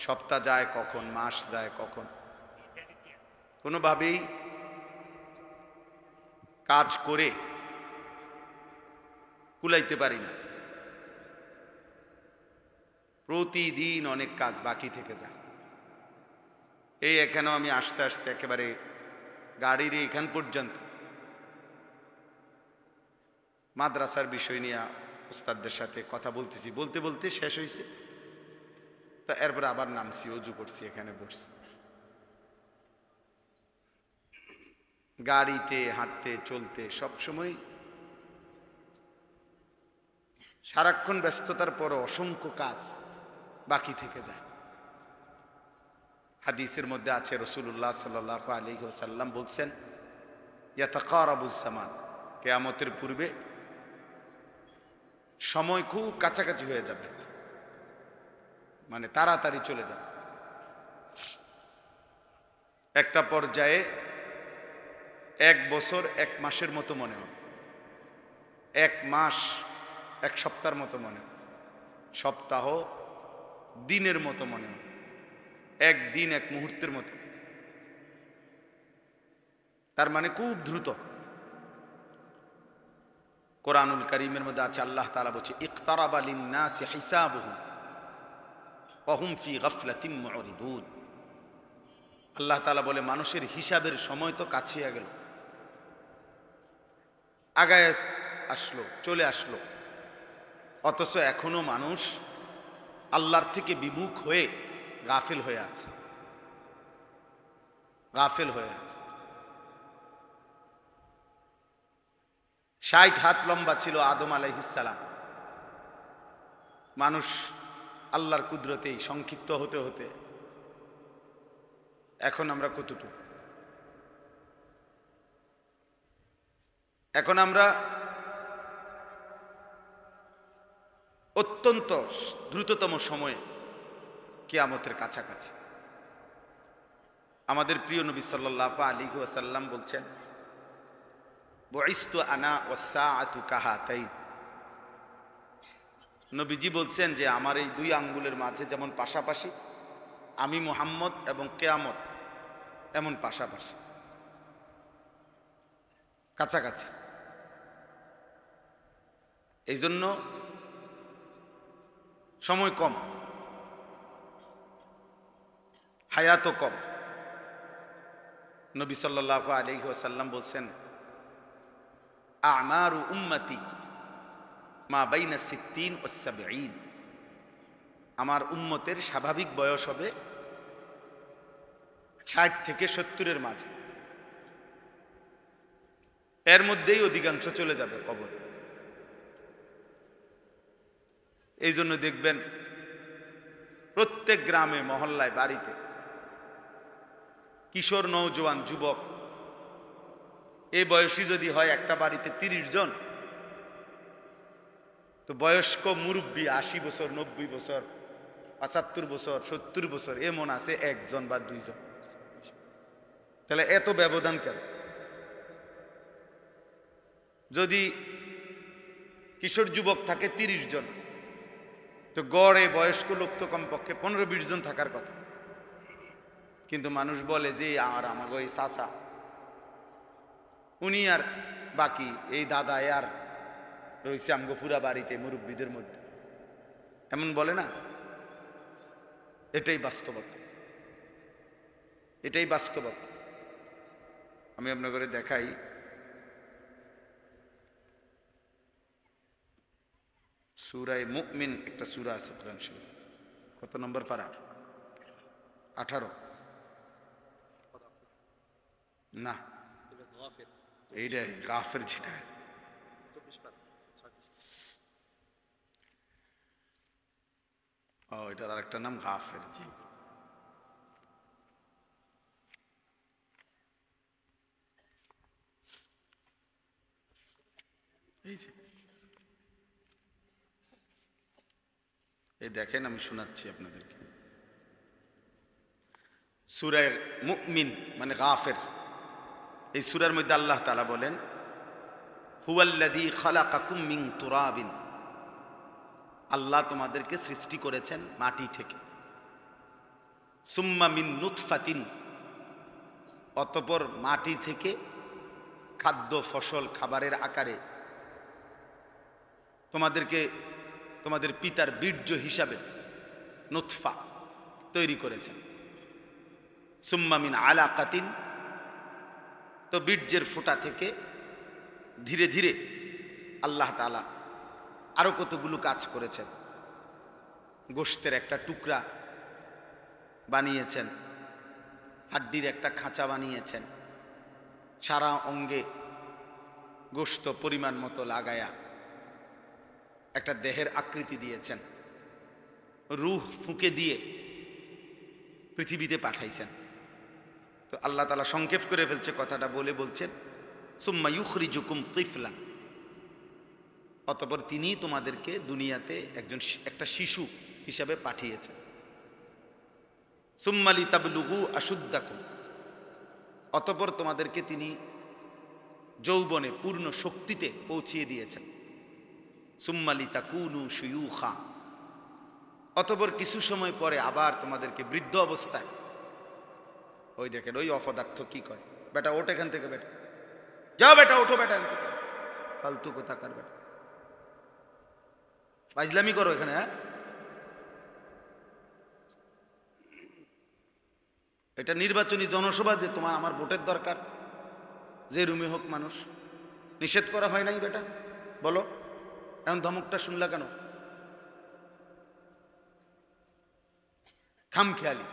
সপ্তাহ যায় কখন, মাস যায় কখন। কোনোভাবেই কাজ করে কুলাইতে পারি না। প্রতিদিন অনেক কাজ বাকি থেকে যায়। এই এখানেও আমি আসতে আসতে একেবারে গাড়ির এখান পর্যন্ত মাদ্রাসার বিষয় নিয়ে উস্তাদদের সাথে কথা বলতেছি, বলতে বলতে শেষ হয়েছে। তা এরপরে আবার নামছি, অজু করছি, এখানে বসছি। গাড়িতে হাঁটতে চলতে সবসময় সারাক্ষণ ব্যস্ততার পরও অসংখ্য কাজ বাকি থেকে যায়। হাদিসের মধ্যে আছে রাসূলুল্লাহ সাল্লাল্লাহু আলাইহি ওয়াসাল্লাম বলছেন, ইয়াতাকারাবুজ জামান, কিয়ামতের পূর্বে সময় খুব কাছাকাছি হয়ে যাবে, মানে তাড়াতাড়ি চলে যাবে। একটা পর্যায়ে 1 বছর 1 মাসের মতো মনে হবে, 1 মাস 1 সপ্তাহের মতো মনে হবে, সপ্তাহ দিনের মতো মনে হবে, 1 দিন 1 মুহূর্তের মতো। তার মানে খুব দ্রুত। কোরআনুল কারীমের মধ্যে আছে, আল্লাহ তাআলা বলছে, ইকতারাবা লিন-নাসি হিসাবুহুম ওয়া হুম ফি গাফলাতিন মুরিদুন। আল্লাহ তাআলা বলে, মানুষের হিসাবের সময় তো কাছে গেল, আগায় আসলো, চলে আসলো, অথচ এখনো মানুষ আল্লাহর থেকে বিমুখ হয়ে গাফিল হয়ে আছে, গাফিল হয়ে আছে। 60 হাত লম্বা ছিল আদম আলাইহিস সালাম। মানুষ আল্লাহর কুদরতেই সংক্ষিপ্ত হতে হতে এখন আমরা কতটুকু? এখন আমরা অত্যন্ত দ্রুততম সময়ে কিয়ামতের কাছাকাছি। আমাদের প্রিয় নবী সাল্লাল্লাহু আলাইহি ওয়াসাল্লাম বলছেন, বুইস্তু আনা ওয়াস-সাআতু কাহাতাইন। নবীজি বলছেন যে আমার এই 2 আঙ্গুলের মাঝে যেমন পাশাপাশি, আমি মুহাম্মদ এবং কিয়ামত এমন পাশাপাশি, কাছাকাছি। এই জন্য সময় কম, হায়াতও কম। নবী সাল্লাল্লাহু আলাইহি ওয়াসাল্লাম বলছেন, আমারু উম্মতি মা বাইনা 60 ওয়া 70। আমার উম্মতের স্বাভাবিক বয়স হবে 60 থেকে 70-এর মাঝে। এর মধ্যেই অধিকাংশ চলে যাবে কবর। এই জন্য দেখবেন প্রত্যেক গ্রামে, মহল্লায়, বাড়িতে কিশোর, নওজোয়ান, যুবক, এই বয়সী যদি হয় একটা বাড়িতে 30 জন, তো বয়স্ক মুরব্বী 80 বছর, 90 বছর, 75 বছর, 70 বছর এমন আছে 1 জন বা 2 জন। তাহলে এত ব্যবধান কেন? যদি কিশোর যুবক থাকে 30 জন, তো গড়ে বয়স্ক লোক তো কমপক্ষে 15-20 জন থাকার কথা। কিন্তু মানুষ বলে যে আর আমাকে ওই চাচা, উনি আর বাকি এই দাদা আর রয়েছে আমগো পুরা বাড়িতে মুরব্বীদের মধ্যে, এমন বলে না? এটাই বাস্তবতা, এটাই বাস্তবতা। আমি আপনাদের দেখাই, সূরা মুমিন একটা সূরা আছে কোরআন শরীফ। কত নম্বর পারা? 18 না, এইটাই গাফির, যেটা ও এটার আরেকটা নাম গাফির। জি, এই যে এই দেখেন, আমি শোনাচ্ছি আপনাদেরকে। সূরা মুমিন মানে গাফির, এই সূরার মধ্যে আল্লাহ তাআলা বলেন, হুয়াল্লাযী খালাকাকুম মিন তুরাবিন। আল্লাহ তোমাদেরকে সৃষ্টি করেছেন মাটি থেকে। সুম্মা মিন নুতফাতিন, অতঃপর মাটি থেকে খাদ্য ফসল খাবারের আকারে তোমাদেরকে তোমাদের পিতার বীর্য হিসাবে নুতফা তৈরি করেছেন। সুম্মা মিন আলাকাতিন, তো বীর্যের ফোঁটা থেকে ধীরে ধীরে আল্লাহ তাআলা আরো কতগুলো কাজ করেছেন। গোশতের একটা টুকরা বানিয়েছেন, হাড্ডির একটা খাঁচা বানিয়েছেন, সারা অঙ্গে গোশত পরিমাণ মতো লাগায়া একটা দেহের আকৃতি দিয়েছেন, রূহ ফুঁকে দিয়ে পৃথিবীতে পাঠাইছেন। তো আল্লাহ তাআলা সংক্ষেপ করে ফেলছে কথাটা, বলে বলছেন সুম্মা ইউখরিজুকুম তিফলা, অতঃপর তিনি তোমাদেরকে দুনিয়াতে একটা শিশু হিসাবে পাঠিয়েছেন। সুম্মা লিতাবলুগু আশুদ্দাকুম, অতঃপর তোমাদেরকে তিনি যৌবনে পূর্ণ শক্তিতে পৌঁছিয়ে দিয়েছেন। সুম্মা লিতাকুনু শুয়ুখা, অতঃপর কিছু সময় পরে আবার তোমাদেরকে বৃদ্ধ অবস্থায়, ওই দেখেন ওই অপদার্থ কি করে, বেটা ওঠ এখান থেকে, বেটা যাও, বেটা ওঠো, বেটা এখান থেকে, ফালতু কোথাকার বেটা, ফাজলামি করো এখানে। হ্যাঁ, এটা নির্বাচনী জনসভা যে তোমার আমার ভোটের দরকার, যে রুমে হোক মানুষ, নিষেধ করা হয় নাই বেটা, বলো এখন ধমকটা শুনলা কেন? খামখেয়ালি।